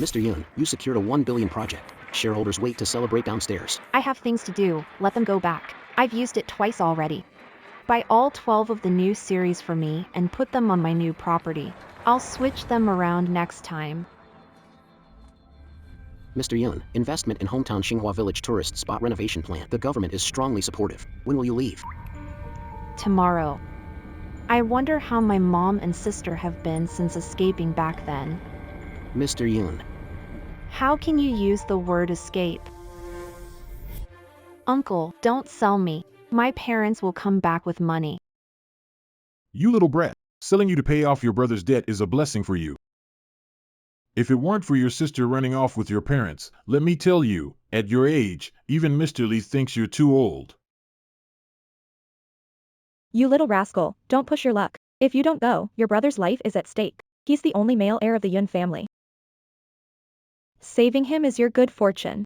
Mr. Yun, you secured a 1 billion project. Shareholders wait to celebrate downstairs. I have things to do, let them go back. I've used it twice already. Buy all 12 of the new series for me and put them on my new property. I'll switch them around next time. Mr. Yun, investment in hometown Xinghua Village tourist spot renovation plan. The government is strongly supportive. When will you leave? Tomorrow. I wonder how my mom and sister have been since escaping back then. Mr. Yun. How can you use the word escape? Uncle, don't sell me. My parents will come back with money. You little brat, selling you to pay off your brother's debt is a blessing for you. If it weren't for your sister running off with your parents, let me tell you, at your age, even Mr. Lee thinks you're too old. You little rascal, don't push your luck. If you don't go, your brother's life is at stake. He's the only male heir of the Yun family. Saving him is your good fortune.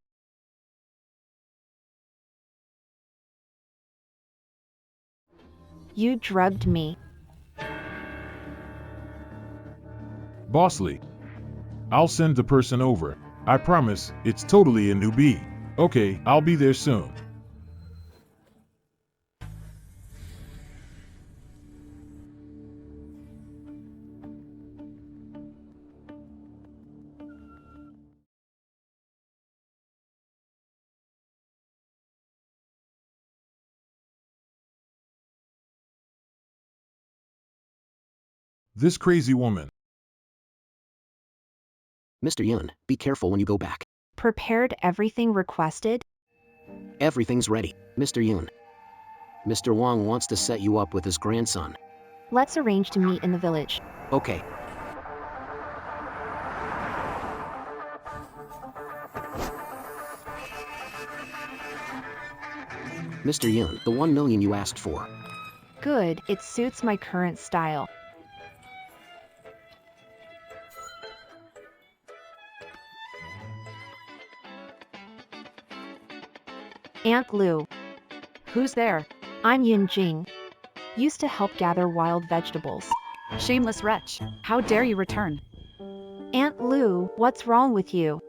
You drugged me. Boss Lee. I'll send the person over. I promise, it's totally a newbie. Okay, I'll be there soon. This crazy woman. Mr. Yun, be careful when you go back. Prepared everything requested? Everything's ready. Mr. Yun. Mr. Wang wants to set you up with his grandson. Let's arrange to meet in the village. Okay. Mr. Yun, the 1 million you asked for. Good, it suits my current style. Aunt Lu. Who's there? I'm Yun Jing. Used to help gather wild vegetables. Shameless wretch. How dare you return? Aunt Lu, what's wrong with you?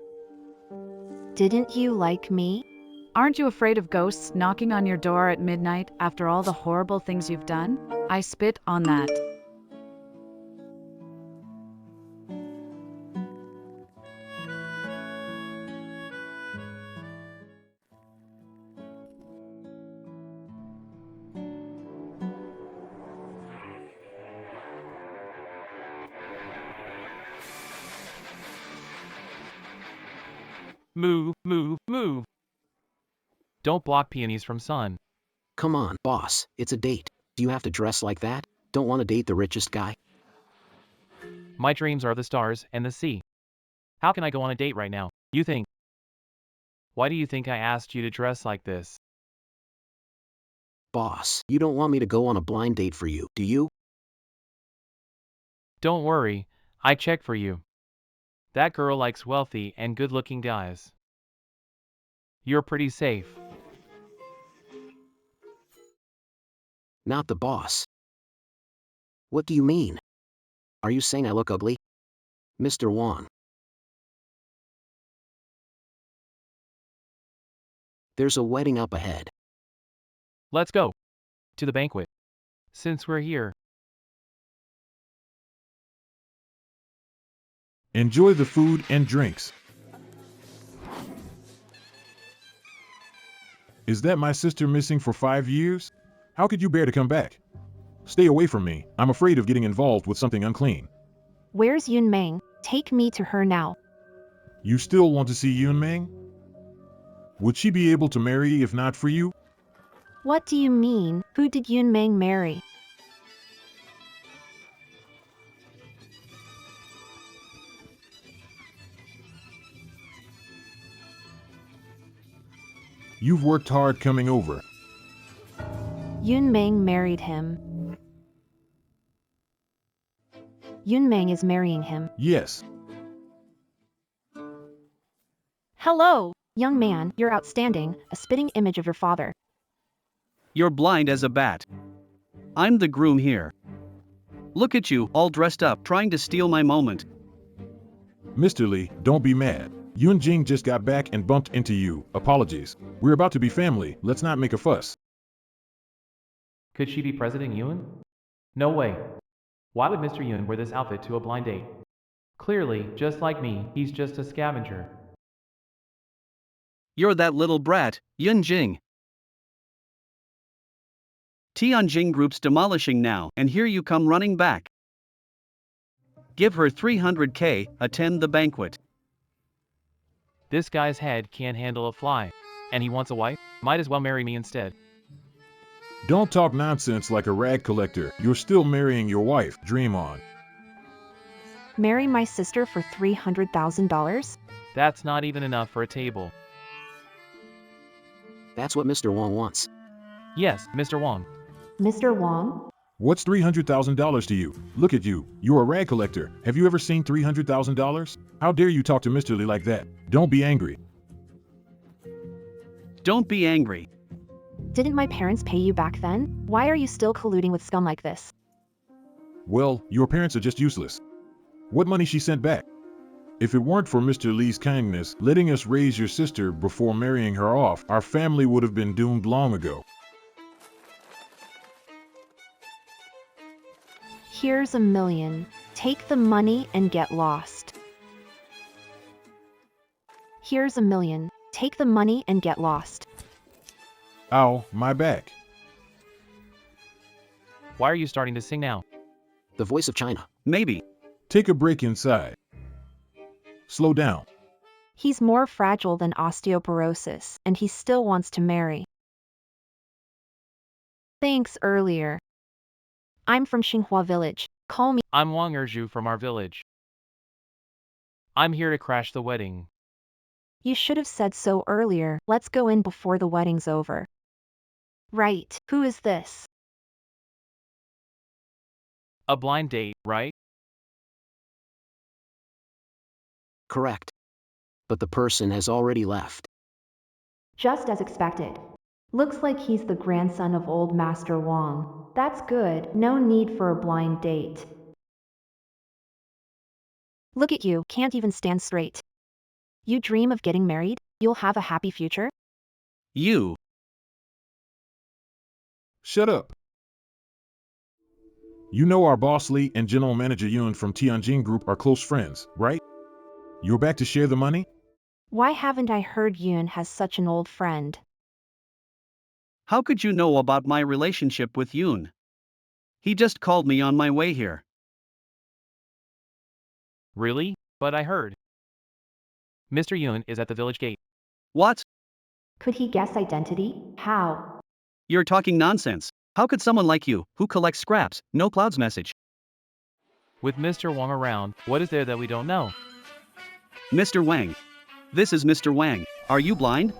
Didn't you like me? Aren't you afraid of ghosts knocking on your door at midnight after all the horrible things you've done? I spit on that. Moo, moo, moo. Don't block peonies from sun. Come on, boss, it's a date. Do you have to dress like that? Don't want to date the richest guy? My dreams are the stars and the sea. How can I go on a date right now, you think? Why do you think I asked you to dress like this? Boss, you don't want me to go on a blind date for you, do you? Don't worry, I checked for you. That girl likes wealthy and good-looking guys. You're pretty safe. Not the boss. What do you mean? Are you saying I look ugly? Mr. Wang. There's a wedding up ahead. Let's go to the banquet. Since we're here. Enjoy the food and drinks. Is that my sister missing for 5 years? How could you bear to come back? Stay away from me. I'm afraid of getting involved with something unclean. Where's Yun Meng? Take me to her now. You still want to see Yun Meng? Would she be able to marry if not for you? What do you mean? Who did Yun Meng marry? You've worked hard coming over. Yun Meng married him. Yun Meng is marrying him. Yes. Hello, young man, you're outstanding, a spitting image of your father. You're blind as a bat. I'm the groom here. Look at you, all dressed up, trying to steal my moment. Mr. Lee, don't be mad. Yun Jing just got back and bumped into you. Apologies. We're about to be family. Let's not make a fuss. Could she be President Yun? No way. Why would Mr. Yun wear this outfit to a blind date? Clearly, just like me, he's just a scavenger. You're that little brat, Yun Jing. Tianjin Group's demolishing now, and here you come running back. Give her 300k, attend the banquet. This guy's head can't handle a fly. And he wants a wife? Might as well marry me instead. Don't talk nonsense like a rag collector. You're still marrying your wife. Dream on. Marry my sister for $300,000? That's not even enough for a table. That's what Mr. Wong wants. Yes, Mr. Wong. Mr. Wong? What's $300,000 to you? Look at you. You're a rag collector. Have you ever seen $300,000? How dare you talk to Mr. Lee like that? Don't be angry. Don't be angry. Didn't my parents pay you back then? Why are you still colluding with scum like this? Well, your parents are just useless. What money she sent back? If it weren't for Mr. Lee's kindness, letting us raise your sister before marrying her off, our family would have been doomed long ago. Here's $1 million. Take the money and get lost. Here's $1 million. Take the money and get lost. Ow, my back. Why are you starting to sing now? The voice of China. Maybe. Take a break inside. Slow down. He's more fragile than osteoporosis, and he still wants to marry. Thanks earlier. I'm from Xinhua Village. Call me. I'm Wang Erju from our village. I'm here to crash the wedding. You should have said so earlier. Let's go in before the wedding's over. Right. Who is this? A blind date, right? Correct. But the person has already left. Just as expected. Looks like he's the grandson of old Master Wang. That's good. No need for a blind date. Look at you. Can't even stand straight. You dream of getting married? You'll have a happy future? You. Shut up. You know our boss Lee and General Manager Yun from Tianjin Group are close friends, right? You're back to share the money? Why haven't I heard Yun has such an old friend? How could you know about my relationship with Yun? He just called me on my way here. Really? But I heard. Mr. Yun is at the village gate. What? Could he guess identity? How? You're talking nonsense. How could someone like you, who collects scraps, know Cloud's message? With Mr. Wang around, what is there that we don't know? Mr. Wang. This is Mr. Wang. Are you blind?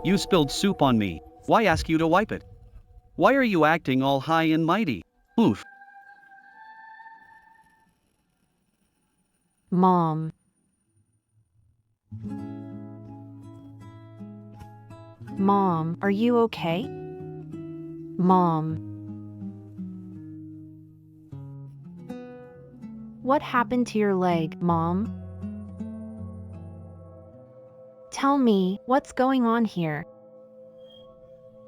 You spilled soup on me. Why ask you to wipe it? Why are you acting all high and mighty? Oof. Mom. Mom, are you okay? Mom. What happened to your leg, Mom? Tell me, what's going on here?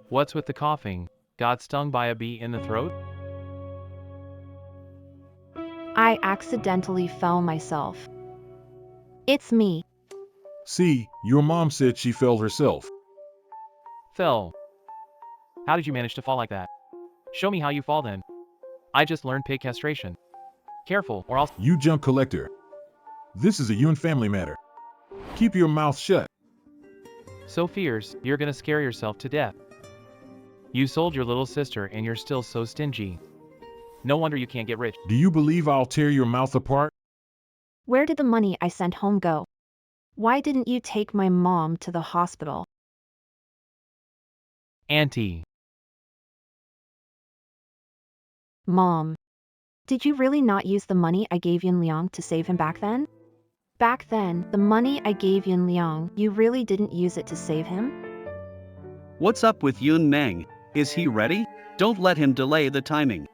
What's with the coughing? Got stung by a bee in the throat? I accidentally fell myself. It's me. See, your mom said she fell herself. Fell. How did you manage to fall like that? Show me how you fall then. I just learned pig castration. Careful, or I'll— You junk collector. This is a Yun family matter. Keep your mouth shut. So fierce, you're gonna scare yourself to death. You sold your little sister and you're still so stingy. No wonder you can't get rich. Do you believe I'll tear your mouth apart? Where did the money I sent home go? Why didn't you take my mom to the hospital? Auntie. Mom. Did you really not use the money I gave Yun Liang to save him back then? Back then, the money I gave Yun Liang, you really didn't use it to save him? What's up with Yun Meng? Is he ready? Don't let him delay the timing.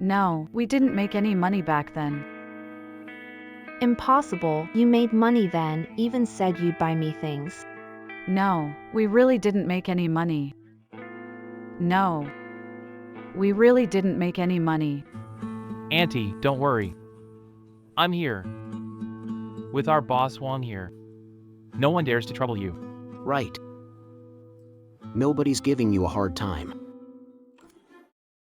No, we didn't make any money back then. Impossible, you made money then, even said you'd buy me things. No, we really didn't make any money. No. We really didn't make any money. Auntie, don't worry. I'm here. With our boss Wong here. No one dares to trouble you. Right. Nobody's giving you a hard time.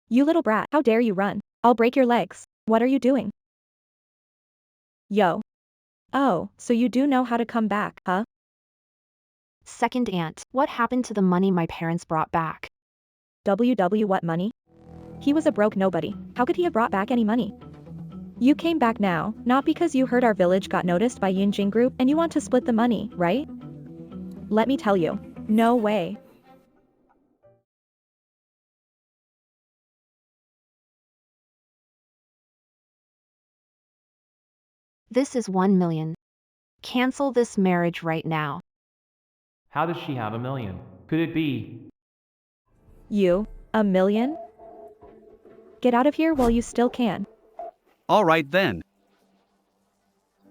You little brat, how dare you run? I'll break your legs. What are you doing? Yo. Oh, so you do know how to come back, huh? Second aunt, what happened to the money my parents brought back? WW what money? He was a broke nobody. How could he have brought back any money? You came back now, not because you heard our village got noticed by Yunjing Group and you want to split the money, right? Let me tell you. No way. This is 1 million. Cancel this marriage right now. How does she have $1 million? Could it be? You? $1 million? Get out of here while you still can. Alright then.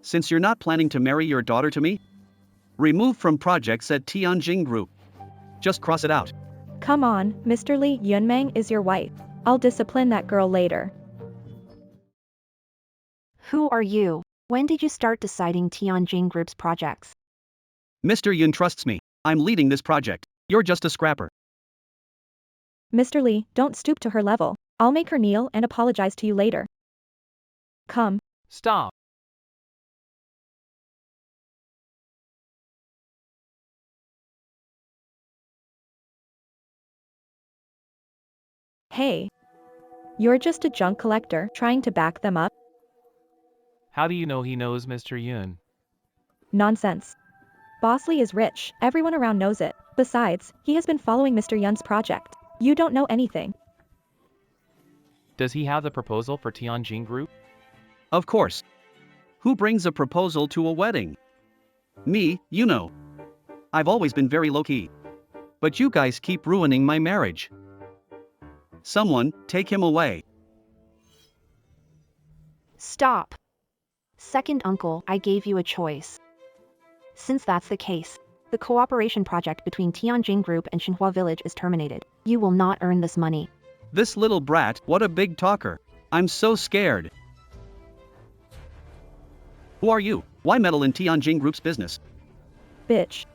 Since you're not planning to marry your daughter to me, remove from projects at Tianjin Group. Just cross it out. Come on, Mr. Li, Yunmeng is your wife. I'll discipline that girl later. Who are you? When did you start deciding Tianjin Group's projects? Mr. Yun trusts me. I'm leading this project. You're just a scrapper. Mr. Li, don't stoop to her level. I'll make her kneel and apologize to you later. Come. Stop. Hey. You're just a junk collector trying to back them up? How do you know he knows Mr. Yun? Nonsense. Bosley is rich, everyone around knows it. Besides, he has been following Mr. Yun's project. You don't know anything. Does he have the proposal for Tianjin Group? Of course. Who brings a proposal to a wedding? Me, you know. I've always been very low-key. But you guys keep ruining my marriage. Someone, take him away. Stop. Second uncle, I gave you a choice. Since that's the case, the cooperation project between Tianjin Group and Xinhua Village is terminated. You will not earn this money. This little brat, what a big talker. I'm so scared. Who are you? Why meddle in Tianjin Group's business? Bitch.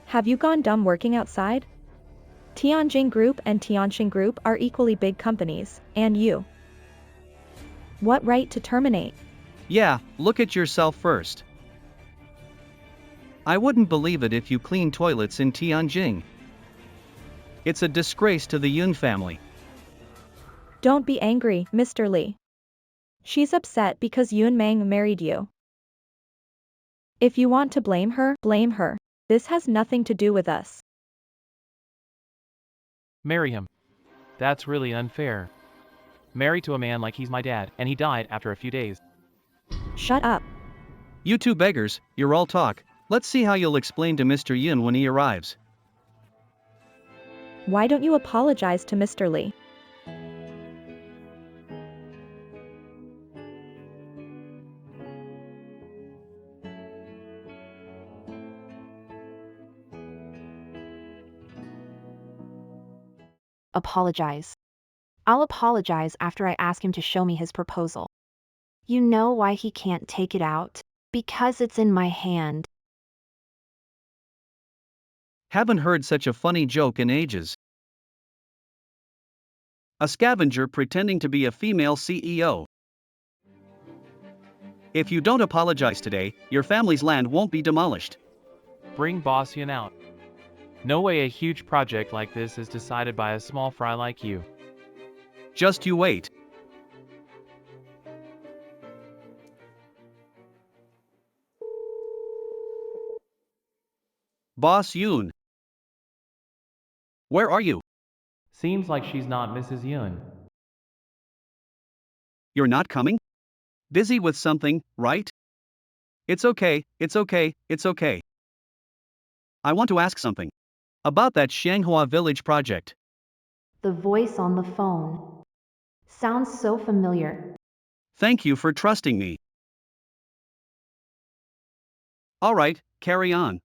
Have you gone dumb working outside? Tianjin Group and Tianjin Group are equally big companies, and you. What right to terminate? Yeah, look at yourself first. I wouldn't believe it if you clean toilets in Tianjin. It's a disgrace to the Yun family. Don't be angry, Mr. Li. She's upset because Yun Mang married you. If you want to blame her, blame her. This has nothing to do with us. Marry him. That's really unfair. Married to a man like he's my dad, and he died after a few days. Shut up. You two beggars, you're all talk. Let's see how you'll explain to Mr. Yun when he arrives. Why don't you apologize to Mr. Li? Apologize. I'll apologize after I ask him to show me his proposal. You know why he can't take it out? Because it's in my hand. Haven't heard such a funny joke in ages. A scavenger pretending to be a female CEO. If you don't apologize today, your family's land won't be demolished. Bring Boss Yun out. No way a huge project like this is decided by a small fry like you. Just you wait. Boss Yun. Where are you? Seems like she's not Mrs. Yun. You're not coming? Busy with something, right? It's okay, it's okay, it's okay. I want to ask something. About that Shanghua Village project. The voice on the phone. Sounds so familiar. Thank you for trusting me. Alright, carry on.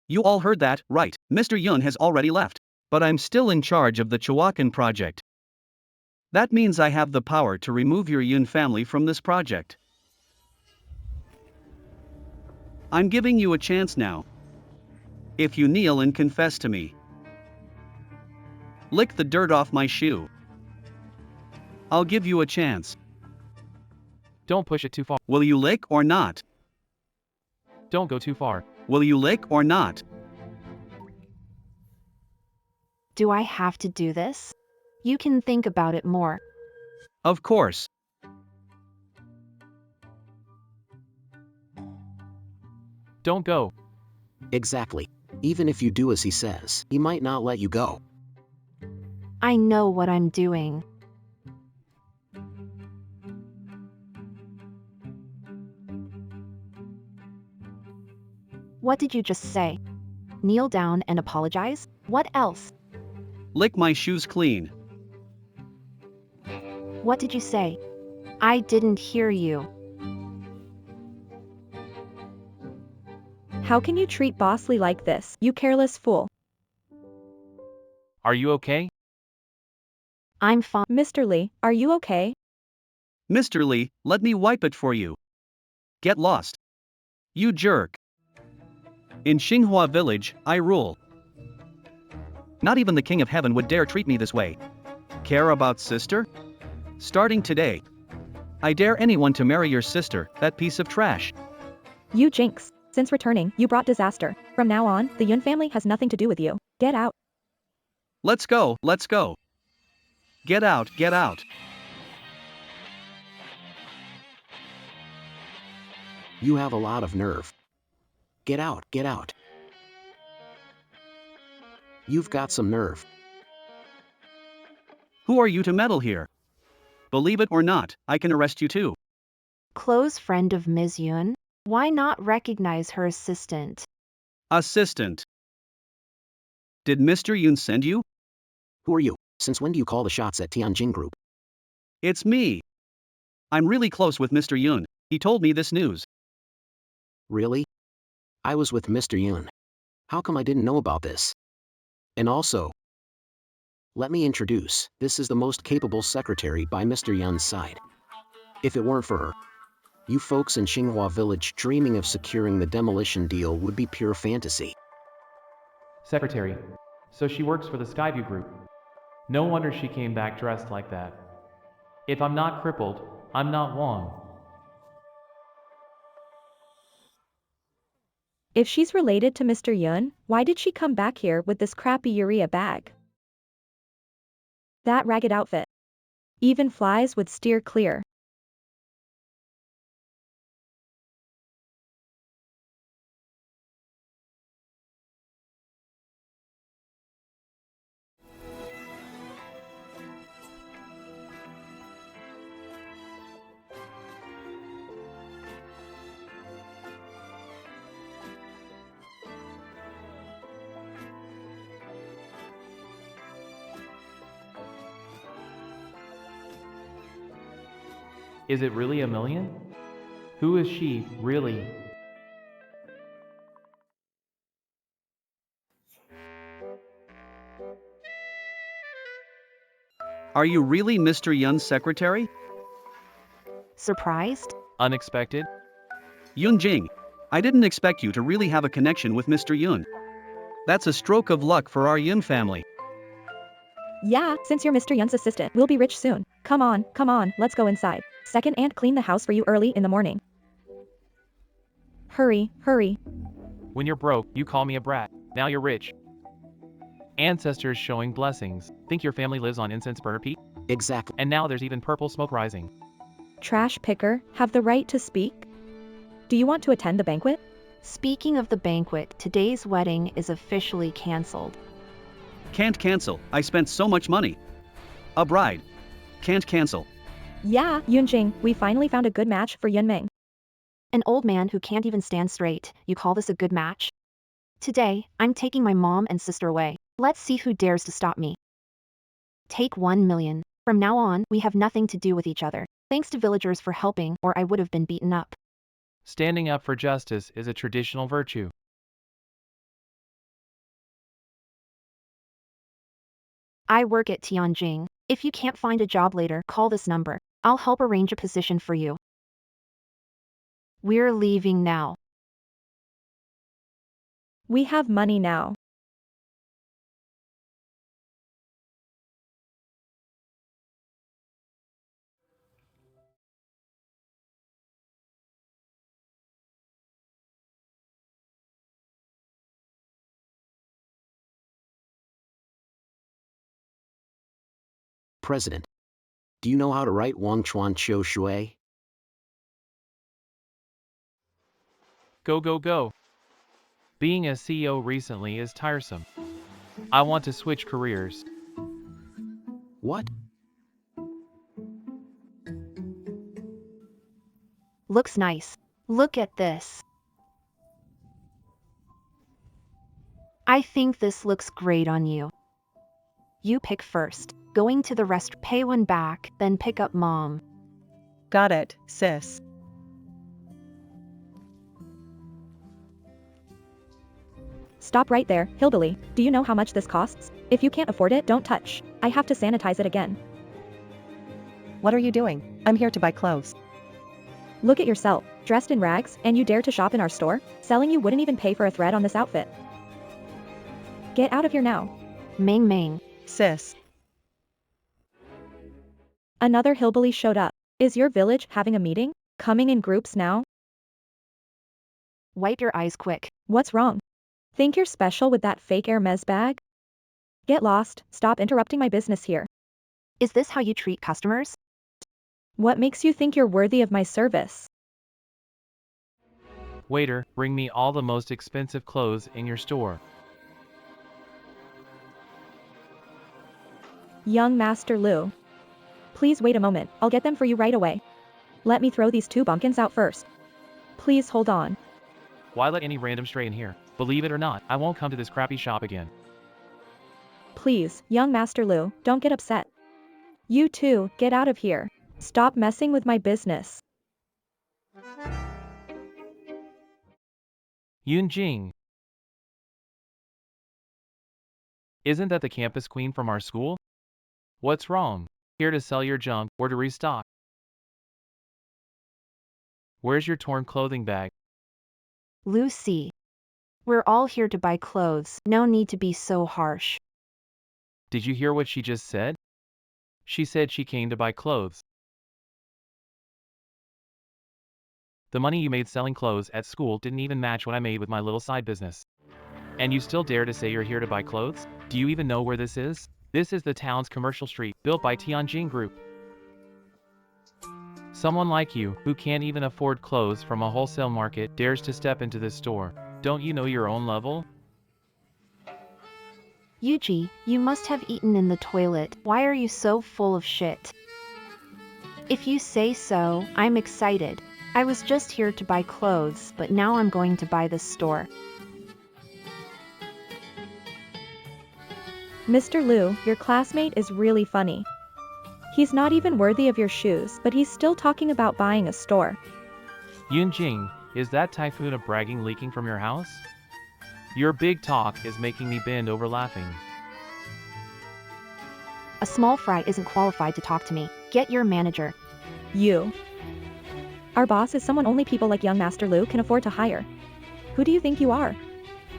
You all heard that, right? Mr. Yun has already left. But I'm still in charge of the Chiwakan project. That means I have the power to remove your Yun family from this project. I'm giving you a chance now. If you kneel and confess to me, lick the dirt off my shoe, I'll give you a chance. Don't push it too far. Will you lick or not? Don't go too far. Will you lick or not? Do I have to do this? You can think about it more. Of course. Don't go. Exactly. Even if you do as he says, he might not let you go. I know what I'm doing. What did you just say? Kneel down and apologize? What else? Lick my shoes clean. What did you say? I didn't hear you. How can you treat Boss Lee like this, you careless fool? Are you okay? I'm fine. Mr. Lee, are you okay? Mr. Lee, let me wipe it for you. Get lost. You jerk. In Xinghua village, I rule. Not even the King of Heaven would dare treat me this way. Care about sister? Starting today, I dare anyone to marry your sister, that piece of trash. You jinx. Since returning, you brought disaster. From now on, the Yun family has nothing to do with you. Get out. Let's go, let's go. Get out, get out. You have a lot of nerve. Get out, get out. You've got some nerve. Who are you to meddle here? Believe it or not, I can arrest you too. Close friend of Ms. Yun. Why not recognize her assistant? Assistant. Did Mr. Yun send you? Who are you? Since when do you call the shots at Tianjin Group? It's me. I'm really close with Mr. Yun. He told me this news. Really? I was with Mr. Yun. How come I didn't know about this? And also, let me introduce, this is the most capable secretary by Mr. Yun's side. If it weren't for her, you folks in Xinghua village dreaming of securing the demolition deal would be pure fantasy. Secretary. So she works for the Skyview Group. No wonder she came back dressed like that. If I'm not crippled, I'm not Wong. If she's related to Mr. Yun, why did she come back here with this crappy urea bag? That ragged outfit. Even flies would steer clear. Is it really a million? Who is she, really? Are you really Mr. Yun's secretary? Surprised? Unexpected? Yun Jing, I didn't expect you to really have a connection with Mr. Yun. That's a stroke of luck for our Yun family. Yeah, since you're Mr. Yun's assistant, we'll be rich soon. Come on, let's go inside. Second aunt clean the house for you early in the morning. Hurry, hurry. When you're broke, you call me a brat. Now you're rich. Ancestors showing blessings. Think your family lives on incense per repeat? Exactly. And now there's even purple smoke rising. Trash picker, have the right to speak? Do you want to attend the banquet? Speaking of the banquet, today's wedding is officially cancelled. Can't cancel, I spent so much money. A bride. Can't cancel. Yeah, Yunjing, we finally found a good match for Yunming. An old man who can't even stand straight, you call this a good match? Today, I'm taking my mom and sister away. Let's see who dares to stop me. Take 1 million. From now on, we have nothing to do with each other. Thanks to villagers for helping, or I would have been beaten up. Standing up for justice is a traditional virtue. I work at Tianjing. If you can't find a job later, call this number. I'll help arrange a position for you. We're leaving now. We have money now. President. Do you know how to write Wang Chuan Qiu Shui? Go, go, go. Being a CEO recently is tiresome. I want to switch careers. What? Looks nice. Look at this. I think this looks great on you. You pick first. Going to the rest, pay one back, then pick up mom. Got it, sis. Stop right there, hillbilly. Do you know how much this costs? If you can't afford it, don't touch. I have to sanitize it again. What are you doing? I'm here to buy clothes. Look at yourself, dressed in rags, and you dare to shop in our store? Selling you wouldn't even pay for a thread on this outfit. Get out of here now. Mang Mang. Sis. Another hillbilly showed up. Is your village having a meeting? Coming in groups now? Wipe your eyes quick. What's wrong? Think you're special with that fake Hermes bag? Get lost, stop interrupting my business here. Is this how you treat customers? What makes you think you're worthy of my service? Waiter, bring me all the most expensive clothes in your store. Young Master Lu. Please wait a moment, I'll get them for you right away. Let me throw these two bumpkins out first. Please hold on. Why let any random stray in here? Believe it or not, I won't come to this crappy shop again. Please, young Master Lu, don't get upset. You too, get out of here. Stop messing with my business. Yunjing. Isn't that the campus queen from our school? What's wrong? Here to sell your junk or to restock? Where's your torn clothing bag? Lucy. We're all here to buy clothes. No need to be so harsh. Did you hear what she just said? She said she came to buy clothes. The money you made selling clothes at school didn't even match what I made with my little side business. And you still dare to say you're here to buy clothes? Do you even know where this is? This is the town's commercial street, built by Tianjin Group. Someone like you, who can't even afford clothes from a wholesale market, dares to step into this store. Don't you know your own level? Yuji, you must have eaten in the toilet. Why are you so full of shit? If you say so, I'm excited. I was just here to buy clothes, but now I'm going to buy this store. Mr. Lu, your classmate is really funny. He's not even worthy of your shoes, but he's still talking about buying a store. Yunjing, is that typhoon of bragging leaking from your house? Your big talk is making me bend over laughing. A small fry isn't qualified to talk to me. Get your manager. You. Our boss is someone only people like young Master Lu can afford to hire. Who do you think you are?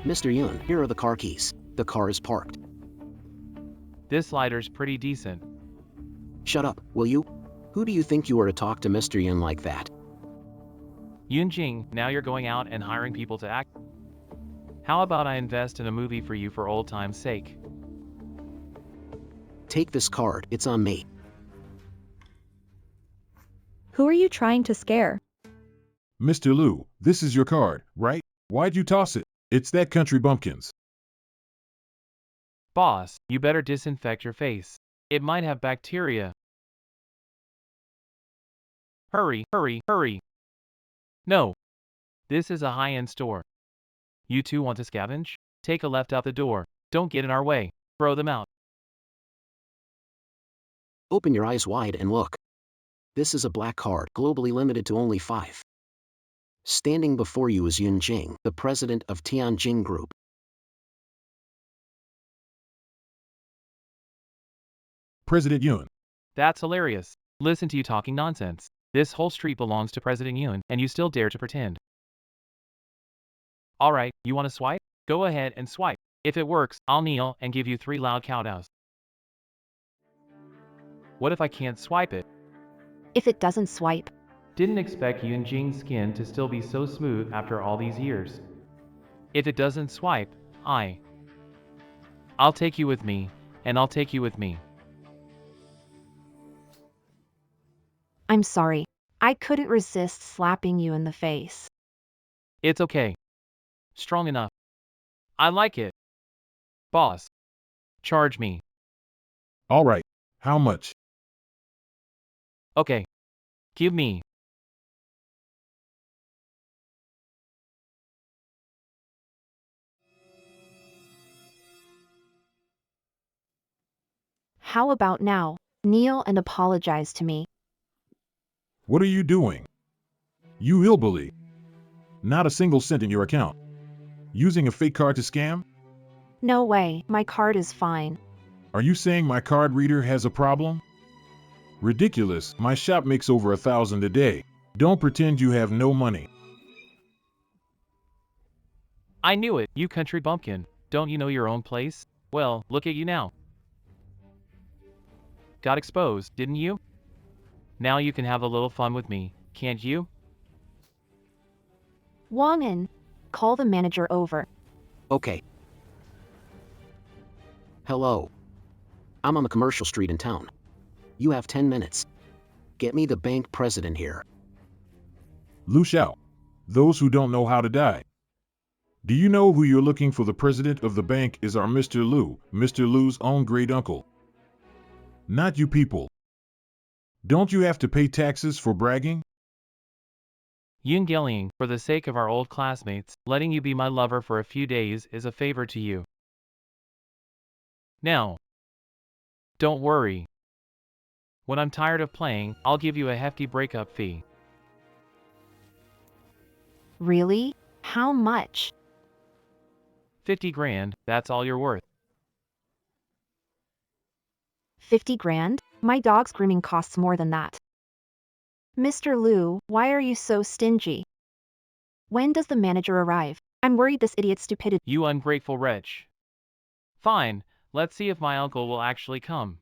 Mr. Yun, here are the car keys. The car is parked. This lighter's pretty decent. Shut up, will you? Who do you think you are to talk to Mr. Yun like that? Yunjing, now you're going out and hiring people to act. How about I invest in a movie for you for old time's sake? Take this card, it's on me. Who are you trying to scare? Mr. Lu, this is your card, right? Why'd you toss it? It's that country bumpkins. Boss, you better disinfect your face. It might have bacteria. Hurry, hurry, hurry. No. This is a high-end store. You two want to scavenge? Take a left out the door. Don't get in our way. Throw them out. Open your eyes wide and look. This is a black card, globally limited to only 5. Standing before you is Yun Jing, the president of Tianjin Group. President Yun. That's hilarious. Listen to you talking nonsense. This whole street belongs to President Yun, and you still dare to pretend. Alright, you want to swipe? Go ahead and swipe. If it works, I'll kneel and give you 3 loud kowtows. What if I can't swipe it? If it doesn't swipe, Didn't expect Yun Jing's skin to still be so smooth after all these years. If it doesn't swipe, I'll take you with me, and I'll take you with me. I'm sorry. I couldn't resist slapping you in the face. It's okay. Strong enough. I like it. Boss. Charge me. All right. How much? Okay. Give me. How about now? Kneel and apologize to me. What are you doing? You hillbilly. Not a single cent in your account. Using a fake card to scam? No way, my card is fine. Are you saying my card reader has a problem? Ridiculous, my shop makes over 1,000 a day. Don't pretend you have no money. I knew it, you country bumpkin. Don't you know your own place? Well, look at you now. Got exposed, didn't you? Now you can have a little fun with me, can't you? Wangin, call the manager over. Okay. Hello. I'm on the commercial street in town. You have 10 minutes. Get me the bank president here. Lu Xiao. Those who don't know how to die. Do you know who you're looking for? The president of the bank is our Mr. Lu, Mr. Lu's own great uncle. Not you people. Don't you have to pay taxes for bragging? Yun Gilliang, for the sake of our old classmates, letting you be my lover for a few days is a favor to you. Now, don't worry. When I'm tired of playing, I'll give you a hefty breakup fee. Really? How much? 50 grand, that's all you're worth. 50 grand? My dog's grooming costs more than that. Mr. Lu, why are you so stingy? When does the manager arrive? I'm worried this idiot's stupidity. You ungrateful wretch. Fine, let's see if my uncle will actually come.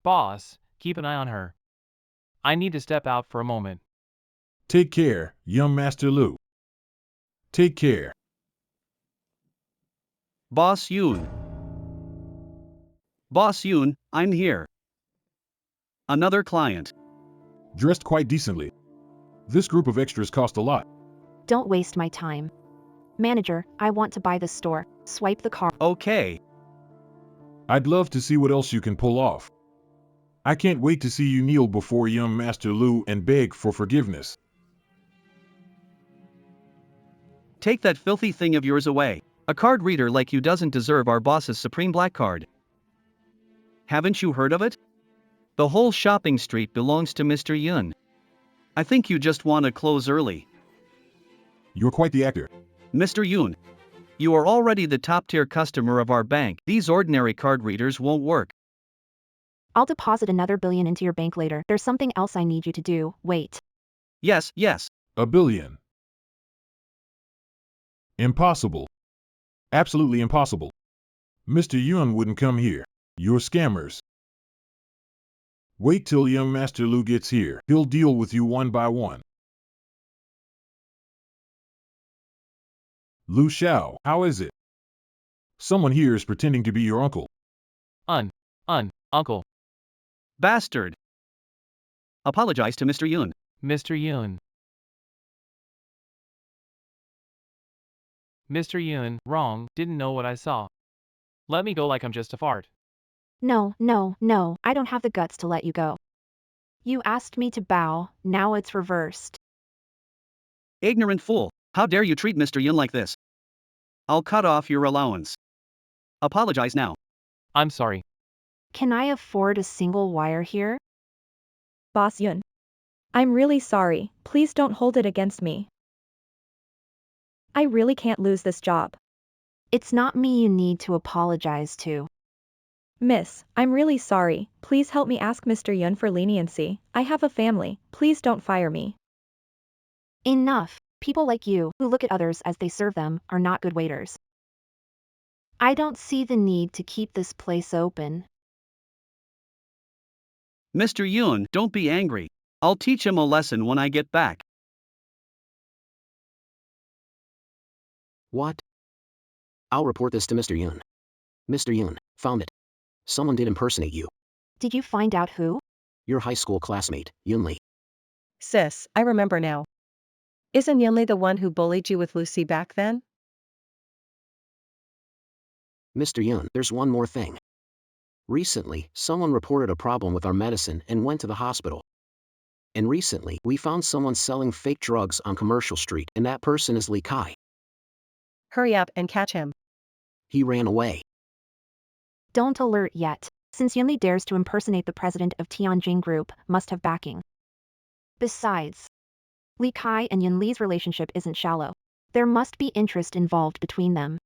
Boss, keep an eye on her. I need to step out for a moment. Take care, young Master Lu. Take care. Boss Yun. Boss Yun, I'm here. Another client. Dressed quite decently. This group of extras cost a lot. Don't waste my time. Manager, I want to buy this store. Swipe the card. Okay. I'd love to see what else you can pull off. I can't wait to see you kneel before young Master Lu and beg for forgiveness. Take that filthy thing of yours away. A card reader like you doesn't deserve our boss's supreme black card. Haven't you heard of it? The whole shopping street belongs to Mr. Yun. I think you just want to close early. You're quite the actor. Mr. Yun, you are already the top-tier customer of our bank. These ordinary card readers won't work. I'll deposit another billion into your bank later. There's something else I need you to do. Wait. Yes, yes. $1 billion. Impossible. Absolutely impossible. Mr. Yun wouldn't come here. You're scammers. Wait till young Master Lu gets here. He'll deal with you one by one. Lu Xiao, how is it? Someone here is pretending to be your uncle. Uncle. Bastard. Apologize to Mr. Yun. Mr. Yun. Mr. Yun, wrong, didn't know what I saw. Let me go like I'm just a fart. No, I don't have the guts to let you go. You asked me to bow, now it's reversed. Ignorant fool. How dare you treat Mr. Yun like this? I'll cut off your allowance. Apologize now. I'm sorry. Can I afford a single wire here? Boss Yun. I'm really sorry, please don't hold it against me. I really can't lose this job. It's not me you need to apologize to. Miss, I'm really sorry, please help me ask Mr. Yun for leniency, I have a family, please don't fire me. Enough. People like you, who look at others as they serve them, are not good waiters. I don't see the need to keep this place open. Mr. Yun, don't be angry. I'll teach him a lesson when I get back. What? I'll report this to Mr. Yoon. Mr. Yoon, found it. Someone did impersonate you. Did you find out who? Your high school classmate, Yoon Lee. Sis, I remember now. Isn't Yunli the one who bullied you with Lucy back then? Mr. Yoon, there's one more thing. Recently, someone reported a problem with our medicine and went to the hospital. And recently, we found someone selling fake drugs on Commercial Street, and that person is Lee Kai. Hurry up and catch him. He ran away. Don't alert yet, since Yunli dares to impersonate the president of Tianjin Group, must have backing. Besides, Li Kai and Yunli's relationship isn't shallow. There must be interest involved between them.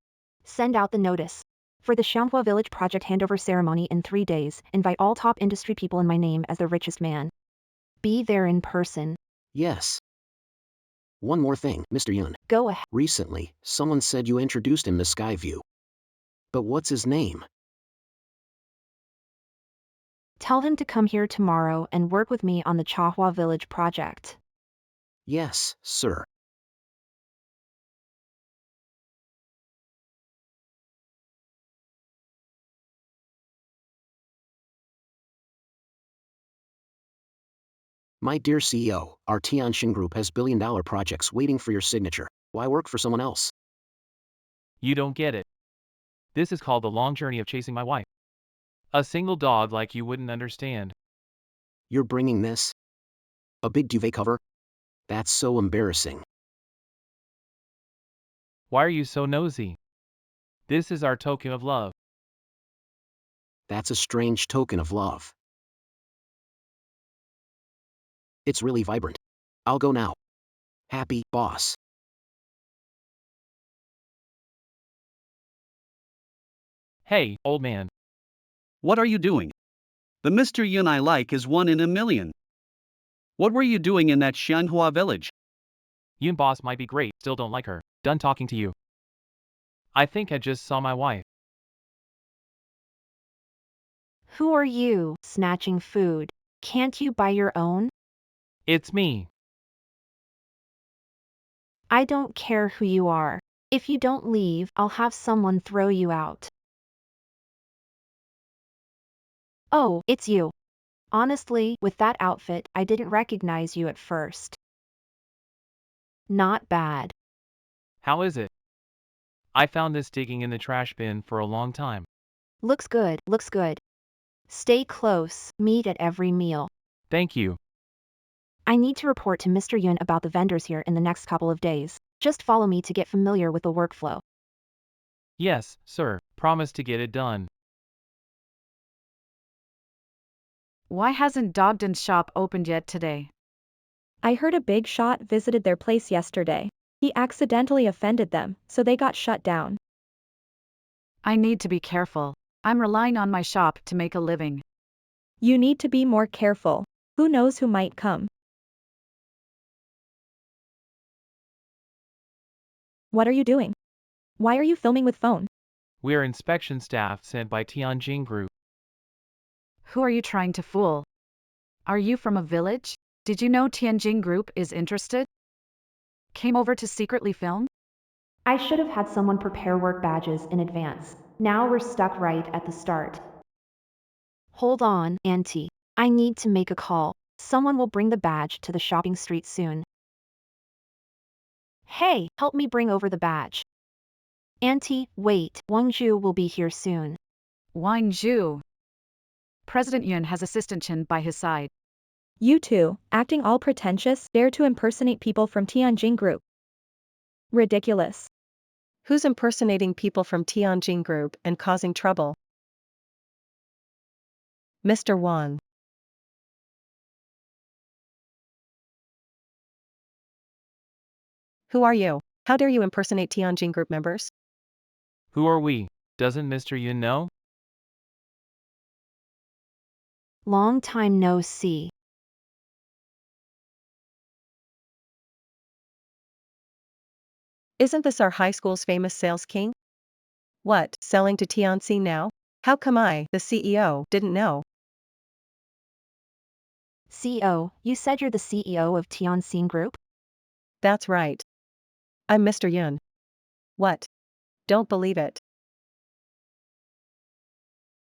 Send out the notice. For the Xianghua Village project handover ceremony in 3 days, invite all top industry people in my name as the richest man. Be there in person. Yes. One more thing, Mr. Yoon. Go ahead. Recently, someone said you introduced him to Skyview. But what's his name? Tell him to come here tomorrow and work with me on the Chahua Village project. Yes, sir. My dear CEO, our Tianjin Group has billion-dollar projects waiting for your signature. Why work for someone else? You don't get it. This is called the long journey of chasing my wife. A single dog like you wouldn't understand. You're bringing this? A big duvet cover? That's so embarrassing. Why are you so nosy? This is our token of love. That's a strange token of love. It's really vibrant. I'll go now. Happy, boss. Hey, old man. What are you doing? The Mr. Yun I like is 1 in a million. What were you doing in that Xianhua village? Yun boss might be great, still don't like her. Done talking to you. I think I just saw my wife. Who are you, snatching food? Can't you buy your own? It's me. I don't care who you are. If you don't leave, I'll have someone throw you out. Oh, it's you. Honestly, with that outfit, I didn't recognize you at first. Not bad. How is it? I found this digging in the trash bin for a long time. Looks good, looks good. Stay close, meet at every meal. Thank you. I need to report to Mr. Yun about the vendors here in the next couple of days. Just follow me to get familiar with the workflow. Yes, sir. Promise to get it done. Why hasn't Dogden's shop opened yet today? I heard a big shot visited their place yesterday. He accidentally offended them, so they got shut down. I need to be careful. I'm relying on my shop to make a living. You need to be more careful. Who knows who might come? What are you doing? Why are you filming with phone? We are inspection staff sent by Tianjin Group. Who are you trying to fool? Are you from a village? Did you know Tianjin Group is interested? Came over to secretly film? I should have had someone prepare work badges in advance. Now we're stuck right at the start. Hold on, Auntie. I need to make a call. Someone will bring the badge to the shopping street soon. Hey, help me bring over the badge. Auntie, wait, Wang Zhu will be here soon. Wang Zhu. President Yun has Assistant Chen by his side. You two, acting all pretentious, dare to impersonate people from Tianjin Group. Ridiculous. Who's impersonating people from Tianjin Group and causing trouble? Mr. Wang. Who are you? How dare you impersonate Tianjin Group members? Who are we? Doesn't Mr. Yun know? Long time no see. Isn't this our high school's famous sales king? What, selling to Tianxi now? How come I, the CEO, didn't know? CEO, you said you're the CEO of Tianjin Group? That's right. I'm Mr. Yun. What? Don't believe it.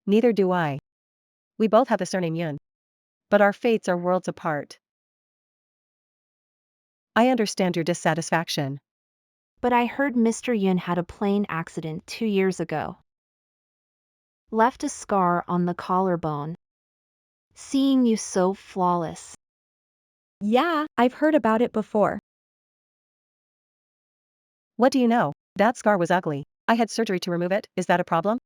Neither do I. We both have the surname Yun. But our fates are worlds apart. I understand your dissatisfaction. But I heard Mr. Yun had a plane accident 2 years ago. Left a scar on the collarbone. Seeing you so flawless. Yeah, I've heard about it before. What do you know? That scar was ugly. I had surgery to remove it. Is that a problem?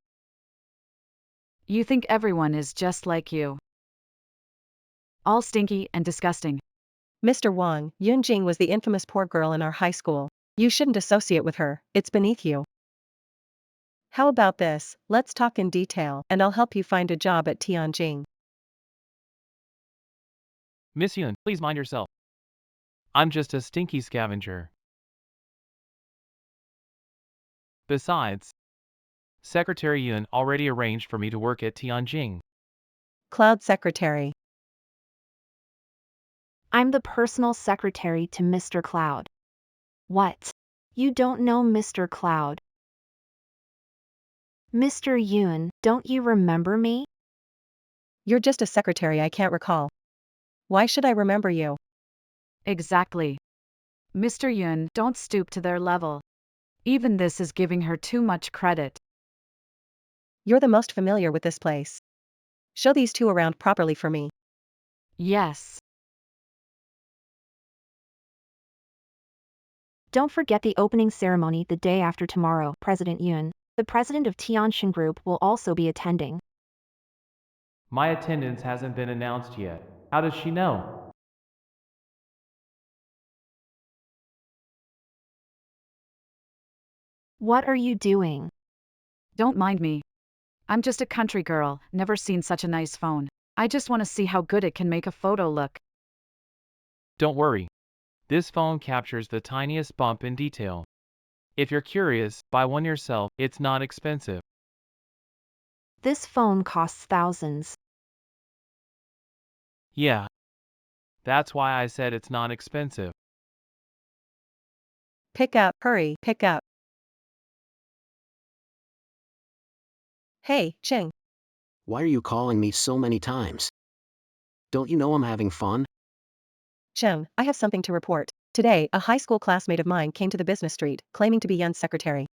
You think everyone is just like you. All stinky and disgusting. Mr. Wang, Yunjing was the infamous poor girl in our high school. You shouldn't associate with her, it's beneath you. How about this? Let's talk in detail, and I'll help you find a job at Tianjin. Miss Yun, please mind yourself. I'm just a stinky scavenger. Besides, Secretary Yun already arranged for me to work at Tianjin. Cloud Secretary. I'm the personal secretary to Mr. Cloud. What? You don't know Mr. Cloud? Mr. Yun, don't you remember me? You're just a secretary I can't recall. Why should I remember you? Exactly. Mr. Yun, don't stoop to their level. Even this is giving her too much credit. You're the most familiar with this place. Show these two around properly for me. Yes. Don't forget the opening ceremony the day after tomorrow, President Yun. The president of Tianjin Group will also be attending. My attendance hasn't been announced yet. How does she know? What are you doing? Don't mind me. I'm just a country girl, never seen such a nice phone. I just want to see how good it can make a photo look. Don't worry. This phone captures the tiniest bump in detail. If you're curious, buy one yourself, it's not expensive. This phone costs thousands. Yeah. That's why I said it's not expensive. Pick up, hurry, pick up. Hey, Ching. Why are you calling me so many times? Don't you know I'm having fun? Cheng, I have something to report. Today, a high school classmate of mine came to the business street, claiming to be Yun's secretary.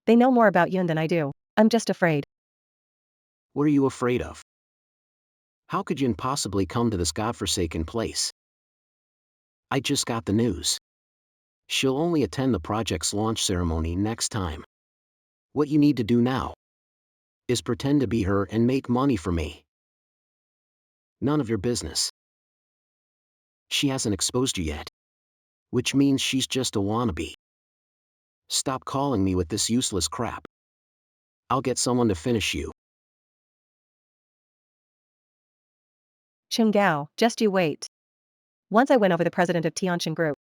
They know more about Yun than I do. I'm just afraid. What are you afraid of? How could Yun possibly come to this godforsaken place? I just got the news. She'll only attend the project's launch ceremony next time. What you need to do now is pretend to be her and make money for me. None of your business. She hasn't exposed you yet. Which means she's just a wannabe. Stop calling me with this useless crap. I'll get someone to finish you. Chung Gao, just you wait. Once I win over the president of Tianjin Group,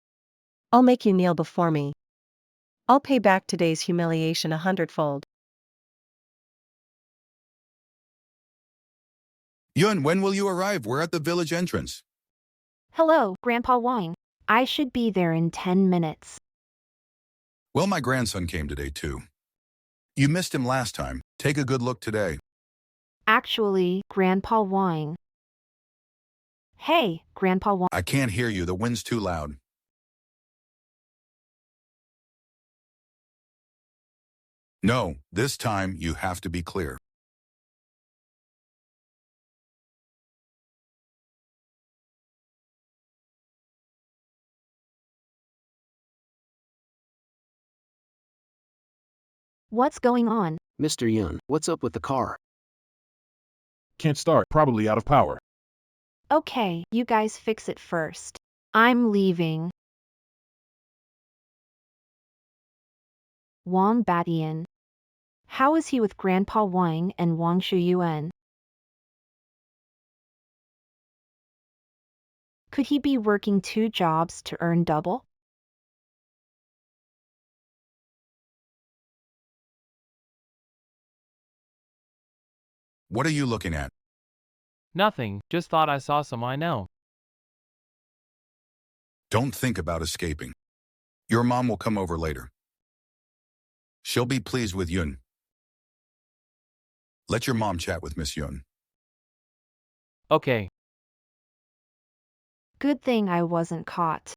I'll make you kneel before me. I'll pay back today's humiliation 100-fold. Yun, when will you arrive? We're at the village entrance. Hello, Grandpa Wang. I should be there in 10 minutes. Well, my grandson came today too. You missed him last time. Take a good look today. Actually, Grandpa Wang. Hey, Grandpa Wang. I can't hear you. The wind's too loud. No, this time you have to be clear. What's going on? Mr. Yun, what's up with the car? Can't start, probably out of power. Okay, you guys fix it first. I'm leaving. Wang Batian. How is he with Grandpa Wang and Wang Shuyuan? Could he be working 2 jobs to earn double? What are you looking at? Nothing, just thought I saw someone I know. Don't think about escaping. Your mom will come over later. She'll be pleased with Yun. Let your mom chat with Miss Yun. Okay. Good thing I wasn't caught.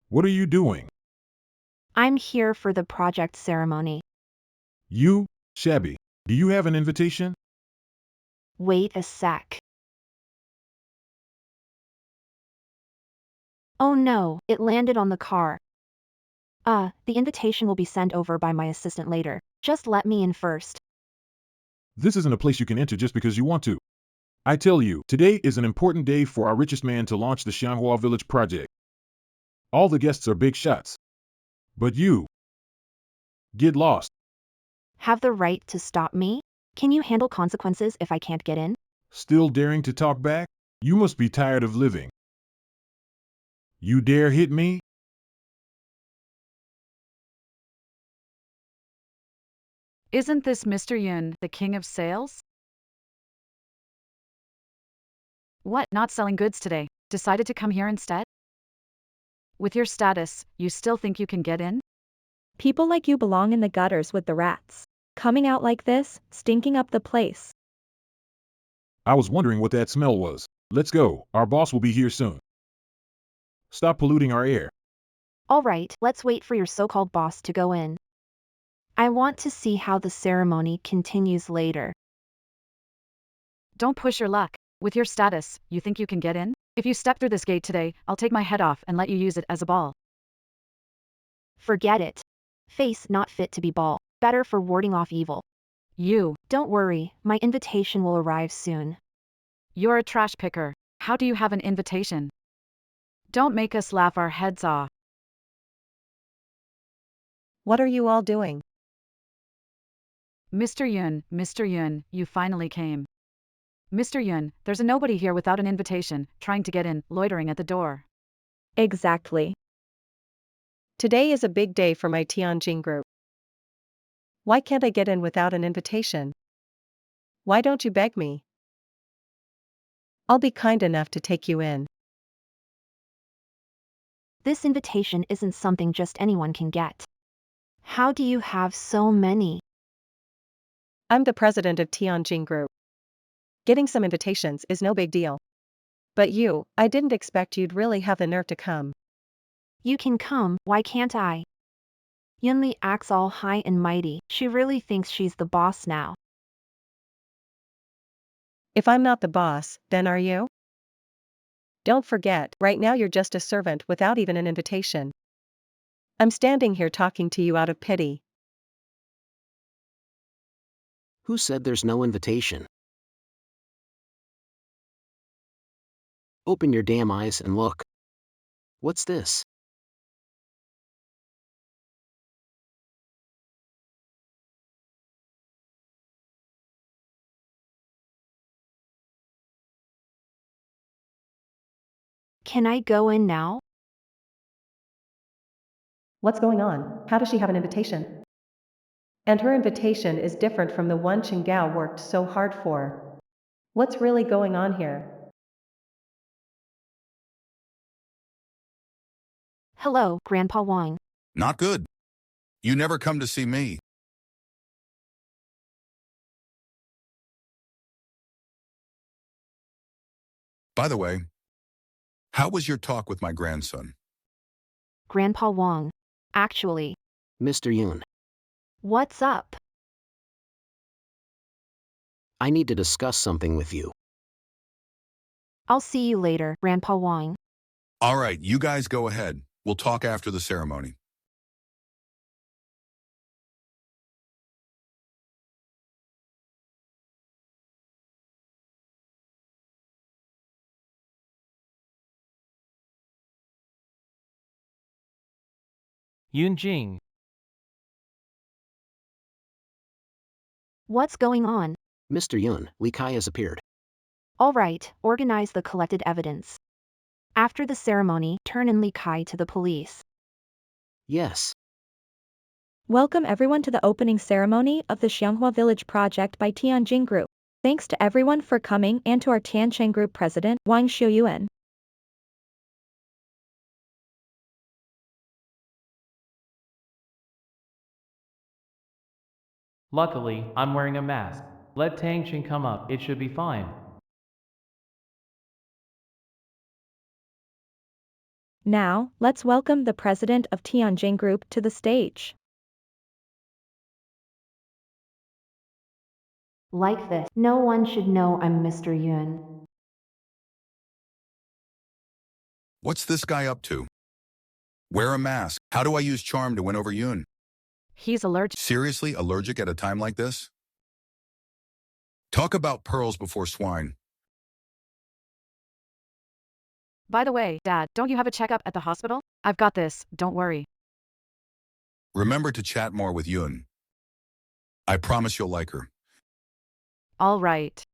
What are you doing? I'm here for the project ceremony. You, Shabby, do you have an invitation? Wait a sec. Oh no, it landed on the car. The invitation will be sent over by my assistant later. Just let me in first. This isn't a place you can enter just because you want to. I tell you, today is an important day for our richest man to launch the Xianghua Village project. All the guests are big shots. But you, get lost. Have the right to stop me? Can you handle consequences if I can't get in? Still daring to talk back? You must be tired of living. You dare hit me? Isn't this Mr. Yun, the king of sales? What, not selling goods today? Decided to come here instead? With your status, you still think you can get in? People like you belong in the gutters with the rats. Coming out like this, stinking up the place. I was wondering what that smell was. Let's go, our boss will be here soon. Stop polluting our air. All right, let's wait for your so-called boss to go in. I want to see how the ceremony continues later. Don't push your luck. With your status, you think you can get in? If you step through this gate today, I'll take my head off and let you use it as a ball. Forget it. Face not fit to be ball. Better for warding off evil. You, Don't worry, my invitation will arrive soon. you're a trash picker. How do you have an invitation? Don't make us laugh our heads off. What are you all doing? Mr. Yun, you finally came. Mr. Yun, there's a nobody here without an invitation, trying to get in, loitering at the door. Exactly. Today is a big day for my Tianjin group. Why can't I get in without an invitation? Why don't you beg me? I'll be kind enough to take you in. This invitation isn't something just anyone can get. How do you have so many? I'm the president of Tianjin Group. Getting some invitations is no big deal. But you, I didn't expect you'd really have the nerve to come. You can come, why can't I? Yunli acts all high and mighty, she really thinks she's the boss now. If I'm not the boss, then are you? Don't forget, right now you're just a servant without even an invitation. I'm standing here talking to you out of pity. Who said there's no invitation? Open your damn eyes and look. What's this? Can I go in now? What's going on? How does she have an invitation? And her invitation is different from the one Qinggao worked so hard for. What's really going on here? Hello, Grandpa Wang. Not good. You never come to see me. By the way, how was your talk with my grandson? Grandpa Wang. Actually, Mr. Yun, what's up? I need to discuss something with you. I'll see you later, Grandpa Wang. All right, you guys go ahead. We'll talk after the ceremony. Yunjing. What's going on? Mr. Yun, Li Kai has appeared. All right, organize the collected evidence. After the ceremony, turn in Li Kai to the police. Yes. Welcome everyone to the opening ceremony of the Xianghua Village project by Tianjin Group. Thanks to everyone for coming and to our Tianjin Group president, Wang Xiuyuan. Luckily, I'm wearing a mask. Let Tang Qing come up, it should be fine. Now, let's welcome the president of Tianjin Group to the stage. Like this, no one should know I'm Mr. Yun. What's this guy up to? Wear a mask. How do I use charm to win over Yoon? He's allergic. Seriously allergic at a time like this? Talk about pearls before swine. By the way, Dad, don't you have a checkup at the hospital? I've got this, don't worry. Remember to chat more with Yoon. I promise you'll like her. All right.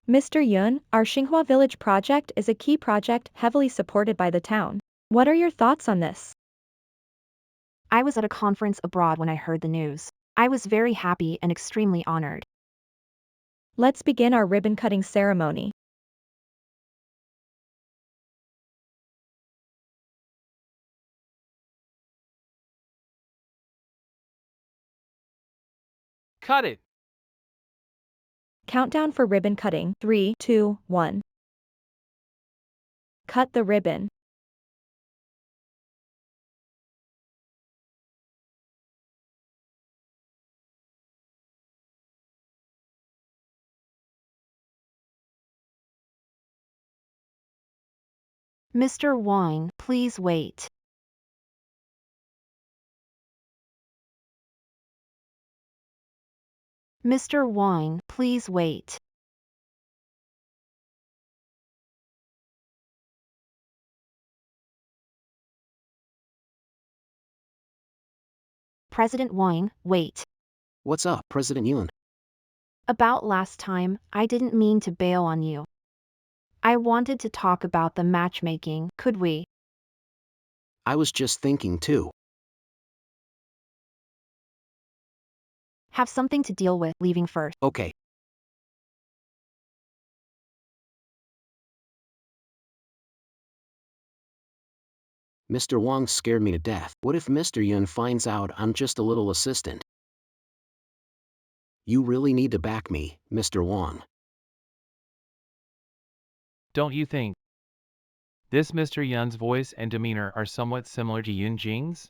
Mr. Yun, our Xinghua Village project is a key project heavily supported by the town. What are your thoughts on this? I was at a conference abroad when I heard the news. I was very happy and extremely honored. Let's begin our ribbon-cutting ceremony. Cut it! Countdown for ribbon cutting. 3, 2, 1. Cut the ribbon. Mr. Wang, please wait. Mr. Wang, please wait. President Wang, wait. What's up, President Yun? About last time, I didn't mean to bail on you. I wanted to talk about the matchmaking, could we? I was just thinking too. Have something to deal with, leaving first. Okay. Mr. Wang scared me to death. What if Mr. Yun finds out I'm just a little assistant? You really need to back me, Mr. Wang. Don't you think? This Mr. Yun's voice and demeanor are somewhat similar to Yunjing's?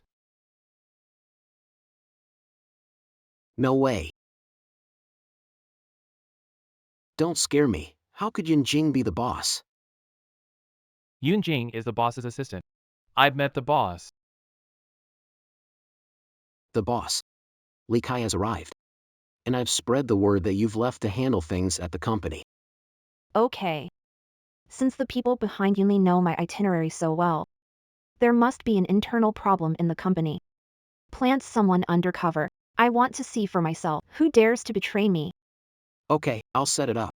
No way. Don't scare me. How could Yunjing be the boss? Yunjing is the boss's assistant. I've met the boss. The boss. Li Kai has arrived. And I've spread the word that you've left to handle things at the company. Okay. Since the people behind Yunli know my itinerary so well, there must be an internal problem in the company. Plant someone undercover. I want to see for myself who dares to betray me. Okay, I'll set it up.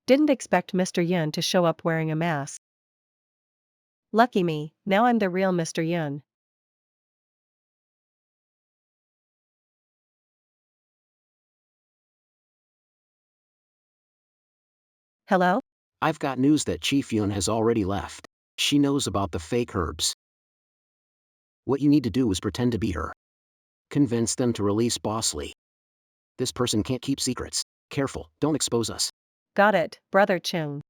Didn't expect Mr. Yun to show up wearing a mask. Lucky me, now I'm the real Mr. Yun. Hello? I've got news that Chief Yun has already left. She knows about the fake herbs. What you need to do is pretend to be her. Convince them to release Boss Lee. This person can't keep secrets. Careful, don't expose us. Got it, Brother Chung.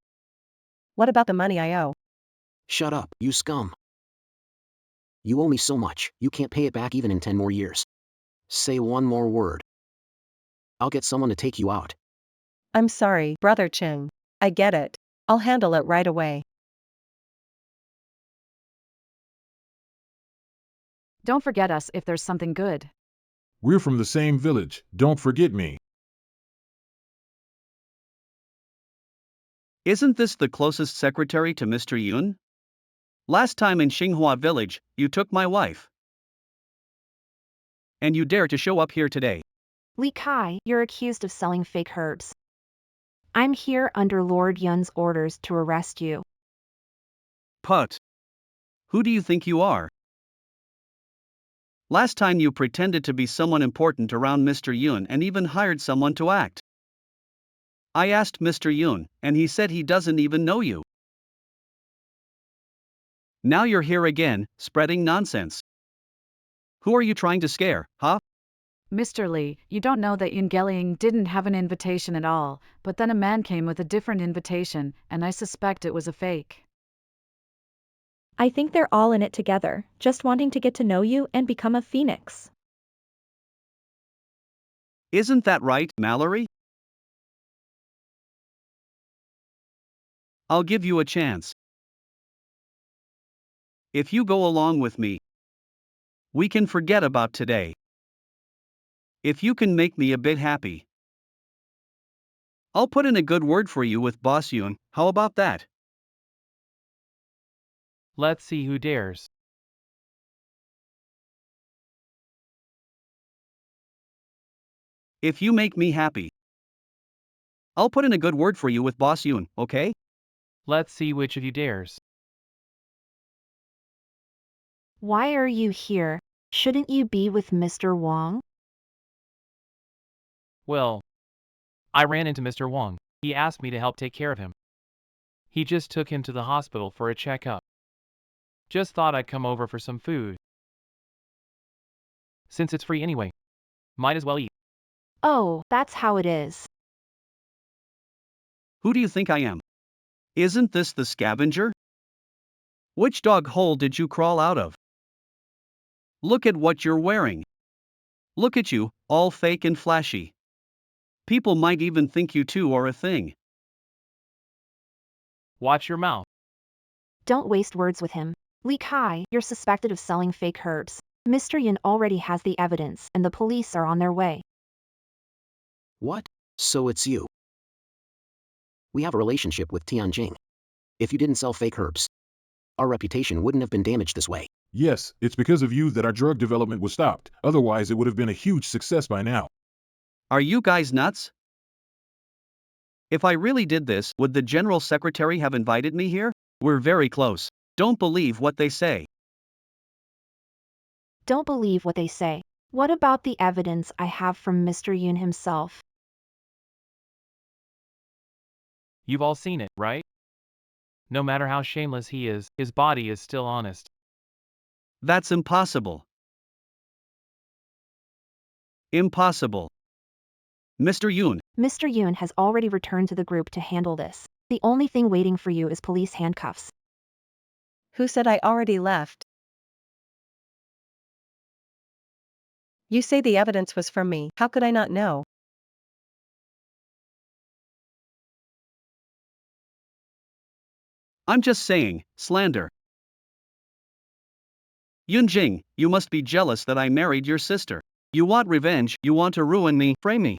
What about the money I owe? Shut up, you scum. You owe me so much, you can't pay it back even in 10 more years. Say one more word. I'll get someone to take you out. I'm sorry, Brother Chung. I get it. I'll handle it right away. Don't forget us if there's something good. We're from the same village, don't forget me. Isn't this the closest secretary to Mr. Yun? Last time in Xinghua village, you took my wife. And you dare to show up here today. Li Kai, you're accused of selling fake herbs. I'm here under Lord Yun's orders to arrest you. Put. Who do you think you are? Last time you pretended to be someone important around Mr. Yun and even hired someone to act. I asked Mr. Yun, and he said he doesn't even know you. Now you're here again, spreading nonsense. Who are you trying to scare, huh? Mr. Lee, you don't know that Yungeliang didn't have an invitation at all, but then a man came with a different invitation, and I suspect it was a fake. I think they're all in it together, just wanting to get to know you and become a phoenix. Isn't that right, Mallory? I'll give you a chance. If you go along with me, we can forget about today. If you can make me a bit happy, I'll put in a good word for you with Boss Yun, how about that? Let's see who dares. If you make me happy, I'll put in a good word for you with Boss Yun, okay? Let's see which of you dares. Why are you here? Shouldn't you be with Mr. Wang? Well, I ran into Mr. Wang. He asked me to help take care of him. He just took him to the hospital for a checkup. Just thought I'd come over for some food. Since it's free anyway, might as well eat. Oh, that's how it is. Who do you think I am? Isn't this the Scavenger? Which dog hole did you crawl out of? Look at what you're wearing. Look at you, all fake and flashy. People might even think you two are a thing. Watch your mouth. Don't waste words with him. Li Kai, you're suspected of selling fake herbs. Mr. Yun already has the evidence and the police are on their way. What? So it's you. We have a relationship with Tianjing. If you didn't sell fake herbs, our reputation wouldn't have been damaged this way. Yes, it's because of you that our drug development was stopped, otherwise it would have been a huge success by now. Are you guys nuts? If I really did this, would the General Secretary have invited me here? We're very close. Don't believe what they say. Don't believe what they say. What about the evidence I have from Mr. Yun himself? You've all seen it, right? No matter how shameless he is, his body is still honest. That's impossible. Impossible. Mr. Yun, Mr. Yun has already returned to the group to handle this. The only thing waiting for you is police handcuffs. Who said I already left? You say the evidence was from me, how could I not know? I'm just saying, slander. Yunjing, you must be jealous that I married your sister. You want revenge, you want to ruin me, frame me.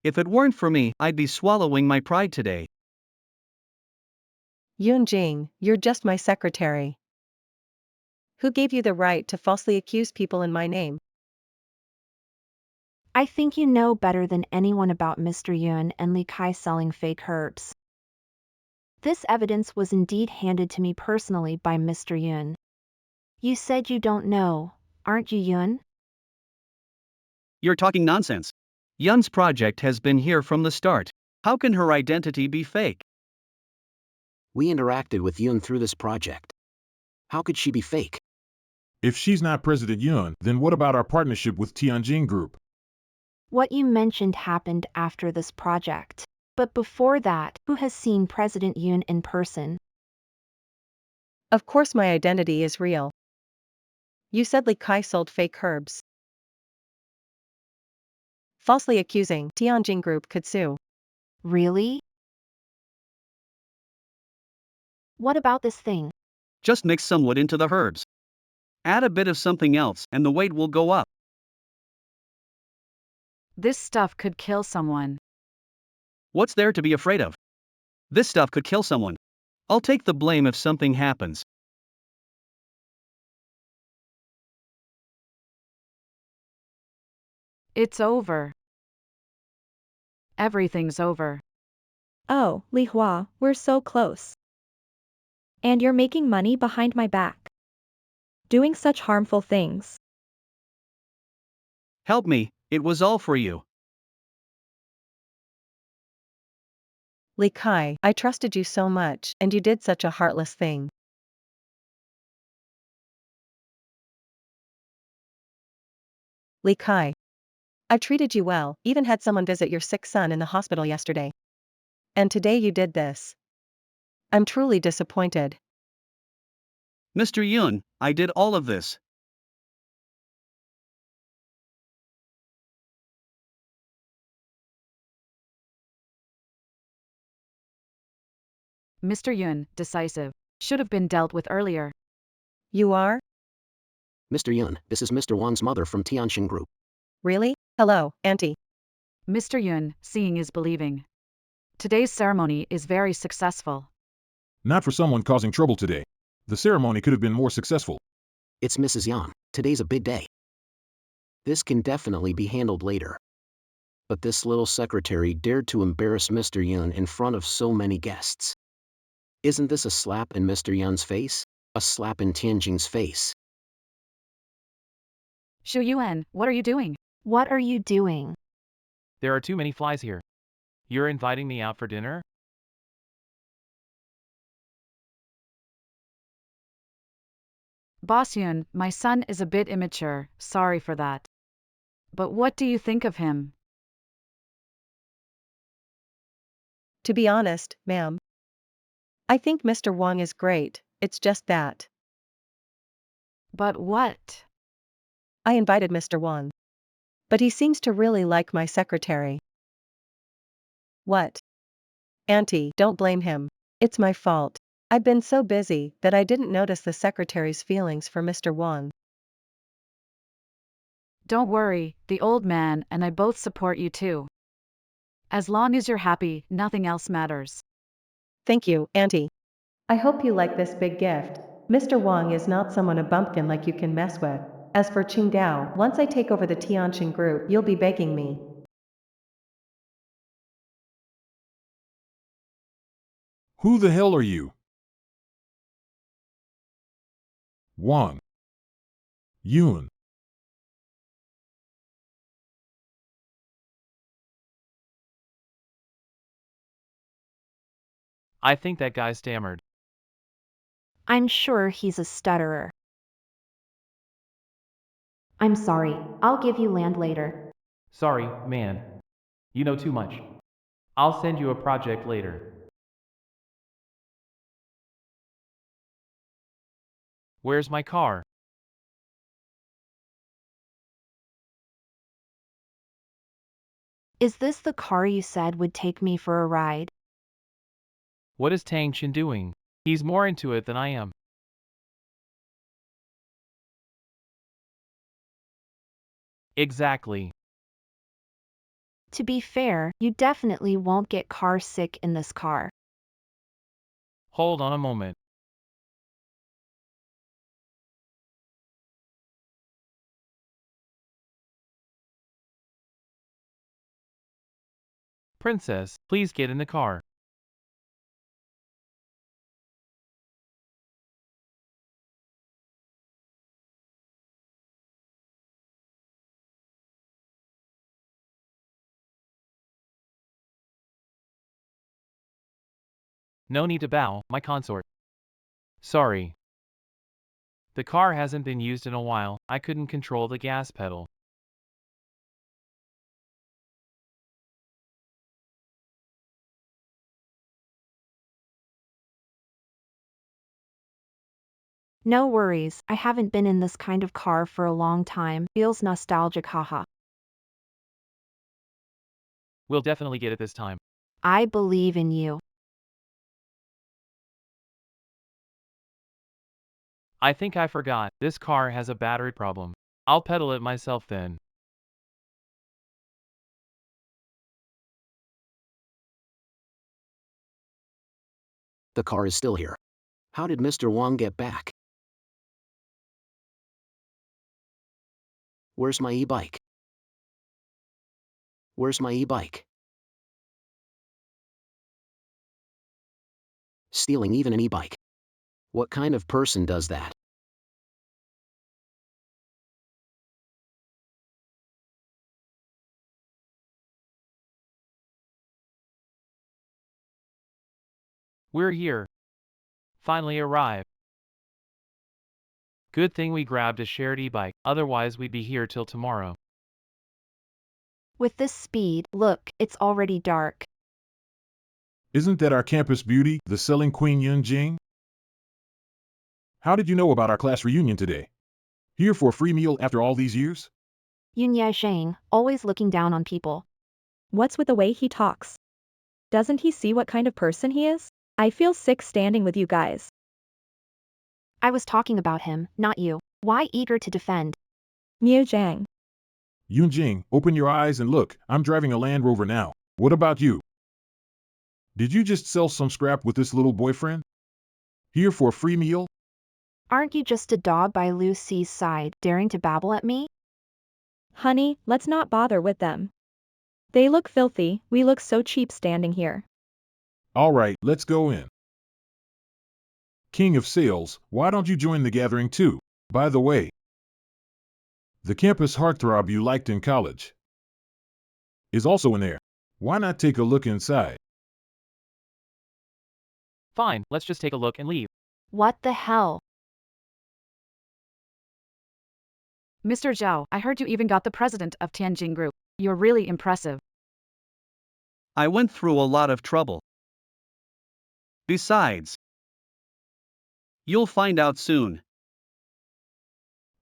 If it weren't for me, I'd be swallowing my pride today. Yunjing, you're just my secretary. Who gave you the right to falsely accuse people in my name? I think you know better than anyone about Mr. Yun and Li Kai selling fake herbs. This evidence was indeed handed to me personally by Mr. Yun. You said you don't know, aren't you, Yun? You're talking nonsense. Yun's project has been here from the start. How can her identity be fake? We interacted with Yun through this project. How could she be fake? If she's not President Yun, then what about our partnership with Tianjin Group? What you mentioned happened after this project. But before that, who has seen President Yun in person? Of course my identity is real. You said Li Kai sold fake herbs. Falsely accusing Tianjin Group could sue. Really? What about this thing? Just mix some wood into the herbs. Add a bit of something else and the weight will go up. This stuff could kill someone. What's there to be afraid of? This stuff could kill someone. I'll take the blame if something happens. It's over. Everything's over. Oh, Li Hua, we're so close. And you're making money behind my back. Doing such harmful things. Help me, it was all for you. Li Kai, I trusted you so much, and you did such a heartless thing. Li Kai. I treated you well, even had someone visit your sick son in the hospital yesterday. And today you did this. I'm truly disappointed. Mr. Yun, I did all of this. Mr. Yun, decisive. Should have been dealt with earlier. You are? Mr. Yun, this is Mr. Wang's mother from Tianjin Group. Really? Hello, Auntie. Mr. Yun, seeing is believing. Today's ceremony is very successful. Not for someone causing trouble today. The ceremony could have been more successful. It's Mrs. Yan. Today's a big day. This can definitely be handled later. But this little secretary dared to embarrass Mr. Yun in front of so many guests. Isn't this a slap in Mr. Yun's face? A slap in Tianjin's face. Shu Yuan, what are you doing? What are you doing? There are too many flies here. You're inviting me out for dinner? Boss Yun, my son is a bit immature, sorry for that. But what do you think of him? To be honest, ma'am, I think Mr. Wang is great, it's just that. But what? I invited Mr. Wang. But he seems to really like my secretary. What? Auntie, don't blame him. It's my fault. I've been so busy that I didn't notice the secretary's feelings for Mr. Wang. Don't worry, the old man and I both support you too. As long as you're happy, nothing else matters. Thank you, Auntie. I hope you like this big gift. Mr. Wang is not someone a bumpkin like you can mess with. As for Qingdao, once I take over the Tianjin group, you'll be begging me. Who the hell are you? Wang. Yun. I think that guy stammered. I'm sure he's a stutterer. I'm sorry, I'll give you land later. Sorry, man. You know too much. I'll send you a project later. Where's my car? Is this the car you said would take me for a ride? What is Tang Chen doing? He's more into it than I am. Exactly. To be fair, you definitely won't get car sick in this car. Hold on a moment. Princess, please get in the car. No need to bow, my consort. Sorry. The car hasn't been used in a while, I couldn't control the gas pedal. No worries, I haven't been in this kind of car for a long time. Feels nostalgic, haha. We'll definitely get it this time. I believe in you. I think I forgot. This car has a battery problem. I'll pedal it myself then. The car is still here. How did Mr. Wang get back? Where's my e-bike? Where's my e-bike? Stealing even an e-bike. What kind of person does that? We're here. Finally arrived. Good thing we grabbed a shared e-bike, otherwise we'd be here till tomorrow. With this speed, look, it's already dark. Isn't that our campus beauty, the selling queen Yun Jing? How did you know about our class reunion today? Here for a free meal after all these years? Yun Shang, always looking down on people. What's with the way he talks? Doesn't he see what kind of person he is? I feel sick standing with you guys. I was talking about him, not you. Why eager to defend? Miu Zhang. Yun Jing, open your eyes and look, I'm driving a Land Rover now. What about you? Did you just sell some scrap with this little boyfriend? Here for a free meal? Aren't you just a dog by Lucy's side, daring to babble at me? Honey, let's not bother with them. They look filthy, we look so cheap standing here. All right, let's go in. King of Sales, why don't you join the gathering too? By the way, the campus heartthrob you liked in college is also in there. Why not take a look inside? Fine, let's just take a look and leave. What the hell? Mr. Zhao, I heard you even got the president of Tianjin Group. You're really impressive. I went through a lot of trouble. Besides, you'll find out soon.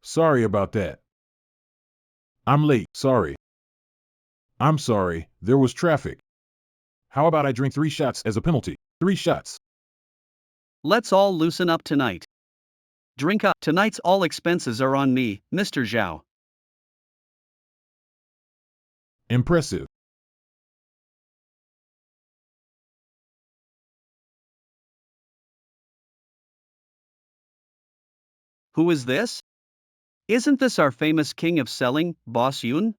Sorry about that. I'm late, sorry. I'm sorry, there was traffic. How about I drink 3 shots as a penalty? 3 shots. Let's all loosen up tonight. Drink up. Tonight's all expenses are on me, Mr. Zhao. Impressive. Who is this? Isn't this our famous king of selling, Boss Yun?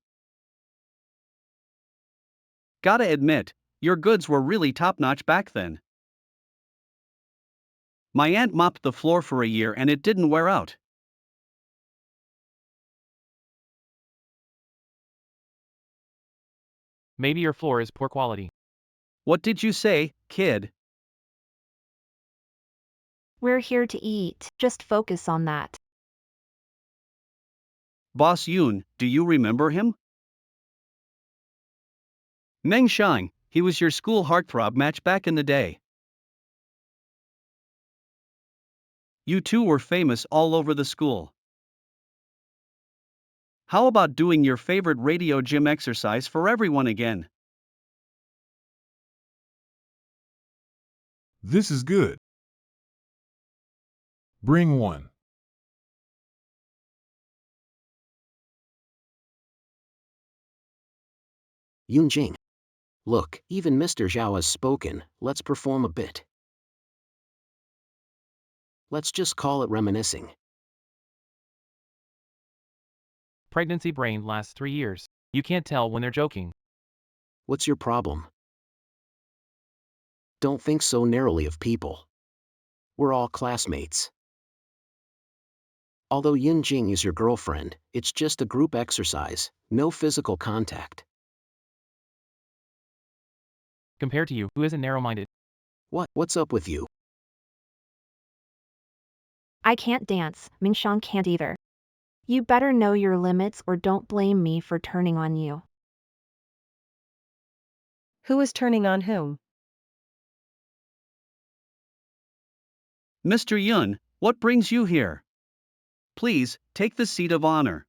Gotta admit, your goods were really top-notch back then. My aunt mopped the floor for a year and it didn't wear out. Maybe your floor is poor quality. What did you say, kid? We're here to eat, just focus on that. Boss Yun, do you remember him? Meng Shang, he was your school heartthrob match back in the day. You two were famous all over the school. How about doing your favorite radio gym exercise for everyone again? This is good. Bring one. Yun Jing. Look, even Mr. Zhao has spoken, let's perform a bit. Let's just call it reminiscing. Pregnancy brain lasts 3 years. You can't tell when they're joking. What's your problem? Don't think so narrowly of people. We're all classmates. Although Yun Jing is your girlfriend, it's just a group exercise, no physical contact. Compared to you, who isn't narrow-minded? What's up with you? I can't dance, Mingshang can't either. You better know your limits or don't blame me for turning on you. Who is turning on whom? Mr. Yun, what brings you here? Please, take the seat of honor.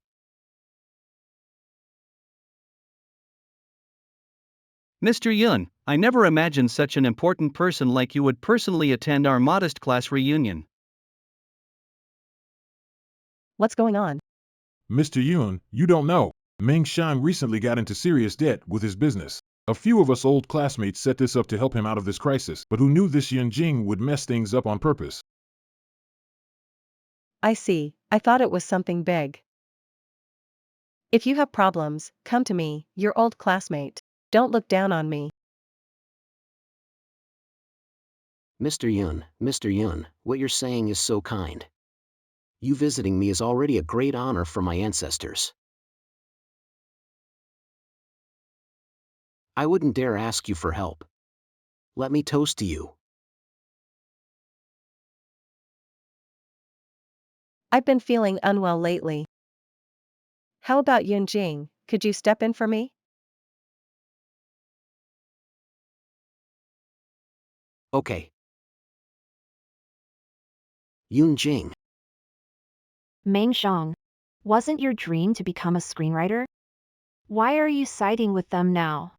Mr. Yun, I never imagined such an important person like you would personally attend our modest class reunion. What's going on? Mr. Yun, you don't know. Meng Shan recently got into serious debt with his business. A few of us old classmates set this up to help him out of this crisis, but who knew this Yun Jing would mess things up on purpose? I see, I thought it was something big. If you have problems, come to me, your old classmate. Don't look down on me. Mr. Yun, what you're saying is so kind. You visiting me is already a great honor for my ancestors. I wouldn't dare ask you for help. Let me toast to you. I've been feeling unwell lately. How about Yun Jing, could you step in for me? Okay. Yun Jing, Meng Shang, wasn't your dream to become a screenwriter? Why are you siding with them now?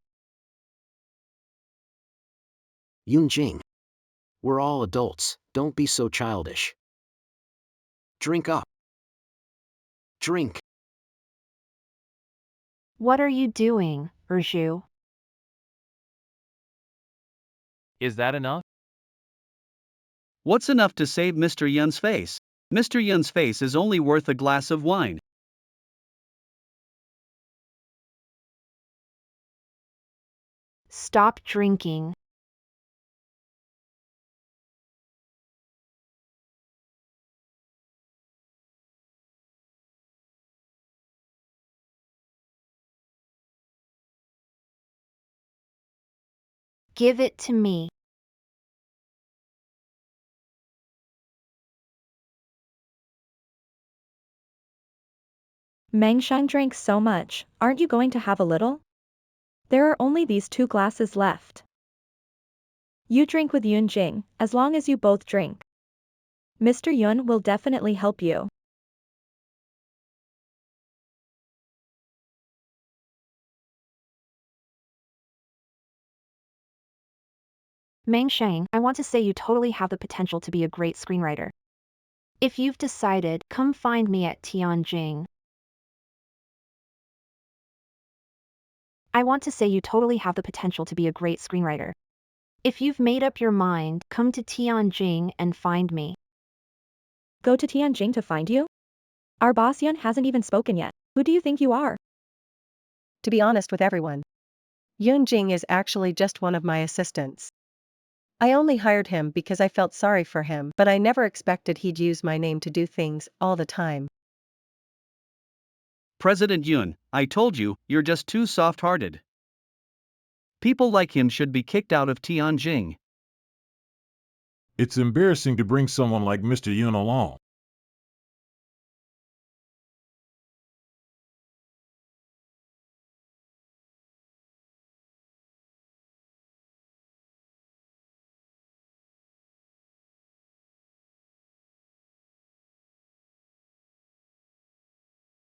Yun Jing. We're all adults, don't be so childish. Drink up. Drink. What are you doing, Erzhu? Is that enough? What's enough to save Mr. Yun's face? Mr. Yun's face is only worth a glass of wine. Stop drinking. Give it to me. Meng Shang drank so much, aren't you going to have a little? There are only these 2 glasses left. You drink with Yun Jing, as long as you both drink. Mr. Yun will definitely help you. Meng Shang, I want to say you totally have the potential to be a great screenwriter. If you've decided, come find me at Tianjin. I want to say you totally have the potential to be a great screenwriter. If you've made up your mind, come to Tianjin and find me. Go to Tianjin to find you? Our boss Yun hasn't even spoken yet. Who do you think you are? To be honest with everyone, Yun Jing is actually just one of my assistants. I only hired him because I felt sorry for him, but I never expected he'd use my name to do things all the time. President Yun, I told you, you're just too soft-hearted. People like him should be kicked out of Tianjin. It's embarrassing to bring someone like Mr. Yun along.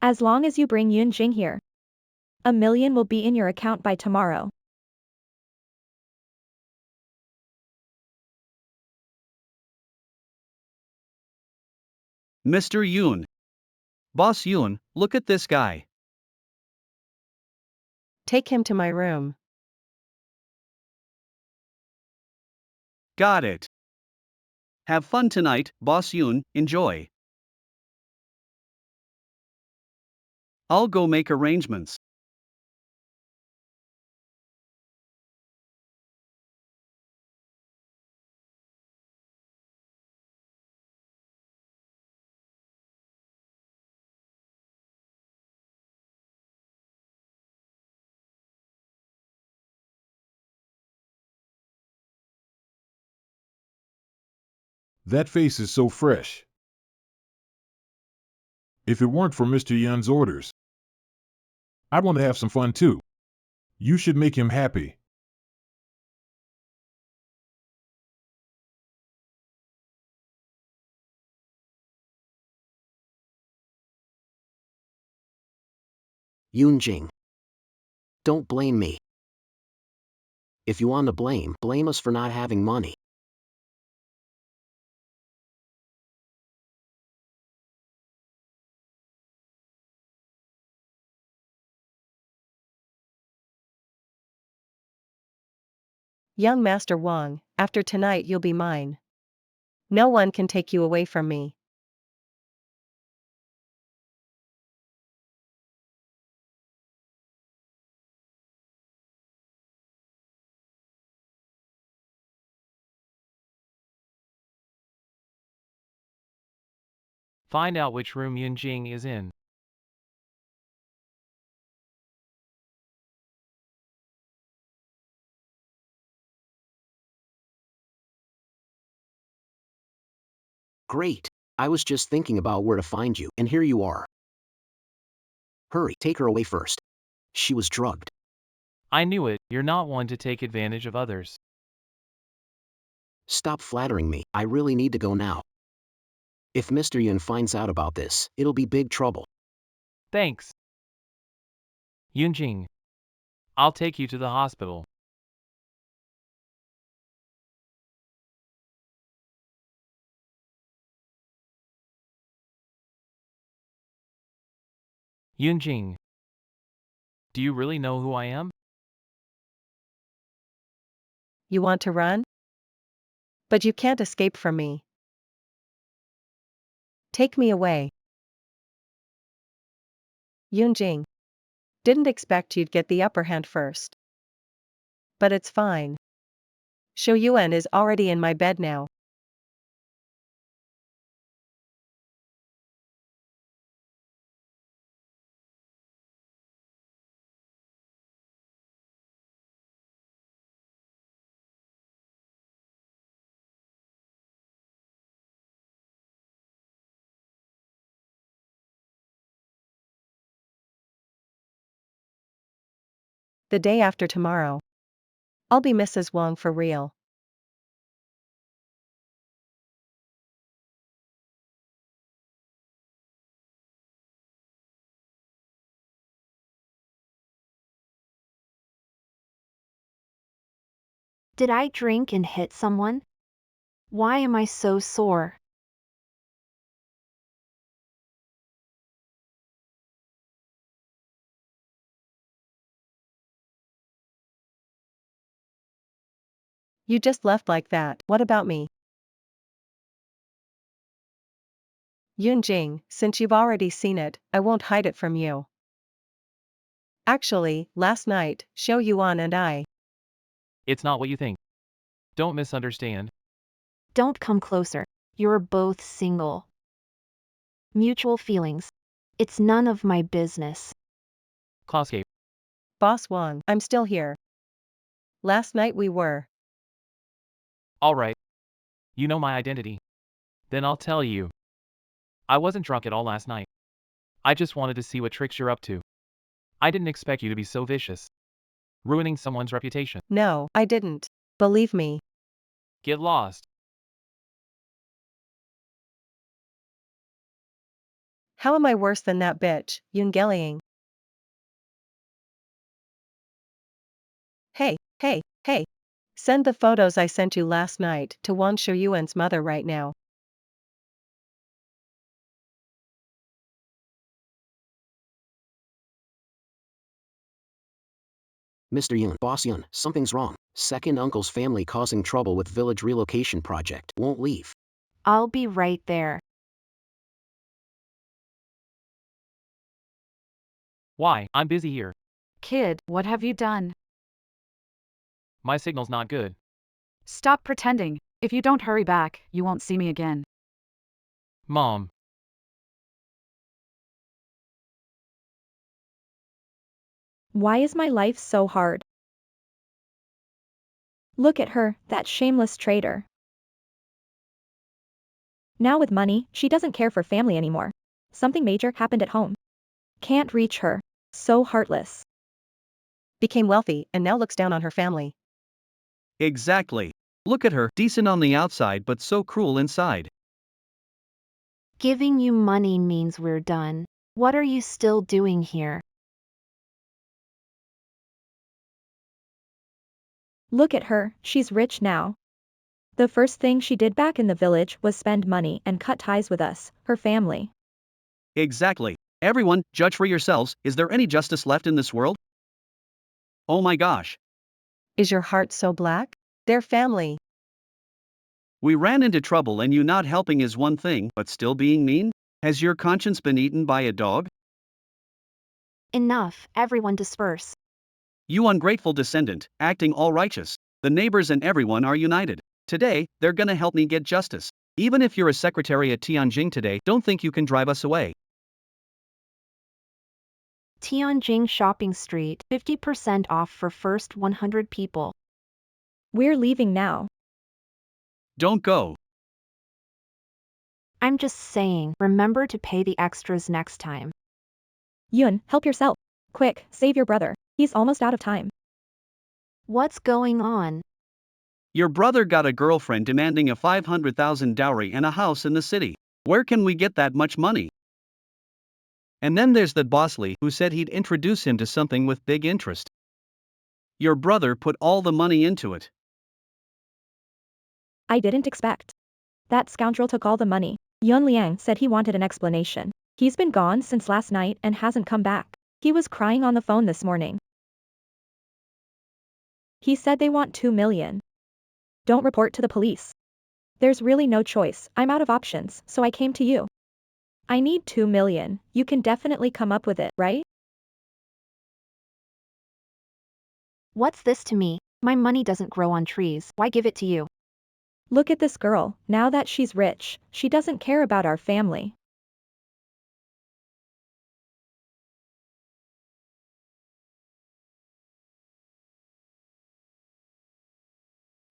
As long as you bring Yun Jing here. $1 million will be in your account by tomorrow. Mr. Yun. Boss Yun, look at this guy. Take him to my room. Got it. Have fun tonight, Boss Yun, enjoy. I'll go make arrangements. That face is so fresh. If it weren't for Mr. Yun's orders, I'd want to have some fun too. You should make him happy. Yun Jing. Don't blame me. If you want to blame us for not having money. Young Master Wang, after tonight you'll be mine. No one can take you away from me. Find out which room Yunjing is in. Great. I was just thinking about where to find you, and here you are. Hurry, take her away first. She was drugged. I knew it, you're not one to take advantage of others. Stop flattering me, I really need to go now. If Mr. Yun finds out about this, it'll be big trouble. Thanks. Yunjing. I'll take you to the hospital. Yunjing. Do you really know who I am? You want to run? But you can't escape from me. Take me away. Yunjing. Didn't expect you'd get the upper hand first. But it's fine. Shou Yuan is already in my bed now. The day after tomorrow. I'll be Mrs. Wang for real. Did I drink and hit someone? Why am I so sore? You just left like that, what about me? Yunjing, since you've already seen it, I won't hide it from you. Actually, last night, Shou Yuan and I. It's not what you think. Don't misunderstand. Don't come closer. You're both single. Mutual feelings. It's none of my business. Clawscape. Boss Wang, I'm still here. Last night we were. Alright. You know my identity. Then I'll tell you. I wasn't drunk at all last night. I just wanted to see what tricks you're up to. I didn't expect you to be so vicious. Ruining someone's reputation. No, I didn't. Believe me. Get lost. How am I worse than that bitch, Yungeling? Hey. Send the photos I sent you last night to Wang Shuyuan's mother right now. Mr. Yun, Boss Yun, something's wrong. Second uncle's family causing trouble with village relocation project. Won't leave. I'll be right there. Why? I'm busy here. Kid, what have you done? My signal's not good. Stop pretending. If you don't hurry back, you won't see me again. Mom. Why is my life so hard? Look at her, that shameless traitor. Now with money, she doesn't care for family anymore. Something major happened at home. Can't reach her. So heartless. Became wealthy and now looks down on her family. Exactly. Look at her, decent on the outside but so cruel inside. Giving you money means we're done. What are you still doing here? Look at her, she's rich now. The first thing she did back in the village was spend money and cut ties with us, her family. Exactly. Everyone, judge for yourselves, is there any justice left in this world? Oh my gosh. Is your heart so black? Their family. We ran into trouble and you not helping is one thing, but still being mean? Has your conscience been eaten by a dog? Enough, everyone disperse. You ungrateful descendant, acting all righteous. The neighbors and everyone are united. Today, they're gonna help me get justice. Even if you're a secretary at Tianjing today, don't think you can drive us away. Tianjing Shopping Street, 50% off for first 100 people. We're leaving now. Don't go. I'm just saying, remember to pay the extras next time. Yun, help yourself. Quick, save your brother. He's almost out of time. What's going on? Your brother got a girlfriend demanding a 500,000 dowry and a house in the city. Where can we get that much money? And then there's that Bosley who said he'd introduce him to something with big interest. Your brother put all the money into it. I didn't expect. That scoundrel took all the money. Yun Liang said he wanted an explanation. He's been gone since last night and hasn't come back. He was crying on the phone this morning. He said they want 2 million. Don't report to the police. There's really no choice, I'm out of options, so I came to you. I need 2 million, you can definitely come up with it, right? What's this to me? My money doesn't grow on trees, why give it to you? Look at this girl, now that she's rich, she doesn't care about our family.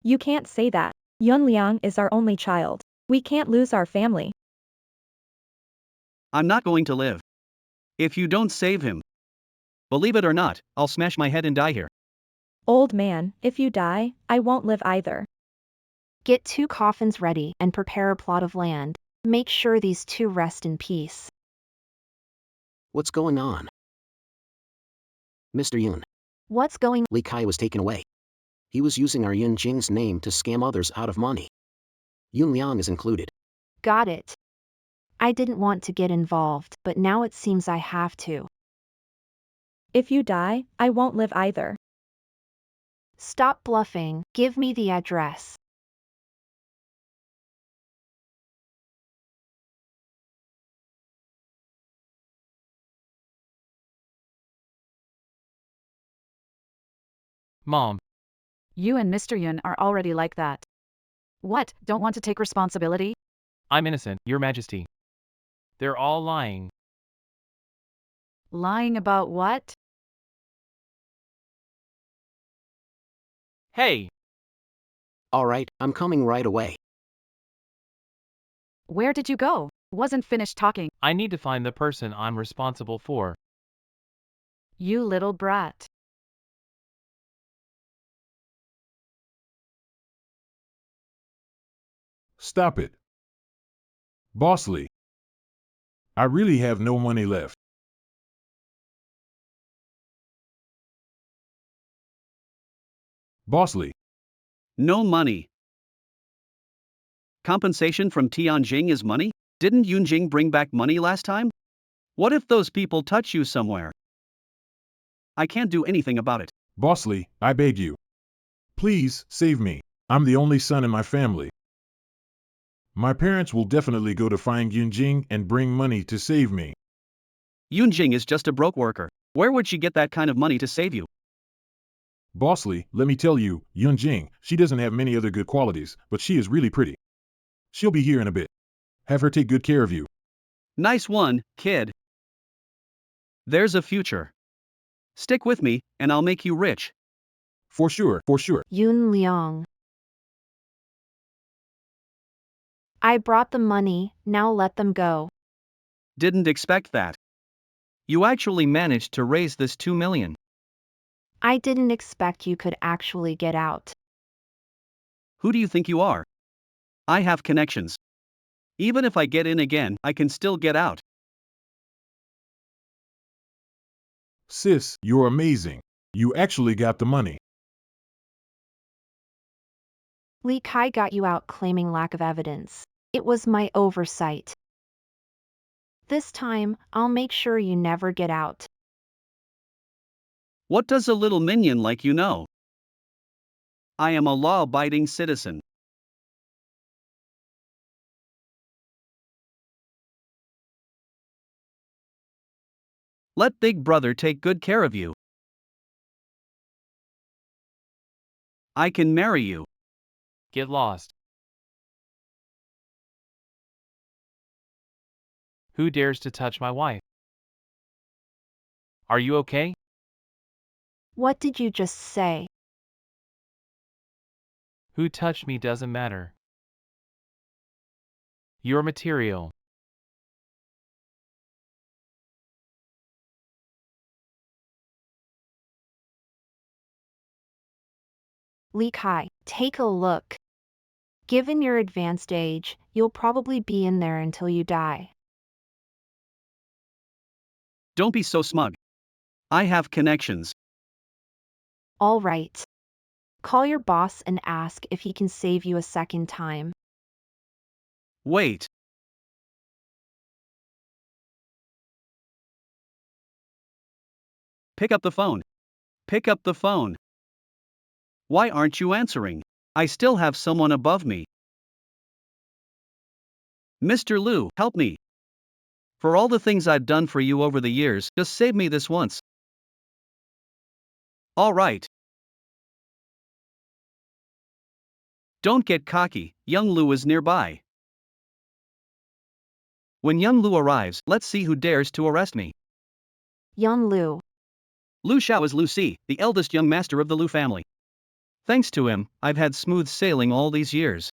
You can't say that. Yun Liang is our only child. We can't lose our family. I'm not going to live. If you don't save him. Believe it or not, I'll smash my head and die here. Old man, if you die, I won't live either. Get 2 coffins ready and prepare a plot of land. Make sure these 2 rest in peace. What's going on? Mr. Yun. What's going? Li Kai was taken away. He was using our Yun Jing's name to scam others out of money. Yun Liang is included. Got it. I didn't want to get involved, but now it seems I have to. If you die, I won't live either. Stop bluffing, give me the address. Mom, You and Mr. Yun are already like that. What, don't want to take responsibility? I'm innocent, Your Majesty. They're all lying. Lying about what? Hey! Alright, I'm coming right away. Where did you go? Wasn't finished talking. I need to find the person I'm responsible for. You little brat. Stop it. Bosley. I really have no money left. Bosley. No money. Compensation from Tianjing is money? Didn't Yunjing bring back money last time? What if those people touch you somewhere? I can't do anything about it. Bosley, I beg you. Please, save me. I'm the only son in my family. My parents will definitely go to find Yunjing and bring money to save me. Yunjing is just a broke worker. Where would she get that kind of money to save you? Bosley, let me tell you, Yunjing, she doesn't have many other good qualities, but she is really pretty. She'll be here in a bit. Have her take good care of you. Nice one, kid. There's a future. Stick with me, and I'll make you rich. For sure, for sure. Yun Liang. I brought the money, now let them go. Didn't expect that. You actually managed to raise this 2 million. I didn't expect you could actually get out. Who do you think you are? I have connections. Even if I get in again, I can still get out. Sis, you're amazing. You actually got the money. Li Kai got you out claiming lack of evidence. It was my oversight. This time, I'll make sure you never get out. What does a little minion like you know? I am a law-abiding citizen. Let Big Brother take good care of you. I can marry you. Get lost. Who dares to touch my wife? Are you okay? What did you just say? Who touched me doesn't matter. Your material. Li Kai, take a look. Given your advanced age, you'll probably be in there until you die. Don't be so smug. I have connections. All right. Call your boss and ask if he can save you a second time. Wait. Pick up the phone. Pick up the phone. Why aren't you answering? I still have someone above me. Mr. Liu, help me. For all the things I've done for you over the years, just save me this once. All right. Don't get cocky, young Liu is nearby. When young Liu arrives, let's see who dares to arrest me. Young Liu. Liu Xiao is Liu Si, the eldest young master of the Liu family. Thanks to him, I've had smooth sailing all these years.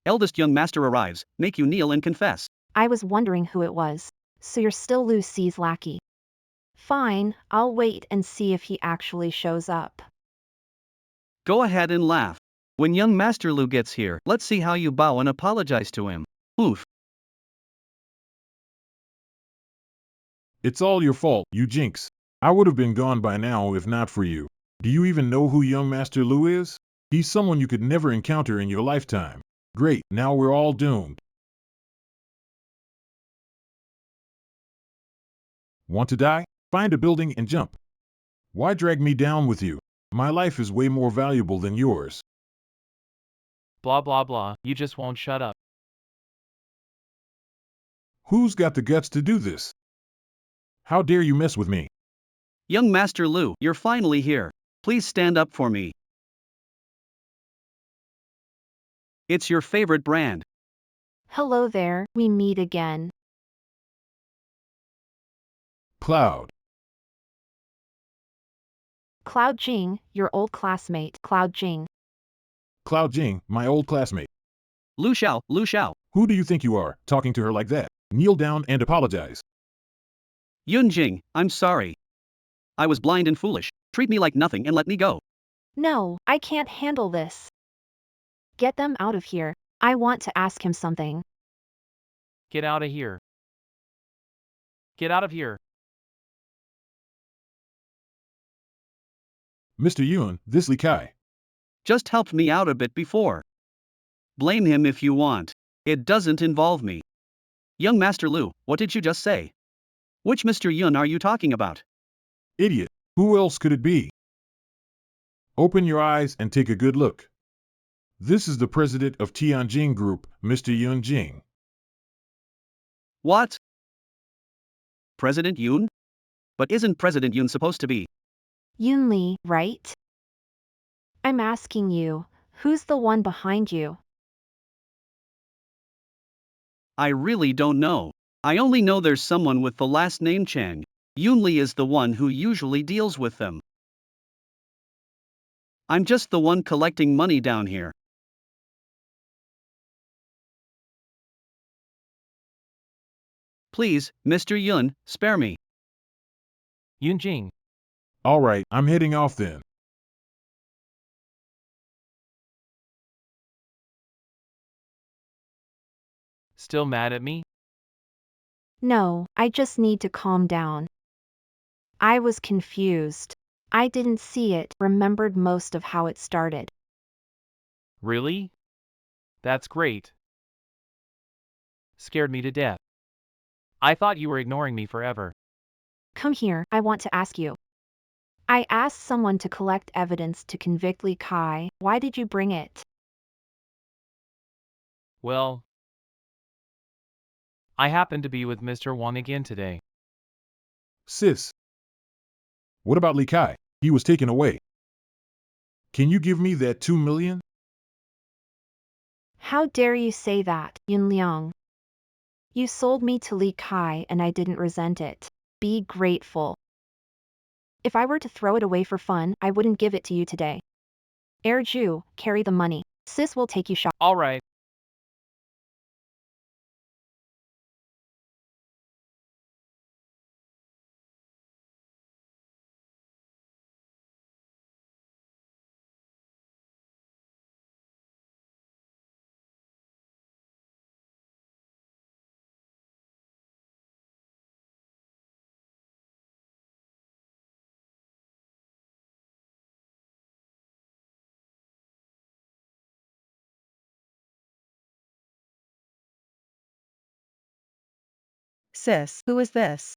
Eldest young master arrives, make you kneel and confess. I was wondering who it was. So you're still Lucy's lackey. Fine, I'll wait and see if he actually shows up. Go ahead and laugh. When young Master Liu gets here, let's see how you bow and apologize to him. Oof. It's all your fault, you jinx. I would have been gone by now if not for you. Do you even know who young Master Liu is? He's someone you could never encounter in your lifetime. Great, now we're all doomed. Want to die? Find a building and jump. Why drag me down with you? My life is way more valuable than yours. Blah blah blah, you just won't shut up. Who's got the guts to do this? How dare you mess with me? Young Master Liu, you're finally here. Please stand up for me. It's your favorite brand. Hello there, we meet again. Cloud. Cloud Jing, your old classmate. Cloud Jing. Cloud Jing, my old classmate. Liu Xiao, Liu Xiao. Who do you think you are, talking to her like that? Kneel down and apologize. Yun Jing, I'm sorry. I was blind and foolish. Treat me like nothing and let me go. No, I can't handle this. Get them out of here. I want to ask him something. Get out of here. Get out of here. Mr. Yun, this Li Kai. Just helped me out a bit before. Blame him if you want. It doesn't involve me. Young Master Liu, what did you just say? Which Mr. Yun are you talking about? Idiot. Who else could it be? Open your eyes and take a good look. This is the president of Tianjin Group, Mr. Yun Jing. What? President Yun? But isn't President Yun supposed to be? Yun Li, right? I'm asking you, who's the one behind you? I really don't know. I only know there's someone with the last name Chang. Yun Li is the one who usually deals with them. I'm just the one collecting money down here. Please, Mr. Yun, spare me. Yun Jing. All right, I'm heading off then. Still mad at me? No, I just need to calm down. I was confused. I didn't see it, remembered most of how it started. Really? That's great. Scared me to death. I thought you were ignoring me forever. Come here, I want to ask you. I asked someone to collect evidence to convict Li Kai. Why did you bring it? Well, I happened to be with Mr. Wang again today. Sis. What about Li Kai? He was taken away. Can you give me that 2 million? How dare you say that, Yun Liang? You sold me to Li Kai and I didn't resent it. Be grateful. If I were to throw it away for fun, I wouldn't give it to you today. Ju, carry the money. Sis will take you shopping. All right. Sis, who is this?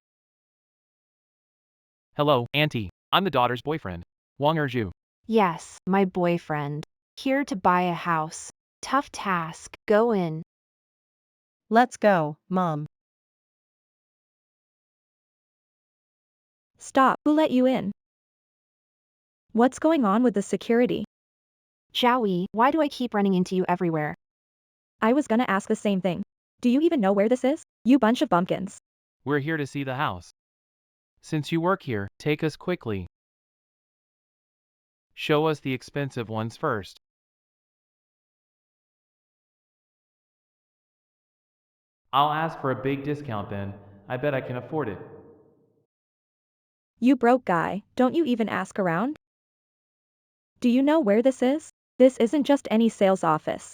Hello, Auntie. I'm the daughter's boyfriend, Wang Erju. Yes, my boyfriend. Here to buy a house. Tough task. Go in. Let's go, Mom. Stop, who let you in? What's going on with the security? Zhaoyi, why do I keep running into you everywhere? I was gonna ask the same thing. Do you even know where this is? You bunch of bumpkins. We're here to see the house. Since you work here, take us quickly. Show us the expensive ones first. I'll ask for a big discount then. I bet I can afford it. You broke guy, don't you even ask around? Do you know where this is? This isn't just any sales office.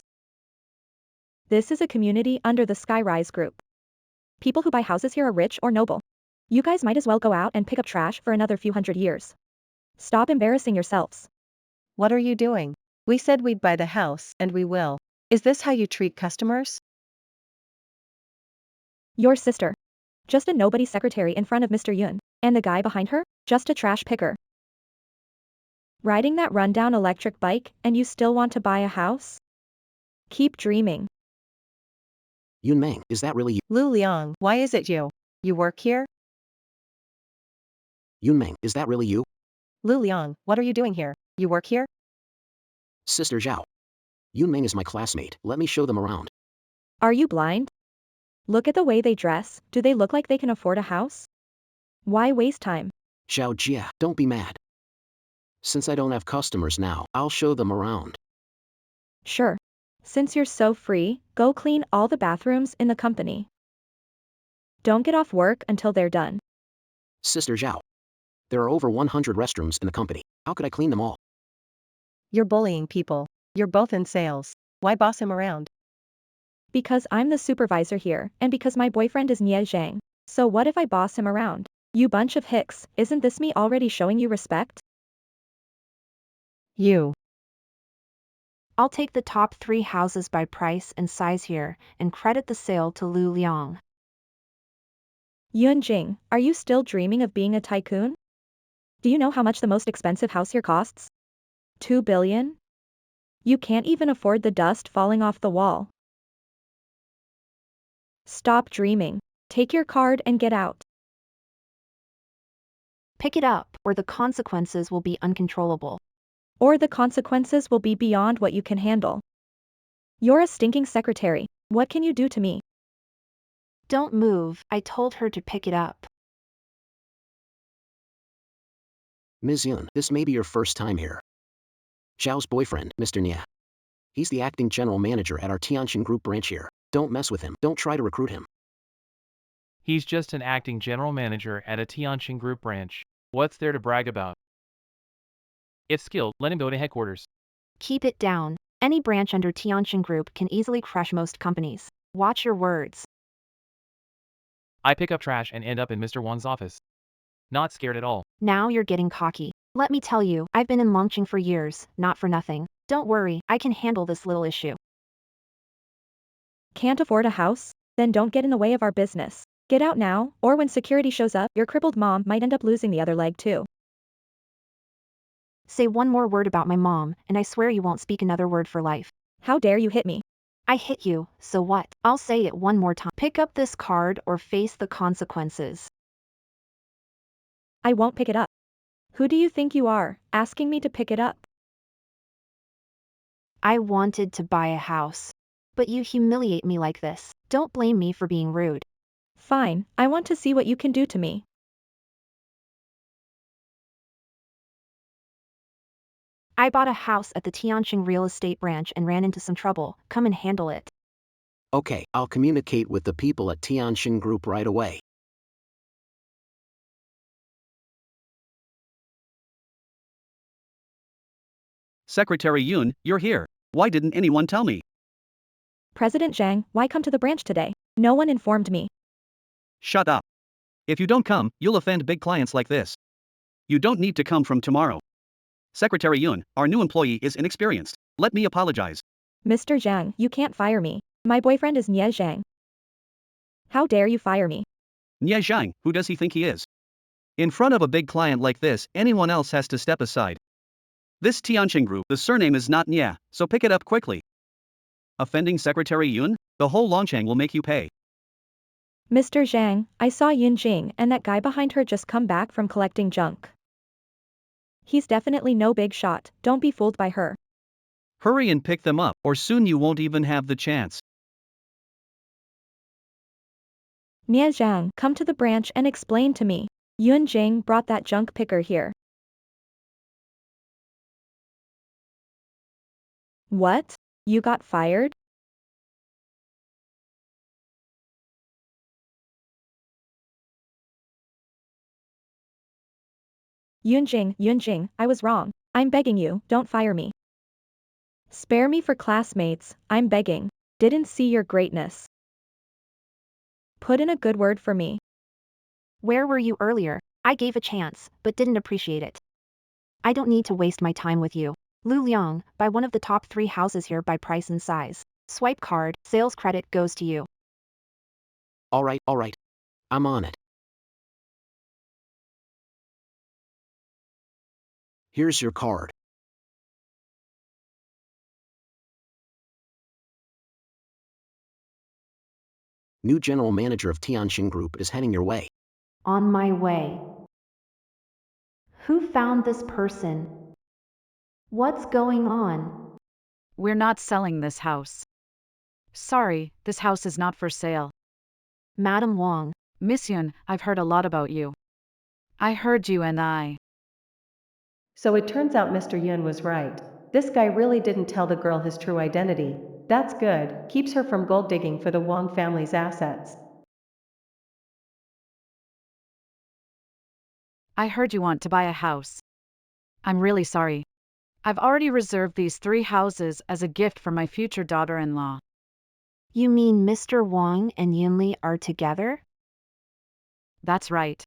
This is a community under the Skyrise Group. People who buy houses here are rich or noble. You guys might as well go out and pick up trash for another few hundred years. Stop embarrassing yourselves. What are you doing? We said we'd buy the house, and we will. Is this how you treat customers? Your sister. Just a nobody secretary in front of Mr. Yun, and the guy behind her, just a trash picker. Riding that rundown electric bike and you still want to buy a house? Keep dreaming. Yun Meng, is that really you? Lu Liang, why is it you? You work here? Yun Meng, is that really you? Lu Liang, what are you doing here? You work here? Sister Zhao. Yun Meng is my classmate. Let me show them around. Are you blind? Look at the way they dress. Do they look like they can afford a house? Why waste time? Zhao Jia, don't be mad. Since I don't have customers now, I'll show them around. Sure. Since you're so free, go clean all the bathrooms in the company. Don't get off work until they're done. Sister Zhao. There are over 100 restrooms in the company. How could I clean them all? You're bullying people. You're both in sales. Why boss him around? Because I'm the supervisor here, and because my boyfriend is Nie Zhang. So what if I boss him around? You bunch of hicks, isn't this me already showing you respect? You. I'll take the top 3 houses by price and size here, and credit the sale to Lu Liang. Yun Jing, are you still dreaming of being a tycoon? Do you know how much the most expensive house here costs? 2 billion? You can't even afford the dust falling off the wall. Stop dreaming. Take your card and get out. Pick it up, or the consequences will be uncontrollable. Or the consequences will be beyond what you can handle. You're a stinking secretary. What can you do to me? Don't move, I told her to pick it up. Ms. Yun, this may be your first time here. Zhao's boyfriend, Mr. Nia. He's the acting general manager at our Tianjin Group branch here. Don't mess with him. Don't try to recruit him. He's just an acting general manager at a Tianjin Group branch. What's there to brag about? If skilled, let him go to headquarters. Keep it down. Any branch under Tianjin Group can easily crush most companies. Watch your words. I pick up trash and end up in Mr. Wang's office. Not scared at all. Now you're getting cocky. Let me tell you, I've been in Longqing for years, not for nothing. Don't worry, I can handle this little issue. Can't afford a house? Then don't get in the way of our business. Get out now, or when security shows up, your crippled mom might end up losing the other leg too. Say one more word about my mom, and I swear you won't speak another word for life. How dare you hit me? I hit you, so what? I'll say it one more time. Pick up this card or face the consequences. I won't pick it up. Who do you think you are, asking me to pick it up? I wanted to buy a house. But you humiliate me like this. Don't blame me for being rude. Fine, I want to see what you can do to me. I bought a house at the Tianjin real estate branch and ran into some trouble. Come and handle it. Okay, I'll communicate with the people at Tianjin Group right away. Secretary Yun, you're here. Why didn't anyone tell me? President Zhang, why come to the branch today? No one informed me. Shut up. If you don't come, you'll offend big clients like this. You don't need to come from tomorrow. Secretary Yun, our new employee is inexperienced. Let me apologize. Mr. Zhang, you can't fire me. My boyfriend is Nie Zhang. How dare you fire me? Nie Zhang, who does he think he is? In front of a big client like this, anyone else has to step aside. This Tianjin Group, the surname is not Nie, so pick it up quickly. Offending Secretary Yun? The whole Longchang will make you pay. Mr. Zhang, I saw Yun Jing and that guy behind her just come back from collecting junk. He's definitely no big shot, don't be fooled by her. Hurry and pick them up, or soon you won't even have the chance. Nie Zhang, come to the branch and explain to me. Yun Jing brought that junk picker here. What? You got fired? Yun Jing, I was wrong. I'm begging you, don't fire me. Spare me for classmates, I'm begging. Didn't see your greatness. Put in a good word for me. Where were you earlier? I gave a chance, but didn't appreciate it. I don't need to waste my time with you. Lu Liang, buy one of the top 3 houses here by price and size. Swipe card, sales credit goes to you. Alright, I'm on it. Here's your card. New general manager of Tianjin Group is heading your way. On my way. Who found this person? What's going on? We're not selling this house. Sorry, this house is not for sale. Madam Wang. Miss Yun, I've heard a lot about you. I heard you and I. So it turns out Mr. Yun was right. This guy really didn't tell the girl his true identity. That's good, keeps her from gold digging for the Wang family's assets. I heard you want to buy a house. I'm really sorry. I've already reserved these 3 houses as a gift for my future daughter-in-law. You mean Mr. Wang and Yunli are together? That's right.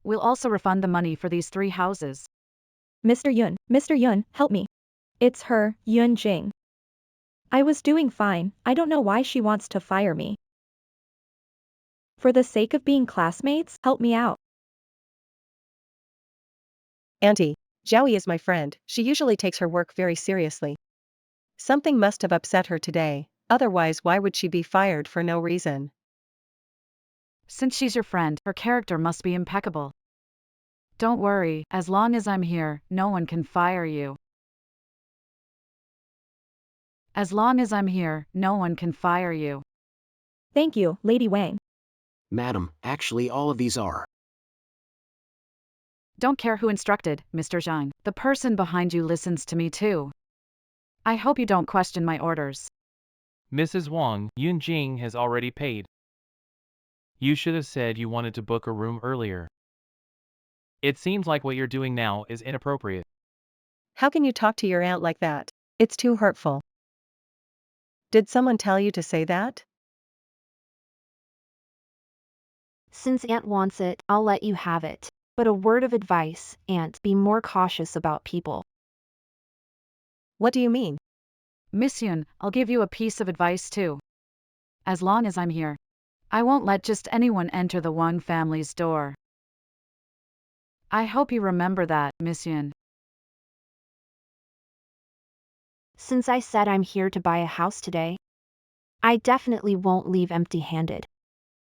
We'll also refund the money for these 3 houses. Mr. Yun, help me. It's her, Yun Jing. I was doing fine, I don't know why she wants to fire me. For the sake of being classmates, help me out. Auntie, Zhaoyi is my friend, she usually takes her work very seriously. Something must have upset her today, otherwise why would she be fired for no reason? Since she's your friend, her character must be impeccable. Don't worry, as long as I'm here, no one can fire you. As long as I'm here, no one can fire you. Thank you, Lady Wang. Madam, actually all of these are. Don't care who instructed, Mr. Zhang. The person behind you listens to me too. I hope you don't question my orders. Mrs. Wang, Yun Jing has already paid. You should have said you wanted to book a room earlier. It seems like what you're doing now is inappropriate. How can you talk to your aunt like that? It's too hurtful. Did someone tell you to say that? Since Aunt wants it, I'll let you have it. But a word of advice, Aunt, be more cautious about people. What do you mean? Miss Yun, I'll give you a piece of advice too. As long as I'm here, I won't let just anyone enter the Wang family's door. I hope you remember that, Miss Yun. Since I said I'm here to buy a house today, I definitely won't leave empty-handed.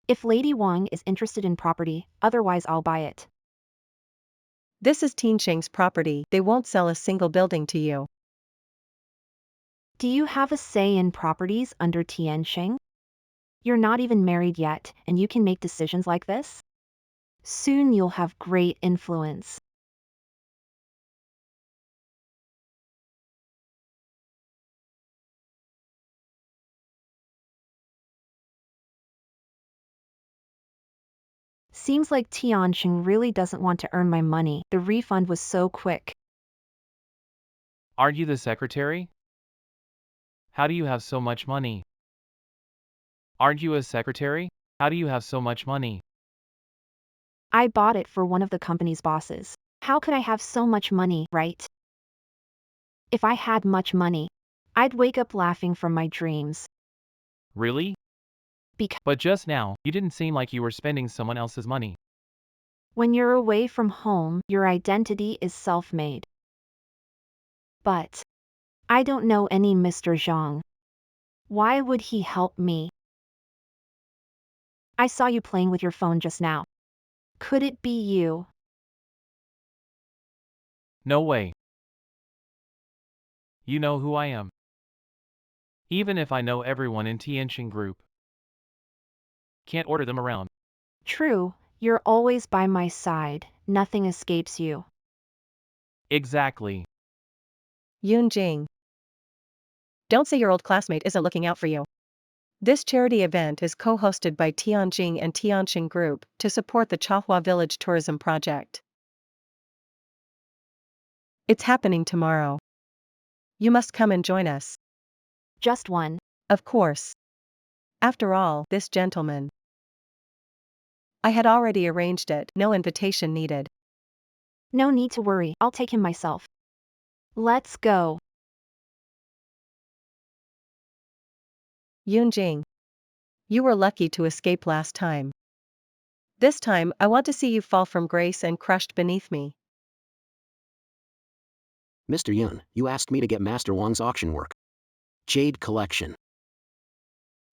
If Lady Wang is interested in property, otherwise I'll buy it. This is Tianjing's property, they won't sell a single building to you. Do you have a say in properties under Tianjing? You're not even married yet, and you can make decisions like this? Soon you'll have great influence. Seems like Tianjing really doesn't want to earn my money. The refund was so quick. Aren't you the secretary? How do you have so much money? Aren't you a secretary? How do you have so much money? I bought it for one of the company's bosses. How could I have so much money, right? If I had much money, I'd wake up laughing from my dreams. Really? But just now, you didn't seem like you were spending someone else's money. When you're away from home, your identity is self-made. But I don't know any Mr. Zhang. Why would he help me? I saw you playing with your phone just now. Could it be you? No way. You know who I am. Even if I know everyone in Tianjin Group. Can't order them around. True, you're always by my side, nothing escapes you. Exactly. Yunjing. Don't say your old classmate isn't looking out for you. This charity event is co-hosted by Tianjing and Tianjin Group to support the Chahua Village Tourism Project. It's happening tomorrow. You must come and join us. Just one. Of course. After all, this gentleman. I had already arranged it, no invitation needed. No need to worry, I'll take him myself. Let's go. Yunjing. You were lucky to escape last time. This time, I want to see you fall from grace and crushed beneath me. Mr. Yun, you asked me to get Master Wang's auction work. Jade Collection.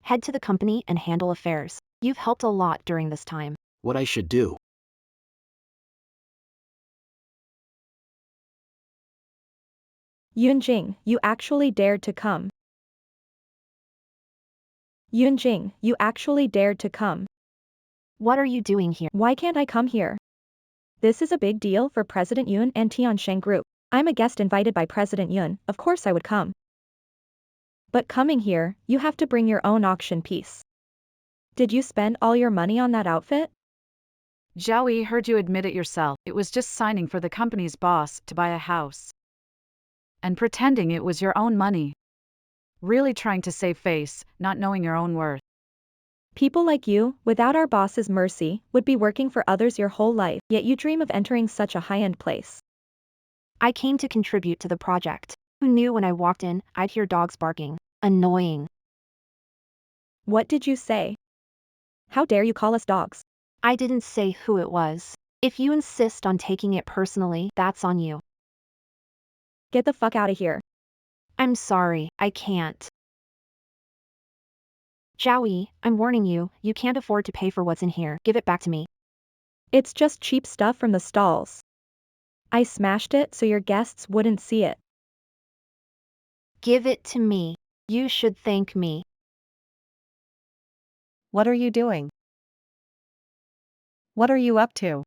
Head to the company and handle affairs. You've helped a lot during this time. What I should do. Yunjing, you actually dared to come. Yunjing, you actually dared to come. What are you doing here? Why can't I come here? This is a big deal for President Yun and Tianjin Group. I'm a guest invited by President Yun, of course I would come. But coming here, you have to bring your own auction piece. Did you spend all your money on that outfit? Zhao heard you admit it yourself. It was just signing for the company's boss to buy a house. And pretending it was your own money. Really trying to save face, not knowing your own worth. People like you, without our boss's mercy, would be working for others your whole life, yet you dream of entering such a high-end place. I came to contribute to the project. Who knew when I walked in, I'd hear dogs barking. Annoying. What did you say? How dare you call us dogs? I didn't say who it was. If you insist on taking it personally, that's on you. Get the fuck out of here. I'm sorry, I can't. Zhao, I'm warning you, you can't afford to pay for what's in here. Give it back to me. It's just cheap stuff from the stalls. I smashed it so your guests wouldn't see it. Give it to me. You should thank me. What are you doing? What are you up to?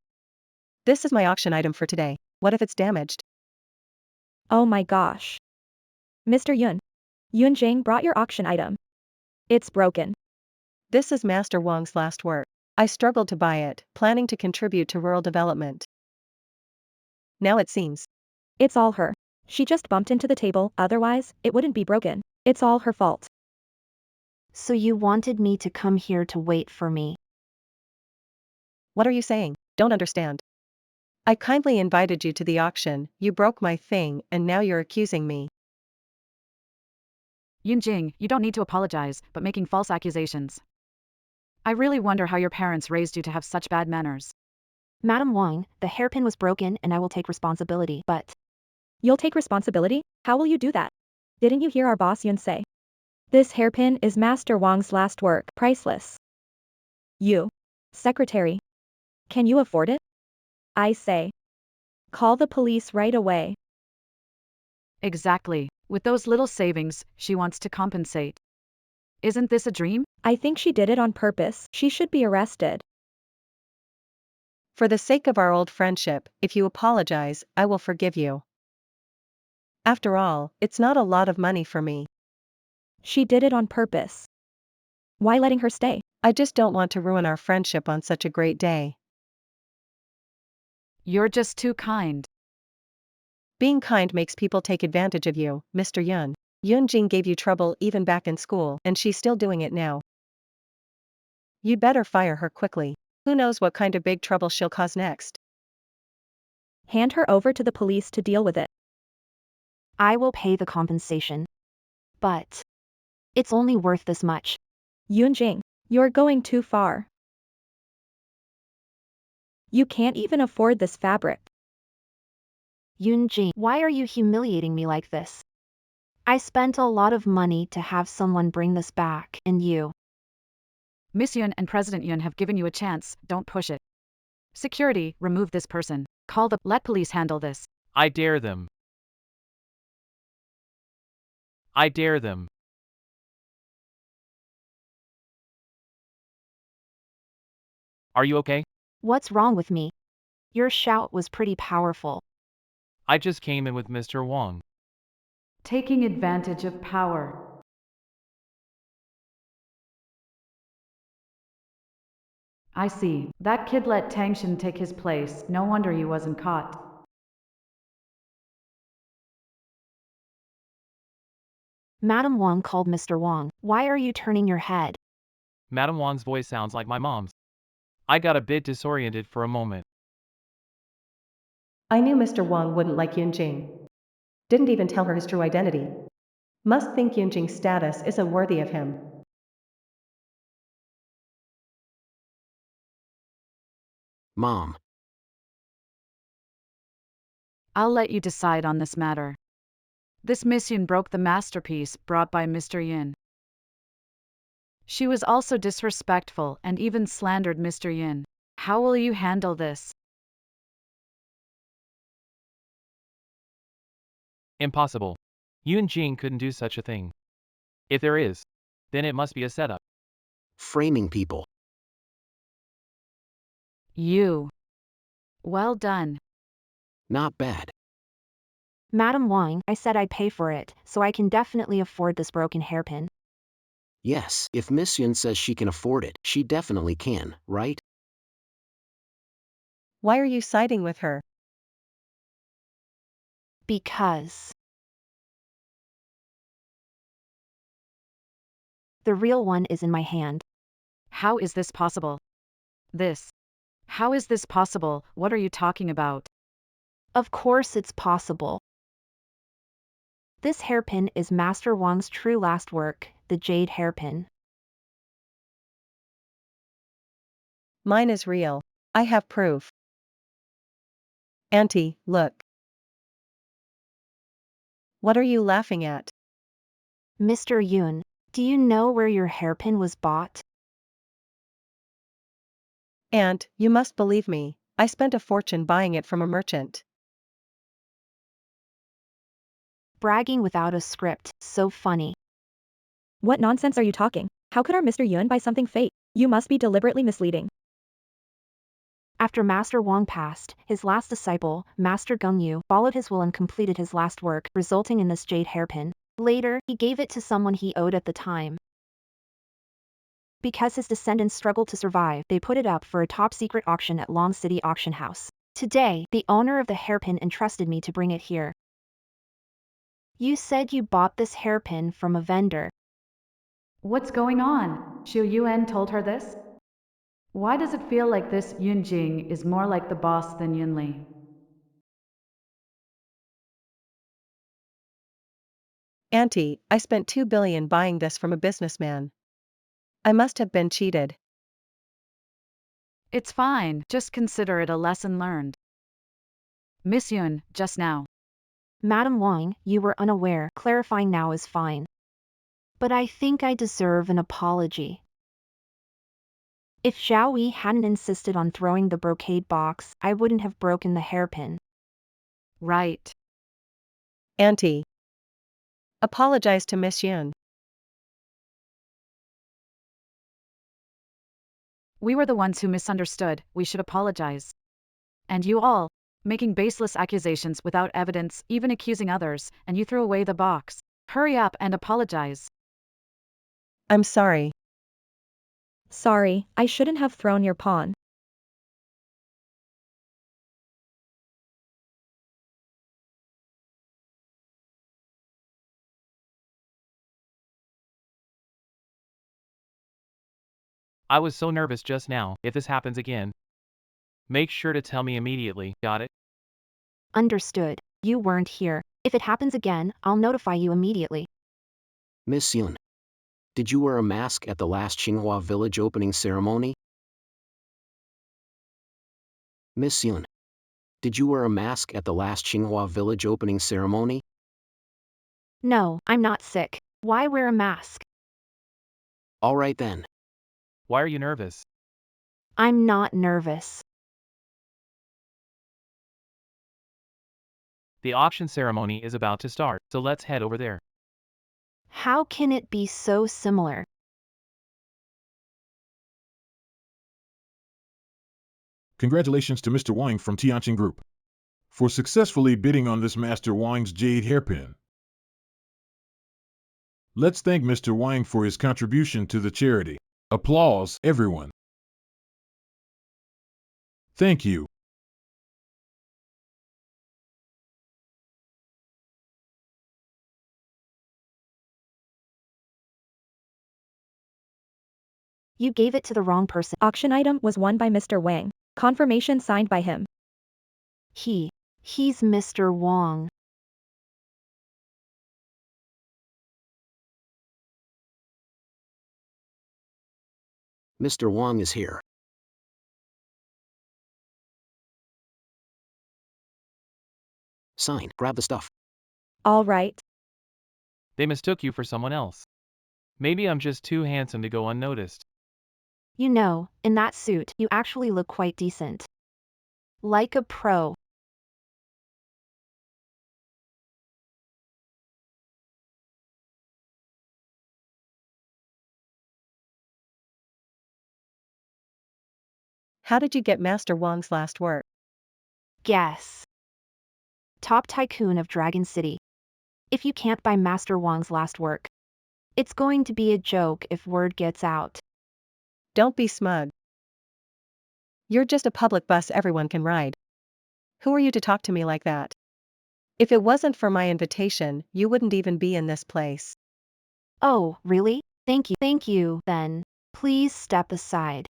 This is my auction item for today. What if it's damaged? Oh my gosh. Mr. Yun. Yunjing brought your auction item. It's broken. This is Master Wang's last work. I struggled to buy it, planning to contribute to rural development. Now it seems. It's all her. She just bumped into the table, otherwise, it wouldn't be broken. It's all her fault. So you wanted me to come here to wait for me. What are you saying? Don't understand. I kindly invited you to the auction, you broke my thing, and now you're accusing me. Yunjing, you don't need to apologize, but making false accusations. I really wonder how your parents raised you to have such bad manners. Madam Wang, the hairpin was broken and I will take responsibility, but... You'll take responsibility? How will you do that? Didn't you hear our boss Yun say? This hairpin is Master Wang's last work, priceless. You. Secretary. Can you afford it? I say. Call the police right away. Exactly. With those little savings, she wants to compensate. Isn't this a dream? I think she did it on purpose. She should be arrested. For the sake of our old friendship, if you apologize, I will forgive you. After all, it's not a lot of money for me. She did it on purpose. Why letting her stay? I just don't want to ruin our friendship on such a great day. You're just too kind. Being kind makes people take advantage of you, Mr. Yun. Yun-jing gave you trouble even back in school, and she's still doing it now. You'd better fire her quickly. Who knows what kind of big trouble she'll cause next. Hand her over to the police to deal with it. I will pay the compensation. But it's only worth this much. Yun-jing, you're going too far. You can't even afford this fabric. Yun-jing, why are you humiliating me like this? I spent a lot of money to have someone bring this back, and you. Miss Yun and President Yun have given you a chance, don't push it. Security, remove this person. Let police handle this. I dare them. I dare them. Are you okay? What's wrong with me? Your shout was pretty powerful. I just came in with Mr. Wang. Taking advantage of power. I see. That kid let Tang Shin take his place. No wonder he wasn't caught. Madam Wang called Mr. Wang. Why are you turning your head? Madam Wang's voice sounds like my mom's. I got a bit disoriented for a moment. I knew Mr. Wang wouldn't like Yun-jing. Didn't even tell her his true identity. Must think Yun-jing's status isn't worthy of him. Mom, I'll let you decide on this matter. This Miss Yun broke the masterpiece brought by Mr. Yin. She was also disrespectful and even slandered Mr. Yin. How will you handle this? Impossible. Yun Jing couldn't do such a thing. If there is, then it must be a setup. framing people. You. Well done. Not bad. Madam Wang, I said I'd pay for it, so I can definitely afford this broken hairpin. Yes, if Miss Yun says she can afford it, she definitely can, right? Why are you siding with her? Because the real one is in my hand. How is this possible? How is this possible? What are you talking about? Of course it's possible. This hairpin is Master Wang's true last work, the jade hairpin. Mine is real. I have proof. Auntie, look. What are you laughing at? Mr. Yun, do you know where your hairpin was bought? Aunt, you must believe me. I spent a fortune buying it from a merchant. Bragging without a script, so funny. What nonsense are you talking? How could our Mr. Yun buy something fake? You must be deliberately misleading. After Master Wang passed, his last disciple, Master Gengyu, followed his will and completed his last work, resulting in this jade hairpin. Later, he gave it to someone he owed at the time. Because his descendants struggled to survive, they put it up for a top-secret auction at Long City Auction House. Today, the owner of the hairpin entrusted me to bring it here. You said you bought this hairpin from a vendor. What's going on? Xu Yuan told her this? Why does it feel like this Yun Jing is more like the boss than Yun Li? Auntie, I spent 2 billion buying this from a businessman. I must have been cheated. It's fine, just consider it a lesson learned. Miss Yun, just now. Madam Wang, you were unaware. Clarifying now is fine. But I think I deserve an apology. If Xiao Wei hadn't insisted on throwing the brocade box, I wouldn't have broken the hairpin. Right. Auntie. Apologize to Miss Yun. We were the ones who misunderstood, we should apologize. And you all, making baseless accusations without evidence, even accusing others, and you threw away the box. Hurry up and apologize. I'm sorry. Sorry, I shouldn't have thrown your pawn. I was so nervous just now. If this happens again, make sure to tell me immediately, got it? Understood. You weren't here. If it happens again, I'll notify you immediately. Miss Yun, did you wear a mask at the last Xinhua village opening ceremony? Miss Yun, did you wear a mask at the last Xinhua village opening ceremony? No, I'm not sick. Why wear a mask? All right then. Why are you nervous? I'm not nervous. The auction ceremony is about to start, so let's head over there. How can it be so similar? Congratulations to Mr. Wang from Tianjin Group for successfully bidding on this Master Wang's jade hairpin. Let's thank Mr. Wang for his contribution to the charity. Applause, everyone. Thank you. You gave it to the wrong person. Auction item was won by Mr. Wang. Confirmation signed by him. He's Mr. Wang. Mr. Wang is here. Sign, grab the stuff. All right. They mistook you for someone else. Maybe I'm just too handsome to go unnoticed. You know, in that suit, you actually look quite decent. Like a pro. How did you get Master Wang's last work? Guess. Top tycoon of Dragon City. If you can't buy Master Wang's last work, it's going to be a joke if word gets out. Don't be smug. You're just a public bus everyone can ride. Who are you to talk to me like that? If it wasn't for my invitation, you wouldn't even be in this place. Oh, really? Thank you, then. Please step aside.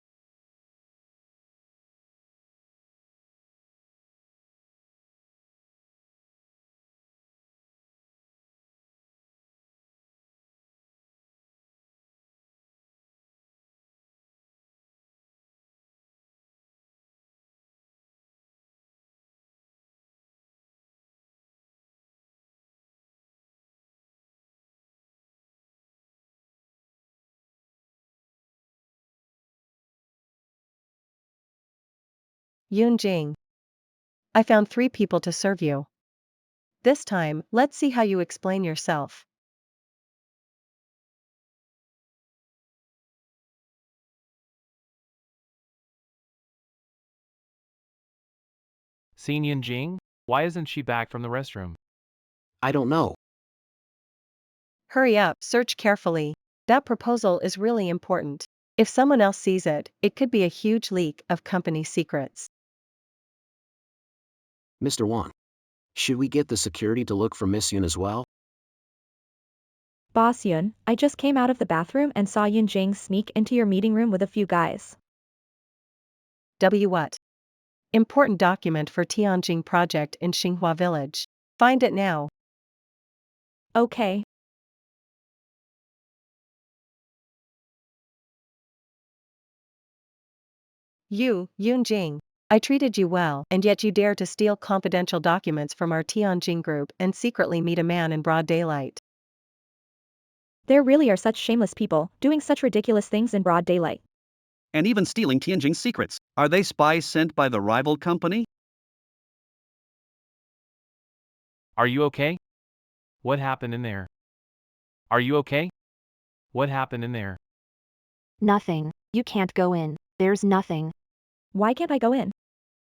Yun Jing. I found 3 people to serve you. This time, let's see how you explain yourself. Seen Yin Jing? Why isn't she back from the restroom? I don't know. Hurry up, search carefully. That proposal is really important. If someone else sees it, it could be a huge leak of company secrets. Mr. Wang, should we get the security to look for Miss Yun as well? Boss Yun, I just came out of the bathroom and saw Yun Jing sneak into your meeting room with a few guys. What? Important document for Tianjin project in Xinhua village. Find it now. Okay. Yun Jing. I treated you well, and yet you dare to steal confidential documents from our Tianjin group and secretly meet a man in broad daylight. There really are such shameless people, doing such ridiculous things in broad daylight. And even stealing Tianjin's secrets. Are they spies sent by the rival company? Are you okay? What happened in there? Are you okay? What happened in there? Nothing. You can't go in. There's nothing. Why can't I go in?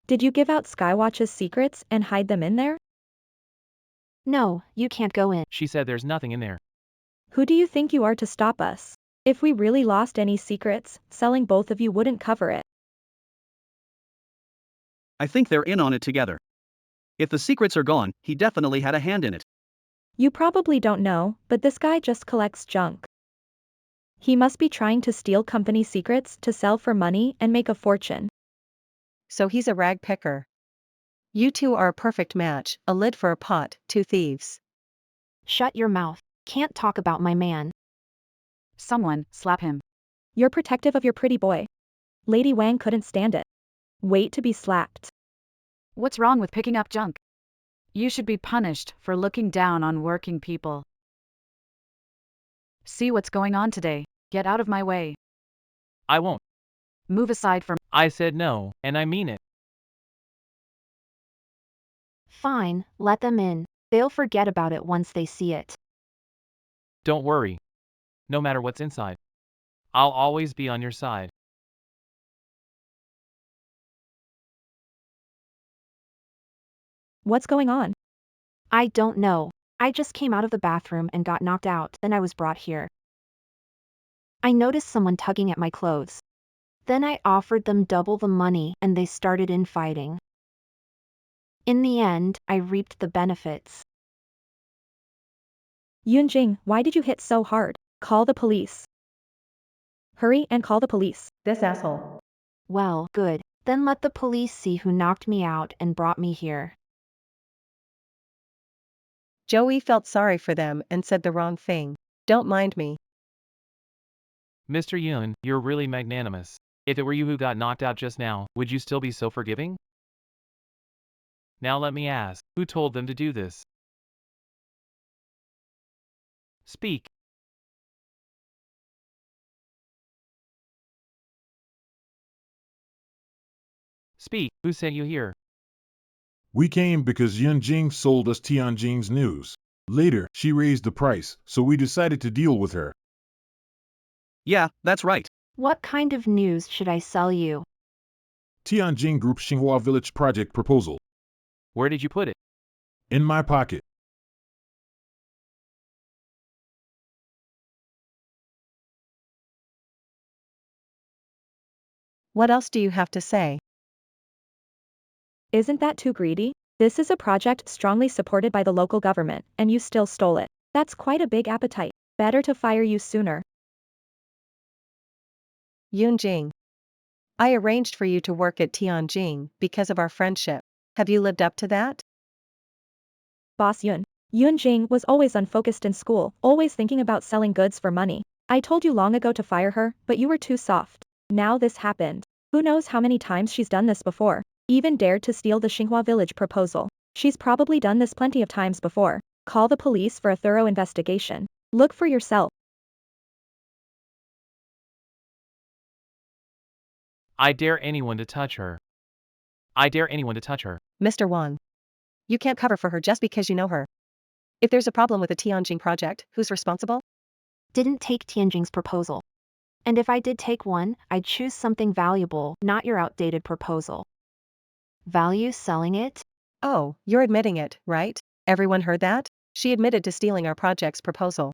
Did you give out Skywatch's secrets and hide them in there? No, you can't go in. She said there's nothing in there. Who do you think you are to stop us? If we really lost any secrets, selling both of you wouldn't cover it. I think they're in on it together. If the secrets are gone, he definitely had a hand in it. You probably don't know, but this guy just collects junk. He must be trying to steal company secrets to sell for money and make a fortune. So he's a rag picker. You two are a perfect match, a lid for a pot, two thieves. Shut your mouth. Can't talk about my man. Someone, slap him. You're protective of your pretty boy. Lady Wang couldn't stand it. Wait to be slapped. What's wrong with picking up junk? You should be punished for looking down on working people. See what's going on today. Get out of my way. I won't. Move aside from. I said no, and I mean it. Fine, let them in. They'll forget about it once they see it. Don't worry. No matter what's inside, I'll always be on your side. What's going on? I don't know. I just came out of the bathroom and got knocked out, then I was brought here. I noticed someone tugging at my clothes. Then I offered them double the money and they started infighting. In the end, I reaped the benefits. Yunjing, why did you hit so hard? Call the police. Hurry and call the police. This asshole. Well, good. Then let the police see who knocked me out and brought me here. Joey felt sorry for them and said the wrong thing. Don't mind me. Mr. Yun, you're really magnanimous. If it were you who got knocked out just now, would you still be so forgiving? Now let me ask, who told them to do this? Speak. Speak, who sent you here? We came because Yun Jing sold us Tianjin's news. Later, she raised the price, so we decided to deal with her. Yeah, that's right. What kind of news should I sell you? Tianjin Group Xinhua Village project proposal. Where did you put it? In my pocket. What else do you have to say? Isn't that too greedy? This is a project strongly supported by the local government, and you still stole it. That's quite a big appetite. Better to fire you sooner. Yun Jing. I arranged for you to work at Tianjin because of our friendship. Have you lived up to that? Boss Yun. Yunjing was always unfocused in school, always thinking about selling goods for money. I told you long ago to fire her, but you were too soft. Now this happened. Who knows how many times she's done this before? Even dared to steal the Xinhua village proposal. She's probably done this plenty of times before. Call the police for a thorough investigation. Look for yourself. I dare anyone to touch her. I dare anyone to touch her. Mr. Wang. You can't cover for her just because you know her. If there's a problem with the Tianjin project, who's responsible? Didn't take Tianjing's proposal. And if I did take one, I'd choose something valuable, not your outdated proposal. Value selling it? Oh, you're admitting it, right? Everyone heard that? She admitted to stealing our project's proposal.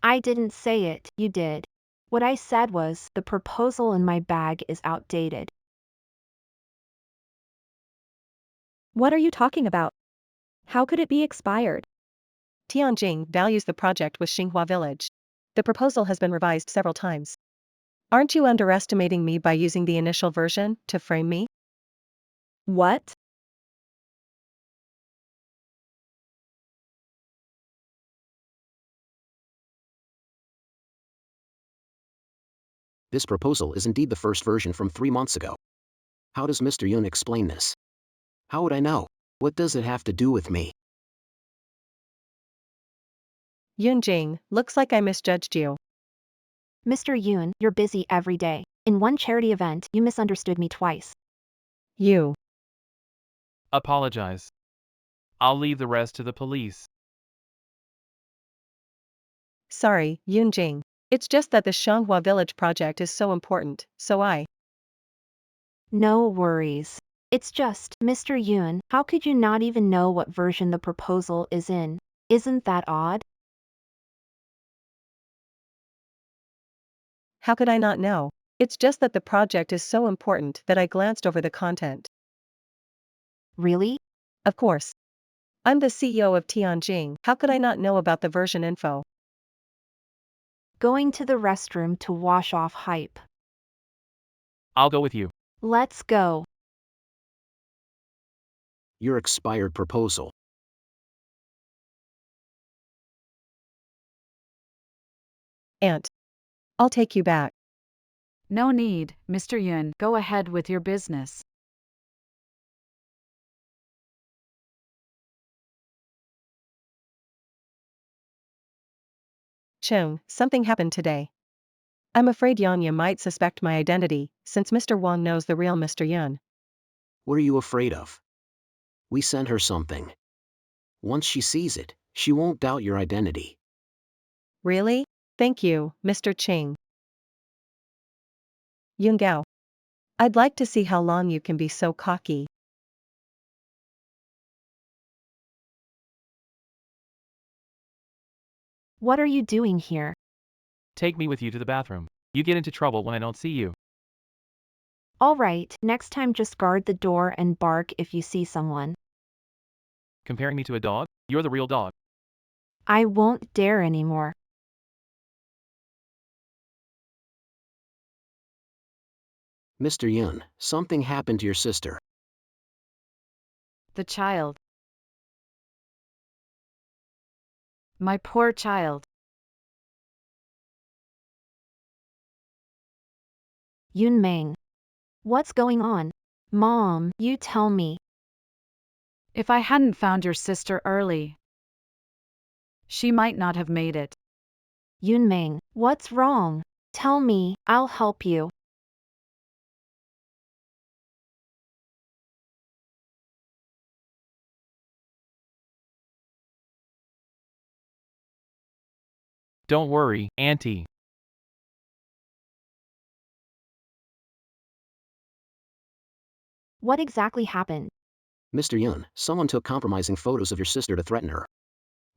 I didn't say it, you did. What I said was, the proposal in my bag is outdated. What are you talking about? How could it be expired? Tianjin values the project with Xinhua Village. The proposal has been revised several times. Aren't you underestimating me by using the initial version to frame me? What? This proposal is indeed the first version from 3 months ago. How does Mr. Yun explain this? How would I know? What does it have to do with me? Yunjing, looks like I misjudged you. Mr. Yoon, you're busy every day. In one charity event, you misunderstood me twice. You. Apologize. I'll leave the rest to the police. Sorry, Yunjing. It's just that the Shanghua Village project is so important, so I. No worries. It's just, Mr. Yoon, how could you not even know what version the proposal is in? Isn't that odd? How could I not know? It's just that the project is so important that I glanced over the content. Really? Of course. I'm the CEO of Tianjing, how could I not know about the version info? Going to the restroom to wash off hype. I'll go with you. Let's go. Your expired proposal. Aunt. I'll take you back. No need, Mr. Yun, go ahead with your business. Chung, something happened today. I'm afraid Yanya might suspect my identity, since Mr. Wang knows the real Mr. Yun. What are you afraid of? We sent her something. Once she sees it, she won't doubt your identity. Really? Thank you, Mr. Ching. Yun Gao. I'd like to see how long you can be so cocky. What are you doing here? Take me with you to the bathroom. You get into trouble when I don't see you. All right, next time just guard the door and bark if you see someone. Comparing me to a dog? You're the real dog. I won't dare anymore. Mr. Yun, something happened to your sister. The child. My poor child. Yun Meng. What's going on? Mom, you tell me. If I hadn't found your sister early, she might not have made it. Yun Meng, what's wrong? Tell me, I'll help you. Don't worry, Auntie. What exactly happened? Mr. Yun, someone took compromising photos of your sister to threaten her.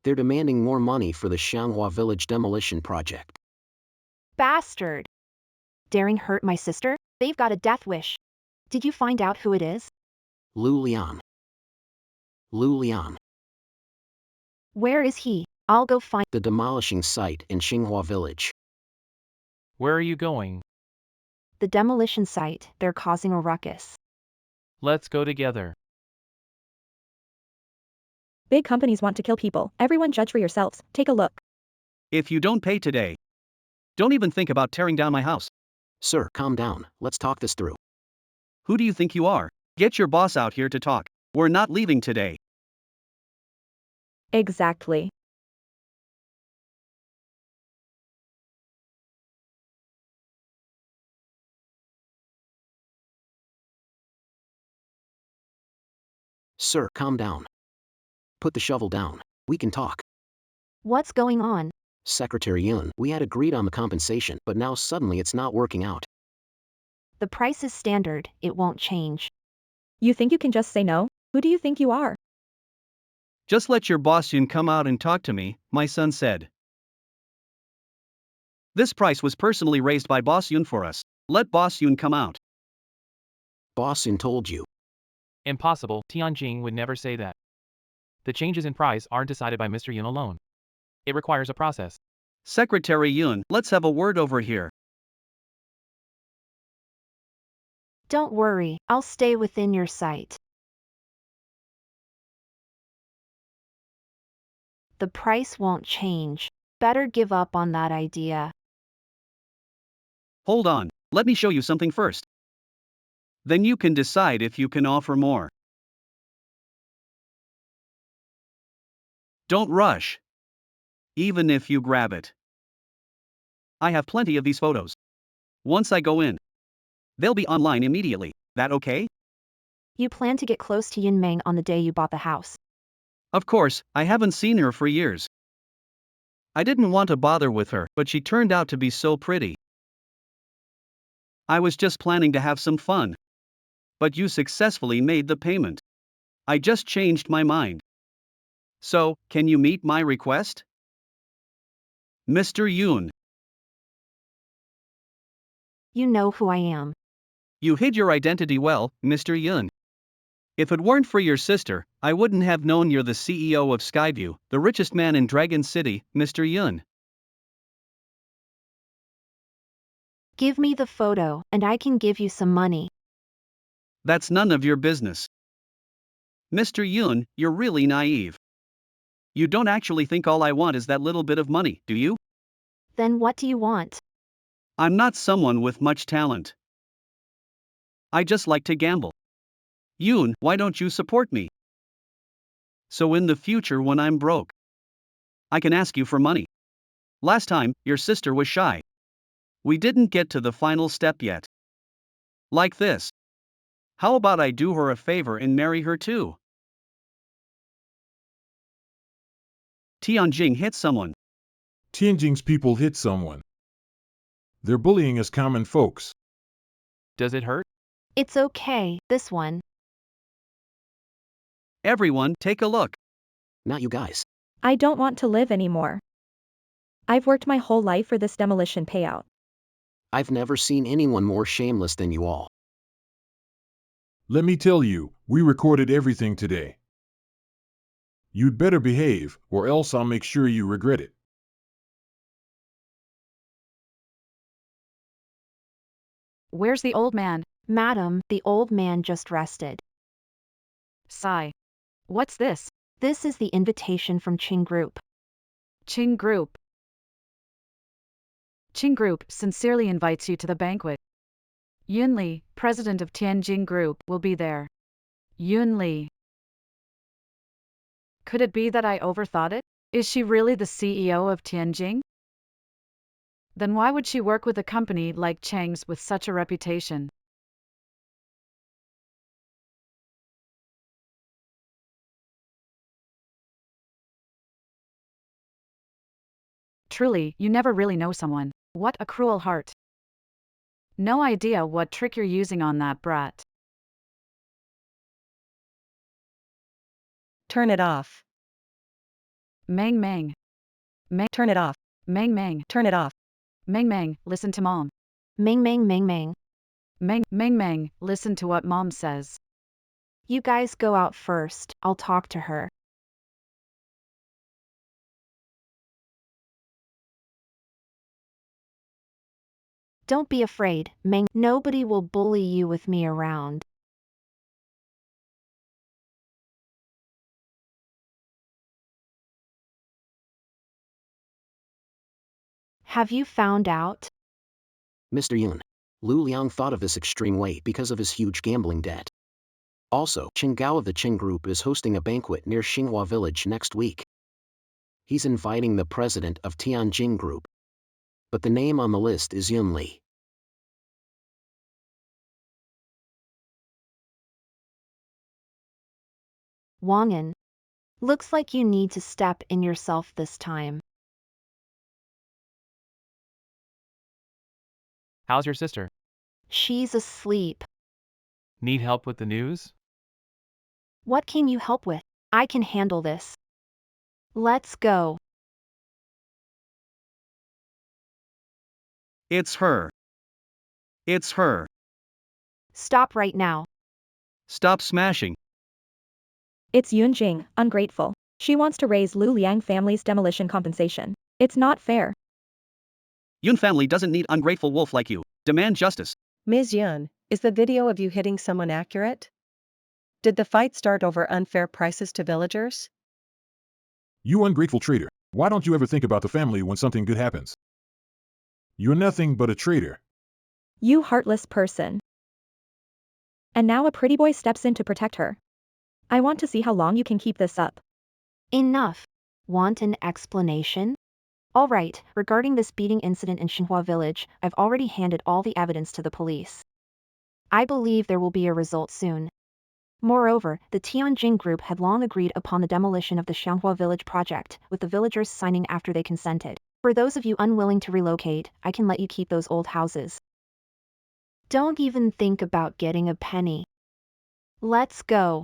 They're demanding more money for the Shanghua Village demolition project. Bastard! Daring hurt my sister? They've got a death wish. Did you find out who it is? Lu Lian. Lu Lian. Where is he? I'll go find. The demolishing site in Xinghua Village. Where are you going? The demolition site, they're causing a ruckus. Let's go together. Big companies want to kill people. Everyone judge for yourselves. Take a look. If you don't pay today, don't even think about tearing down my house. Sir, calm down, let's talk this through. Who do you think you are? Get your boss out here to talk. We're not leaving today. Exactly. Sir, calm down. Put the shovel down. We can talk. What's going on? Secretary Yun, we had agreed on the compensation, but now suddenly it's not working out. The price is standard, it won't change. You think you can just say no? Who do you think you are? Just let your boss Yun come out and talk to me, my son said. This price was personally raised by Boss Yun for us. Let Boss Yun come out. Boss Yun told you. Impossible, Tianjing would never say that. The changes in price aren't decided by Mr. Yun alone. It requires a process. Secretary Yun, let's have a word over here. Don't worry, I'll stay within your sight. The price won't change. Better give up on that idea. Hold on, let me show you something first. Then you can decide if you can offer more. Don't rush. Even if you grab it. I have plenty of these photos. Once I go in, they'll be online immediately. That okay? You plan to get close to Yun Meng on the day you bought the house. Of course, I haven't seen her for years. I didn't want to bother with her, but she turned out to be so pretty. I was just planning to have some fun. But you successfully made the payment. I just changed my mind. So, can you meet my request? Mr. Yoon, You know who I am. you hid your identity well, Mr. Yoon. If it weren't for your sister, I wouldn't have known you're the CEO of Skyview, the richest man in Dragon City, Mr. Yoon. Give me the photo, and I can give you some money. That's none of your business. Mr. Yoon, you're really naive. You don't actually think all I want is that little bit of money, do you? Then what do you want? I'm not someone with much talent. I just like to gamble. Yoon, why don't you support me? So in the future when I'm broke, I can ask you for money. Last time, your sister was shy. We didn't get to the final step yet. Like this. How about I do her a favor and marry her too? Tianjing hit someone. Tianjing's people hit someone. They're bullying us common folks. Does it hurt? It's okay, this one. Everyone, take a look. Not you guys. I don't want to live anymore. I've worked my whole life for this demolition payout. I've never seen anyone more shameless than you all. Let me tell you, we recorded everything today. You'd better behave, or else I'll make sure you regret it. Where's the old man? Madam, the old man just rested. Sigh. What's this? This is the invitation from Qing Group. Qing Group. Qing Group sincerely invites you to the banquet. Yun Li, president of Tianjin Group, will be there. Yun Li. Could it be that I overthought it? Is she really the CEO of Tianjin? Then why would she work with a company like Chang's with such a reputation? Truly, you never really know someone. What a cruel heart. No idea what trick you're using on that brat. Turn it off. Meng Meng. Turn it off. Meng Meng. Turn it off. Meng Meng, listen to mom. Meng Meng Meng Meng. Meng Meng, listen to what mom says. You guys go out first, I'll talk to her. Don't be afraid, Meng. Nobody will bully you with me around. Have you found out? Mr. Yun. Lu Liang thought of this extreme way because of his huge gambling debt. Also, Qing Gao of the Qing Group is hosting a banquet near Xinhua Village next week. He's inviting the president of Tianjin Group. But the name on the list is Yun Li. Wang'an. Looks like you need to step in yourself this time. How's your sister? She's asleep. Need help with the news? What can you help with? I can handle this. Let's go. It's her. It's her. Stop right now. Stop smashing. It's Yun Jing, ungrateful. She wants to raise Lu Liang family's demolition compensation. It's not fair. Yun family doesn't need ungrateful wolf like you. Demand justice. Ms. Yun, is the video of you hitting someone accurate? Did the fight start over unfair prices to villagers? You ungrateful traitor. Why don't you ever think about the family when something good happens? You're nothing but a traitor. You heartless person. And now a pretty boy steps in to protect her. I want to see how long you can keep this up. Enough. Want an explanation? Alright, regarding this beating incident in Xinhua Village, I've already handed all the evidence to the police. I believe there will be a result soon. Moreover, the Tianjin group had long agreed upon the demolition of the Xianghua Village project, with the villagers signing after they consented. For those of you unwilling to relocate, I can let you keep those old houses. Don't even think about getting a penny. Let's go.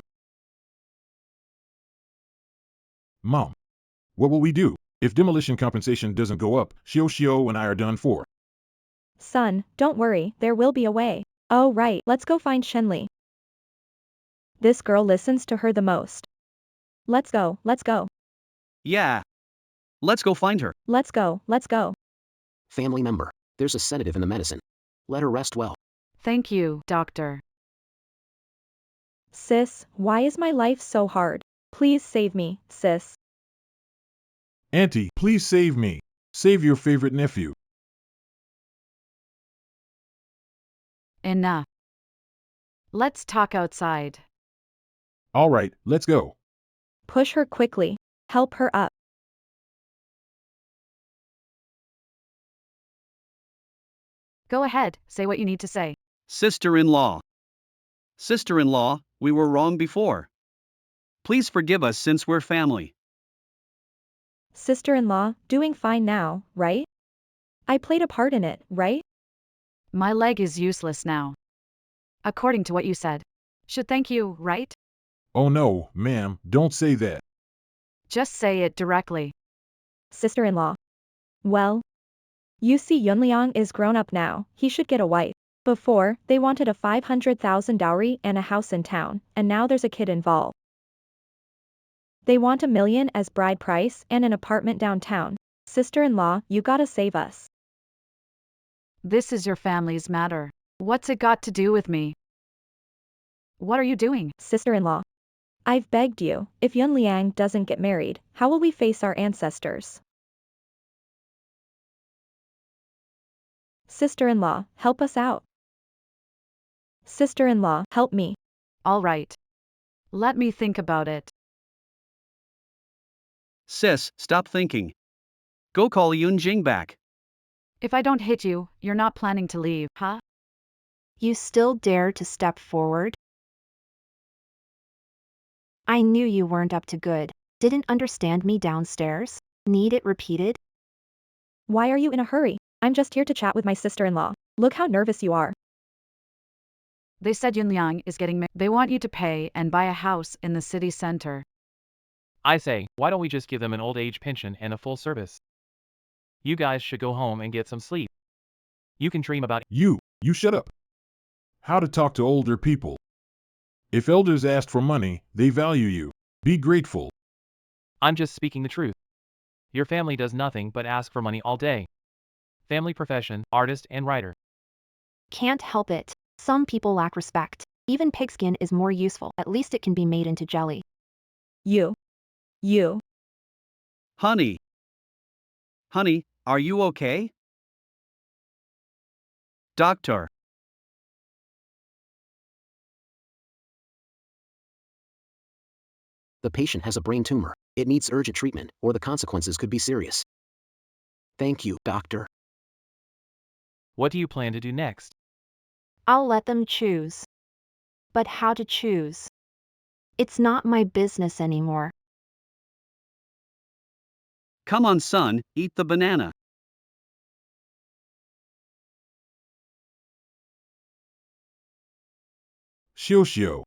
Mom, what will we do? If demolition compensation doesn't go up, Xiao and I are done for. Son, don't worry, there will be a way. Oh right, let's go find Shenli. This girl listens to her the most. Let's go, let's go. Yeah. Let's go find her. Let's go, let's go. Family member, there's a sedative in the medicine. Let her rest well. Thank you, doctor. Sis, why is my life so hard? Please save me, sis. Auntie, please save me. Save your favorite nephew. Enough. Let's talk outside. All right, let's go. Push her quickly. Help her up. Go ahead, say what you need to say. Sister-in-law. Sister-in-law, we were wrong before. Please forgive us since we're family. Sister-in-law, doing fine now, right? I played a part in it, right? My leg is useless now. According to what you said. Should thank you, right? Oh no, ma'am, don't say that. Just say it directly. Sister-in-law. Well, you see Yunliang is grown up now, he should get a wife. Before, they wanted a 500,000 dowry and a house in town, and now there's a kid involved. They want $1 million as bride price and an apartment downtown. Sister-in-law, you gotta save us. This is your family's matter. What's it got to do with me? What are you doing? Sister-in-law. I've begged you, if Yunliang doesn't get married, how will we face our ancestors? Sister-in-law, help us out. Sister-in-law, help me. All right. Let me think about it. Sis, stop thinking. Go call Yunjing back. If I don't hit you, you're not planning to leave, huh? You still dare to step forward? I knew you weren't up to good. Didn't understand me downstairs? Need it repeated? Why are you in a hurry? I'm just here to chat with my sister-in-law. Look how nervous you are. They said Yunliang is getting married. They want you to pay and buy a house in the city center. I say, why don't we just give them an old age pension and a full service? You guys should go home and get some sleep. You can dream about You shut up. How to talk to older people. If elders asked for money, they value you. Be grateful. I'm just speaking the truth. Your family does nothing but ask for money all day. Family profession, artist and writer. Can't help it. Some people lack respect. Even pigskin is more useful. At least it can be made into jelly. You. Honey. Honey, are you okay? Doctor. The patient has a brain tumor. It needs urgent treatment, or the consequences could be serious. Thank you, doctor. What do you plan to do next? I'll let them choose. But how to choose? It's not my business anymore. Come on son, eat the banana. Xiao.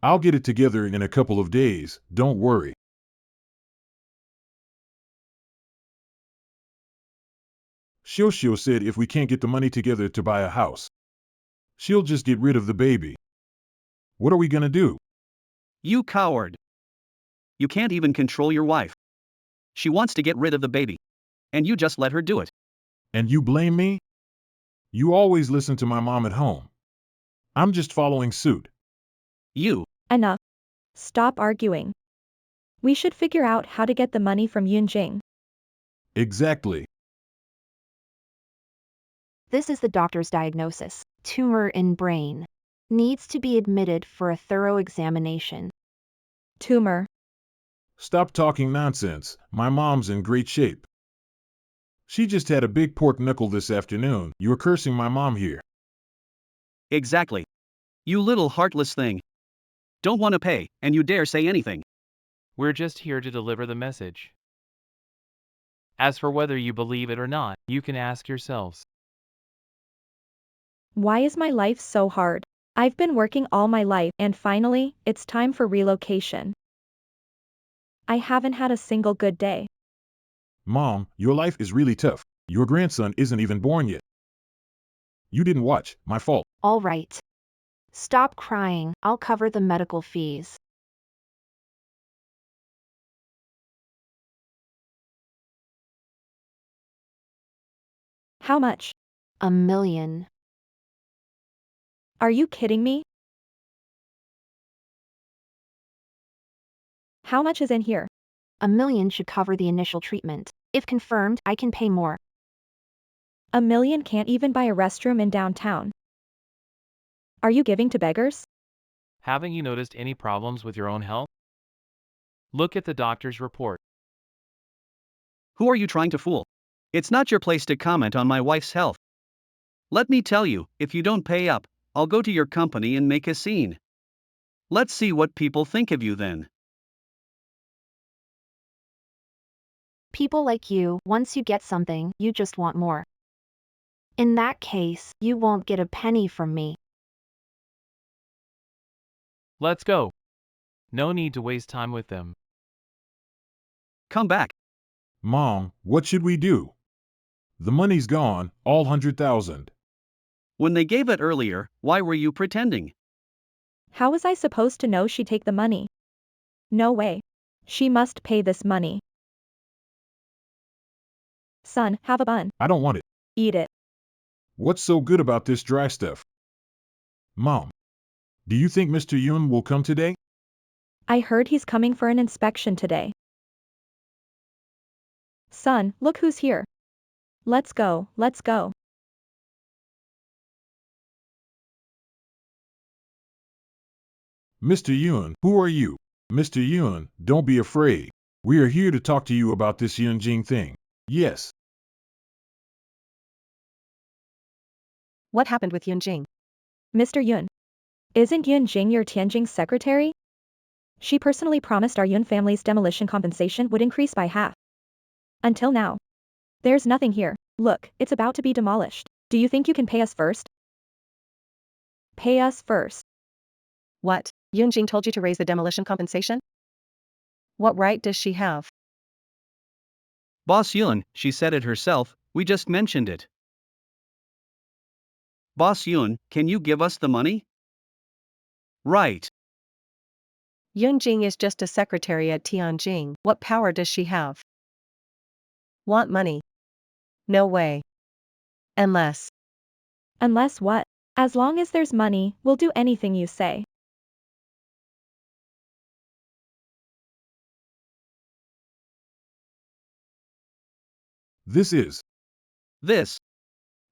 I'll get it together in a couple of days, don't worry. Xiao said if we can't get the money together to buy a house, she'll just get rid of the baby. What are we gonna do? You coward. You can't even control your wife. She wants to get rid of the baby. And you just let her do it. And you blame me? You always listen to my mom at home. I'm just following suit. You. Enough. Stop arguing. We should figure out how to get the money from Yunjing. Exactly. This is the doctor's diagnosis. Tumor in brain. Needs to be admitted for a thorough examination. Tumor. Stop talking nonsense. My mom's in great shape. She just had a big pork knuckle this afternoon. You're cursing my mom here. Exactly. You little heartless thing. Don't want to pay, and you dare say anything. We're just here to deliver the message. As for whether you believe it or not, you can ask yourselves. Why is my life so hard? I've been working all my life, and finally, it's time for relocation. I haven't had a single good day. Mom, your life is really tough. Your grandson isn't even born yet. You didn't watch. My fault. All right. Stop crying, I'll cover the medical fees. How much? $1 million. Are you kidding me? How much is in here? $1 million should cover the initial treatment. If confirmed, I can pay more. $1 million can't even buy a restroom in downtown. Are you giving to beggars? Haven't you noticed any problems with your own health? Look at the doctor's report. Who are you trying to fool? It's not your place to comment on my wife's health. Let me tell you, if you don't pay up, I'll go to your company and make a scene. Let's see what people think of you then. People like you, once you get something, you just want more. In that case, you won't get a penny from me. Let's go. No need to waste time with them. Come back. Mom, what should we do? The money's gone, all 100,000. When they gave it earlier, why were you pretending? How was I supposed to know she'd take the money? No way. She must pay this money. Son, have a bun. I don't want it. Eat it. What's so good about this dry stuff? Mom, do you think Mr. Yun will come today? I heard he's coming for an inspection today. Son, look who's here. Let's go, let's go. Mr. Yun, who are you? Mr. Yun, don't be afraid. We are here to talk to you about this Yunjing thing. Yes. What happened with Yunjing? Mr. Yun. Isn't Yun Jing your Tianjing secretary? She personally promised our Yun family's demolition compensation would increase by half. Until now. There's nothing here. Look, it's about to be demolished. Do you think you can pay us first? Pay us first. What? Yunjing told you to raise the demolition compensation? What right does she have? Boss Yun, she said it herself, we just mentioned it. Boss Yun, can you give us the money? Right. Yunjing is just a secretary at Tianjing. What power does she have? Want money? No way. Unless. Unless what? As long as there's money, we'll do anything you say. This is. This.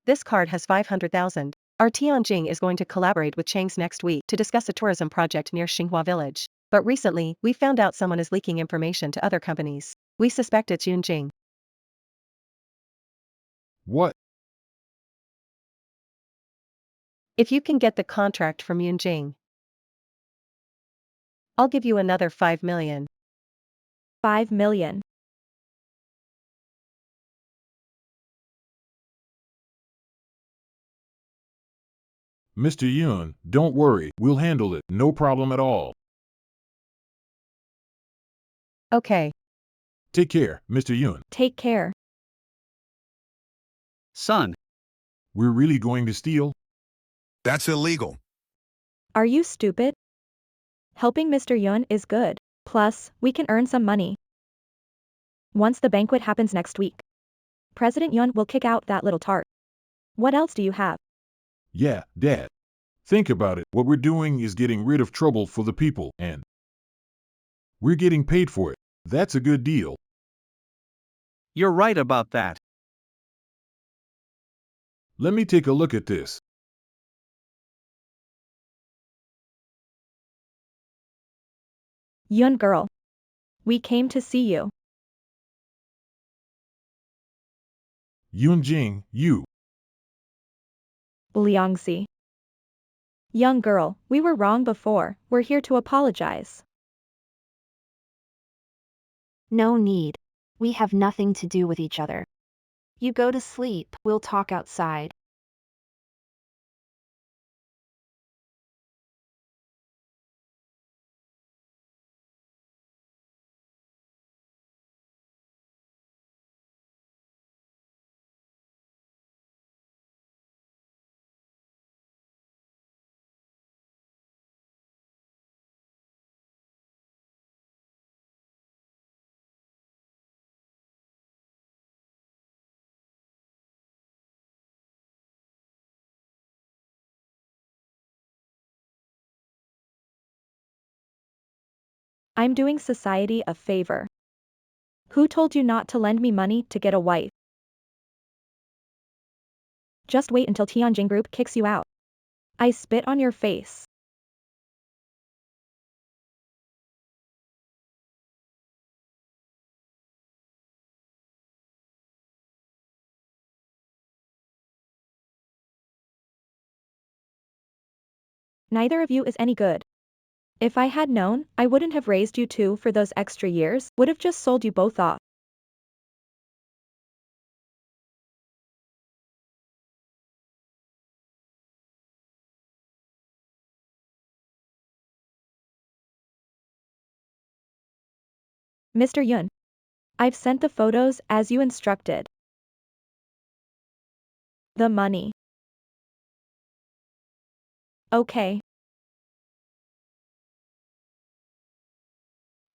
This card has 500,000. Our Tianjing is going to collaborate with Chang's next week to discuss a tourism project near Xinhua Village. But recently, we found out someone is leaking information to other companies. We suspect it's Yunjing. What? If you can get the contract from Yunjing, I'll give you another 5 million. 5 million. Mr. Yun, don't worry, we'll handle it, no problem at all. Okay. Take care, Mr. Yun. Take care. Son. We're really going to steal? That's illegal. Are you stupid? Helping Mr. Yun is good. Plus, we can earn some money. Once the banquet happens next week, President Yun will kick out that little tart. What else do you have? Yeah, Dad. Think about it, what we're doing is getting rid of trouble for the people, and we're getting paid for it. That's a good deal. You're right about that. Let me take a look at this. Yun girl. We came to see you. Yunjing, you. Liangzi. Young girl, we were wrong before, we're here to apologize. No need. We have nothing to do with each other. You go to sleep, we'll talk outside. I'm doing society a favor. Who told you not to lend me money to get a wife? Just wait until Tianjin Group kicks you out. I spit on your face. Neither of you is any good. If I had known, I wouldn't have raised you two for those extra years, would have just sold you both off. Mr. Yun. I've sent the photos as you instructed. The money. Okay.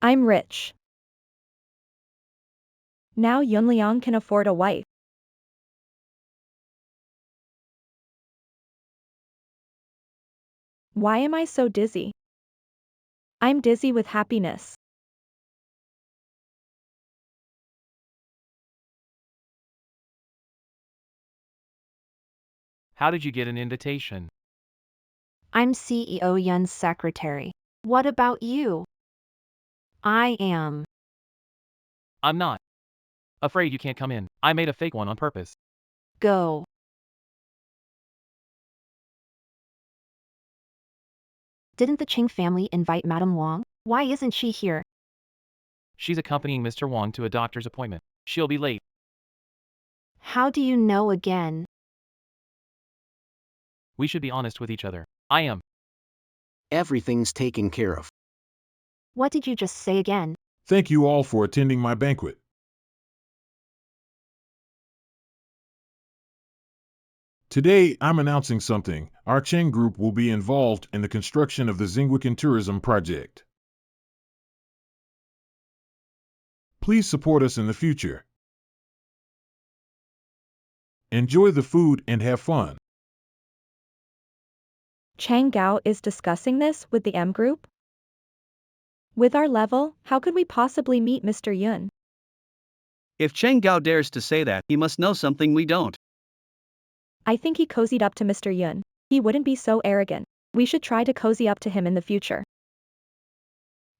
I'm rich. Now Yunliang can afford a wife. Why am I so dizzy? I'm dizzy with happiness. How did you get an invitation? I'm CEO Yun's secretary. What about you? I am. I'm not. Afraid you can't come in. I made a fake one on purpose. Go. Didn't the Qing family invite Madame Wang? Why isn't she here? She's accompanying Mr. Wang to a doctor's appointment. She'll be late. How do you know again? We should be honest with each other. I am. Everything's taken care of. What did you just say again? Thank you all for attending my banquet. Today, I'm announcing something. Our Cheng Group will be involved in the construction of the Xingwikan Tourism Project. Please support us in the future. Enjoy the food and have fun. Chang Gao is discussing this with the M Group? With our level, how could we possibly meet Mr. Yun? If Cheng Gao dares to say that, he must know something we don't. I think he cozied up to Mr. Yun. He wouldn't be so arrogant. We should try to cozy up to him in the future.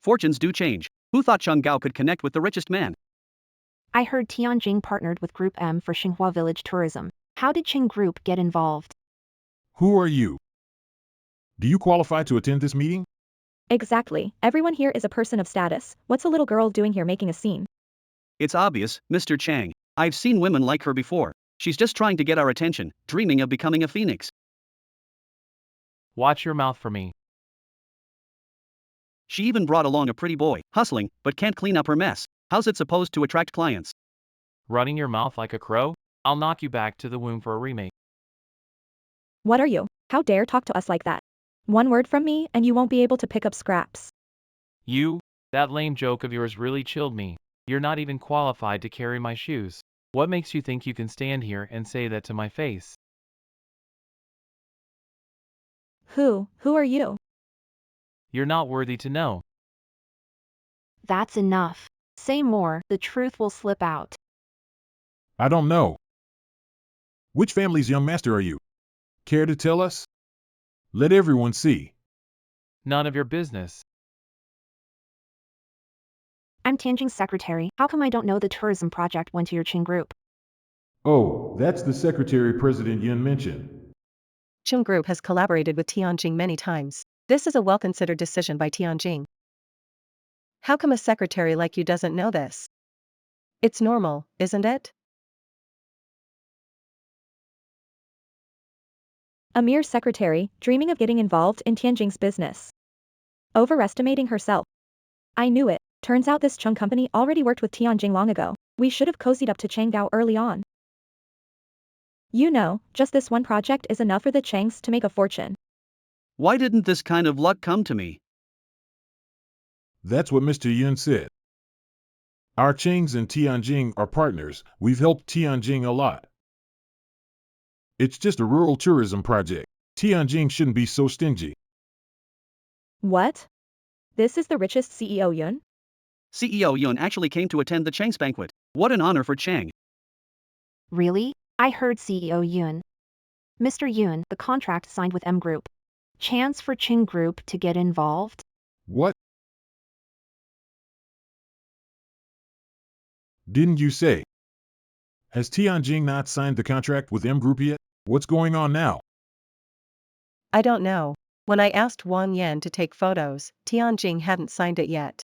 Fortunes do change. Who thought Cheng Gao could connect with the richest man? I heard Tianjin partnered with Group M for Xinhua Village Tourism. How did Qing Group get involved? Who are you? Do you qualify to attend this meeting? Exactly. Everyone here is a person of status. What's a little girl doing here making a scene? It's obvious, Mr. Chang. I've seen women like her before. She's just trying to get our attention, dreaming of becoming a phoenix. Watch your mouth for me. She even brought along a pretty boy, hustling, but can't clean up her mess. How's it supposed to attract clients? Running your mouth like a crow? I'll knock you back to the womb for a remake. What are you? How dare talk to us like that? One word from me and you won't be able to pick up scraps. You? That lame joke of yours really chilled me. You're not even qualified to carry my shoes. What makes you think you can stand here and say that to my face? Who are you? You're not worthy to know. That's enough. Say more, the truth will slip out. I don't know. Which family's young master are you? Care to tell us? Let everyone see. None of your business. I'm Tianjing's secretary. How come I don't know the tourism project went to your Qing group? Oh, that's the secretary President Yun mentioned. Chung Group has collaborated with Tianjing many times. This is a well-considered decision by Tianjing. How come a secretary like you doesn't know this? It's normal, isn't it? A mere secretary, dreaming of getting involved in Tianjing's business. Overestimating herself. I knew it. Turns out this Chung company already worked with Tianjing long ago. We should have cozied up to Changgao early on. You know, just this one project is enough for the Changs to make a fortune. Why didn't this kind of luck come to me? That's what Mr. Yun said. Our Chings and Tianjing are partners. We've helped Tianjing a lot. It's just a rural tourism project. Tianjing shouldn't be so stingy. What? This is the richest CEO Yun? CEO Yun actually came to attend the Chang's banquet. What an honor for Chang. Really? I heard CEO Yun. Mr. Yun, the contract signed with M Group. Chance for Qing Group to get involved? What? Didn't you say? Has Tianjing not signed the contract with M Group yet? What's going on now? I don't know. When I asked Wang Yan to take photos, Tianjing hadn't signed it yet.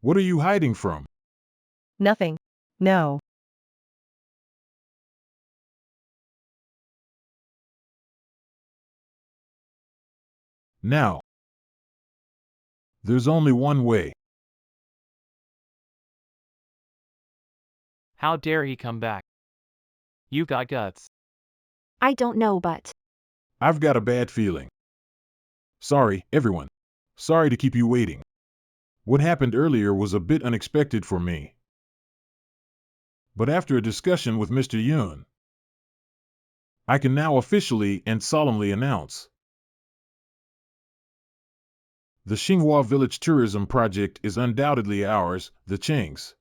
What are you hiding from? Nothing. No. Now. There's only one way. How dare he come back? You've got guts. I don't know, but I've got a bad feeling. Sorry, everyone. Sorry to keep you waiting. What happened earlier was a bit unexpected for me. But after a discussion with Mr. Yun, I can now officially and solemnly announce the Xinghua Village Tourism Project is undoubtedly ours, the Changs.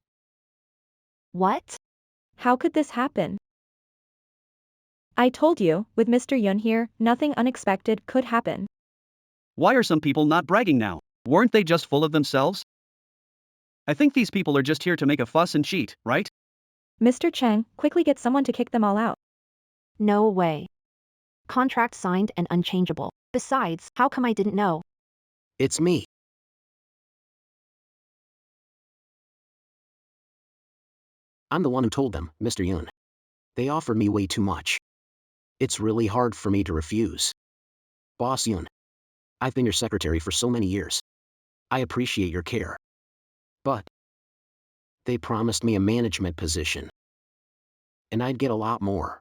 what? How could this happen? I told you, with Mr. Yun here, nothing unexpected could happen. Why are some people not bragging now? Weren't they just full of themselves? I think these people are just here to make a fuss and cheat, right? Mr. Chang, quickly get someone to kick them all out. No way. Contract signed and unchangeable. Besides, how come I didn't know? It's me. I'm the one who told them, Mr. Yun. They offered me way too much. It's really hard for me to refuse. Boss Yun, I've been your secretary for so many years. I appreciate your care. But they promised me a management position. And I'd get a lot more.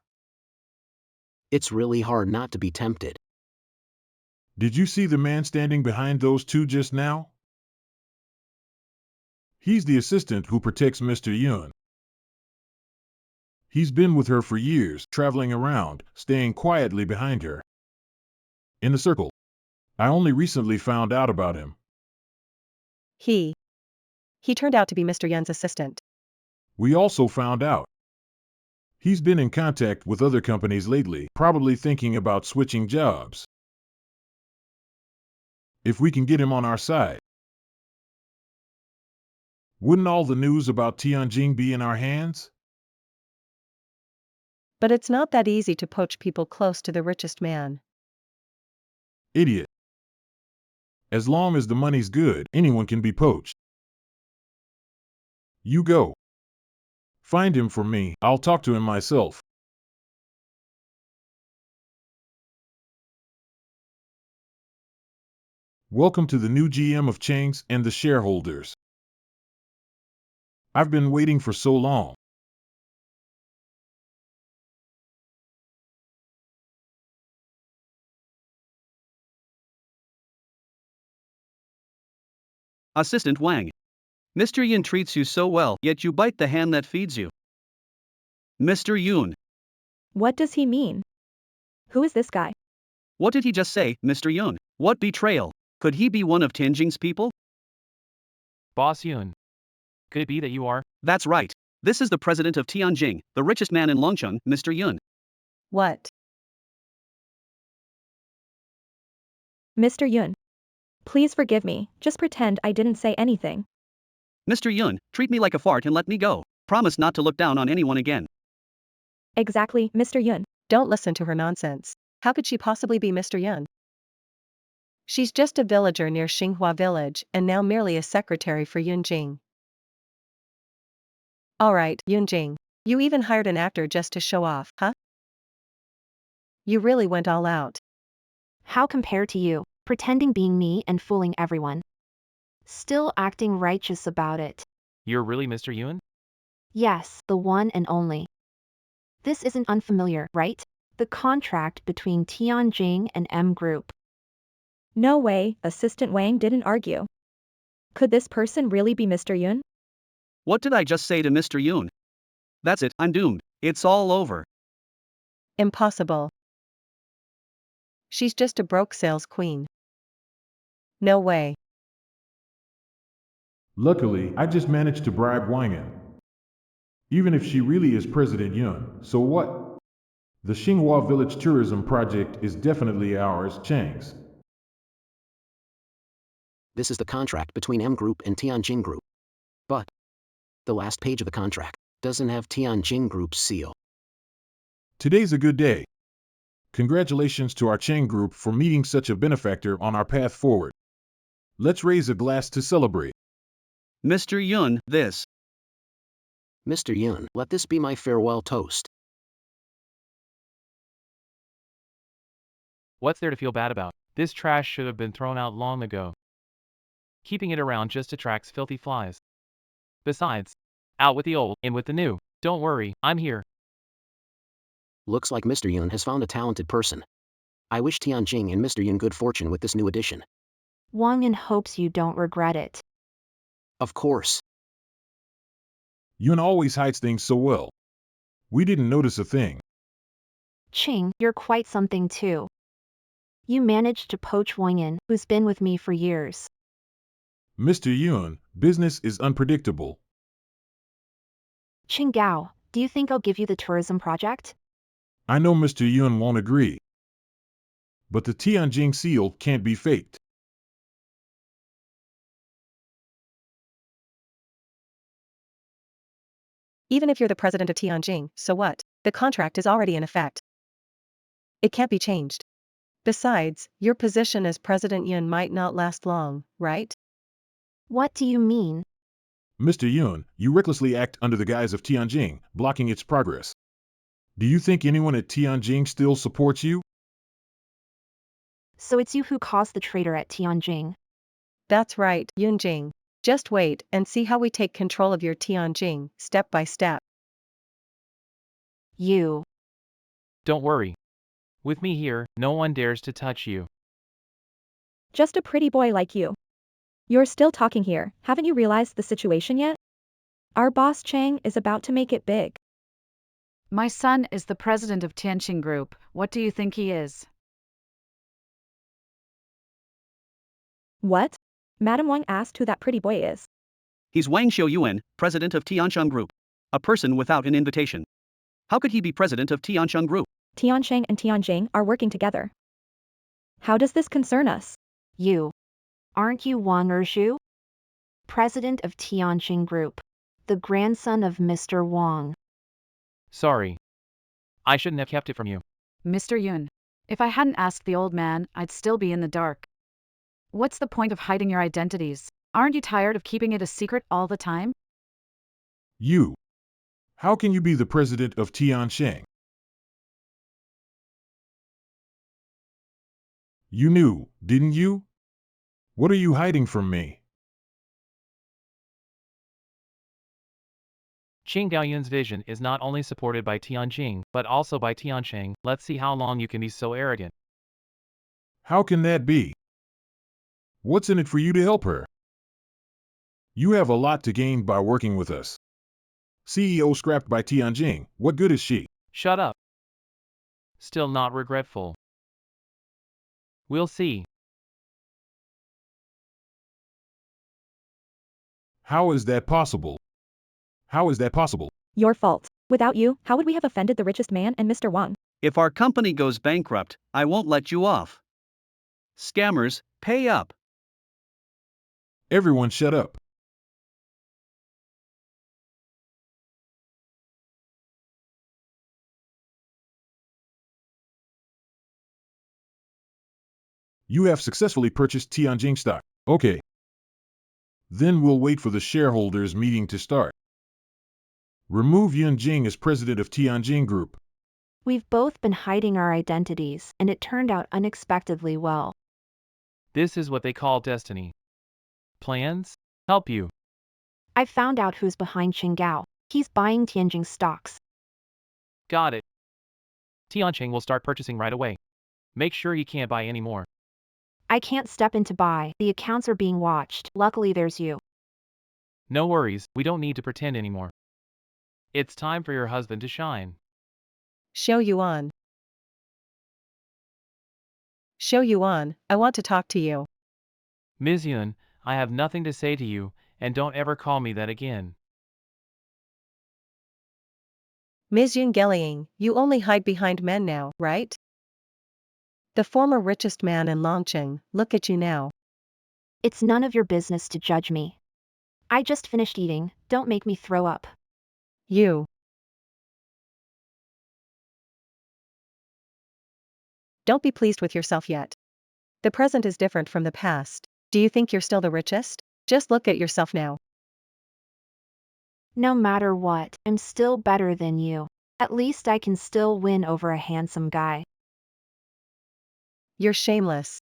It's really hard not to be tempted. Did you see the man standing behind those two just now? He's the assistant who protects Mr. Yun. He's been with her for years, traveling around, staying quietly behind her. In the circle. I only recently found out about him. He turned out to be Mr. Yun's assistant. We also found out he's been in contact with other companies lately, probably thinking about switching jobs. If we can get him on our side, wouldn't all the news about Tianjing be in our hands? But it's not that easy to poach people close to the richest man. Idiot. As long as the money's good, anyone can be poached. You go. Find him for me, I'll talk to him myself. Welcome to the new GM of Chang's and the shareholders. I've been waiting for so long. Assistant Wang. Mr. Yun treats you so well, yet you bite the hand that feeds you. Mr. Yun. What does he mean? Who is this guy? What did he just say, Mr. Yun? What betrayal? Could he be one of Tianjing's people? Boss Yun. Could it be that you are? That's right. This is the president of Tianjing, the richest man in Longcheng, Mr. Yun. What? Mr. Yun. Please forgive me, just pretend I didn't say anything. Mr. Yun, treat me like a fart and let me go. Promise not to look down on anyone again. Exactly, Mr. Yun. Don't listen to her nonsense. How could she possibly be Mr. Yun? She's just a villager near Xinghua village and now merely a secretary for Yunjing. Alright, Yunjing. You even hired an actor just to show off, huh? You really went all out. How compared to you, pretending being me and fooling everyone. Still acting righteous about it. You're really Mr. Yun? Yes, the one and only. This isn't unfamiliar, right? The contract between Tianjing and M Group. No way, Assistant Wang didn't argue. Could this person really be Mr. Yun? What did I just say to Mr. Yun? That's it, I'm doomed. It's all over. Impossible. She's just a broke sales queen. No way. Luckily, I just managed to bribe Wangan. Even if she really is President Yun, so what? The Xinghua Village Tourism Project is definitely ours, Chang's. This is the contract between M Group and Tianjin Group. But the last page of the contract doesn't have Tianjin Group's seal. Today's a good day. Congratulations to our Chang Group for meeting such a benefactor on our path forward. Let's raise a glass to celebrate. Mr. Yun, this. Mr. Yun, let this be my farewell toast. What's there to feel bad about? This trash should have been thrown out long ago. Keeping it around just attracts filthy flies. Besides, out with the old, in with the new. Don't worry, I'm here. Looks like Mr. Yun has found a talented person. I wish Tianjing and Mr. Yun good fortune with this new addition. Wang in hopes you don't regret it. Of course. Yun always hides things so well. We didn't notice a thing. Ching, you're quite something too. You managed to poach Wang in, who's been with me for years. Mr. Yun, business is unpredictable. Ching Gao, do you think I'll give you the tourism project? I know Mr. Yun won't agree. But the Tianjing seal can't be faked. Even if you're the president of Tianjing, so what? The contract is already in effect. It can't be changed. Besides, your position as President Yun might not last long, right? What do you mean? Mr. Yun, you recklessly act under the guise of Tianjing, blocking its progress. Do you think anyone at Tianjing still supports you? So it's you who caused the traitor at Tianjing. That's right, Yunjing. Just wait and see how we take control of your Tianjing, step by step. You. Don't worry. With me here, no one dares to touch you. Just a pretty boy like you. You're still talking here, haven't you realized the situation yet? Our boss Chang is about to make it big. My son is the president of Tianjin Group. What do you think he is? What? Madam Wang asked who that pretty boy is. He's Wang Xiuyuan, president of Tiansheng Group. A person without an invitation. How could he be president of Tiansheng Group? Tiansheng and Tianjing are working together. How does this concern us? You. Aren't you Wang Erzhu? President of Tianjin Group. The grandson of Mr. Wang. Sorry. I shouldn't have kept it from you. Mr. Yun. If I hadn't asked the old man, I'd still be in the dark. What's the point of hiding your identities? Aren't you tired of keeping it a secret all the time? You. How can you be the president of Tiansheng? You knew, didn't you? What are you hiding from me? Qing Gaoyun's vision is not only supported by Tianjing, but also by Tiansheng. Let's see how long you can be so arrogant. How can that be? What's in it for you to help her? You have a lot to gain by working with us. CEO scrapped by Tianjing, what good is she? Shut up. Still not regretful. We'll see. How is that possible? How is that possible? Your fault. Without you, how would we have offended the richest man and Mr. Wang? If our company goes bankrupt, I won't let you off. Scammers, pay up. Everyone shut up. You have successfully purchased Tianjin stock. Okay. Then we'll wait for the shareholders meeting to start. Remove Yunjing as president of Tianjin Group. We've both been hiding our identities, and it turned out unexpectedly well. This is what they call destiny. Plans? Help you. I found out who's behind Qinggao. He's buying Tianjin stocks. Got it. Tianjin will start purchasing right away. Make sure he can't buy any more. I can't step in to buy. The accounts are being watched. Luckily there's you. No worries, we don't need to pretend anymore. It's time for your husband to shine. Show Yuan. Show Yuan, I want to talk to you. Ms. Yun, I have nothing to say to you, and don't ever call me that again. Ms. Yun Gelying, you only hide behind men now, right? The former richest man in Longqing, look at you now. It's none of your business to judge me. I just finished eating, don't make me throw up. You. Don't be pleased with yourself yet. The present is different from the past. Do you think you're still the richest? Just look at yourself now. No matter what, I'm still better than you. At least I can still win over a handsome guy. You're shameless.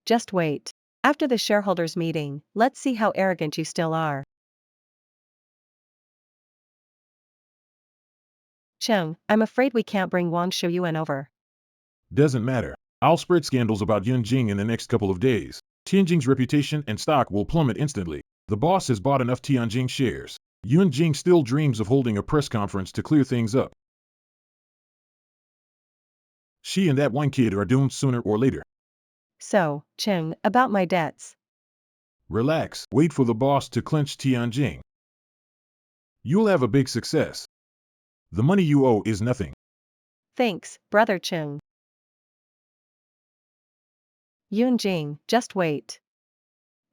Just wait. After the shareholders meeting, let's see how arrogant you still are. Cheng, I'm afraid we can't bring Wang Shouyuan over. Doesn't matter. I'll spread scandals about Yunjing in the next couple of days. Tianjing's reputation and stock will plummet instantly. The boss has bought enough Tianjing shares. Yunjing still dreams of holding a press conference to clear things up. She and that one kid are doomed sooner or later. So, Cheng, about my debts. Relax, wait for the boss to clinch Tianjing. You'll have a big success. The money you owe is nothing. Thanks, brother Cheng. Yunjing, just wait.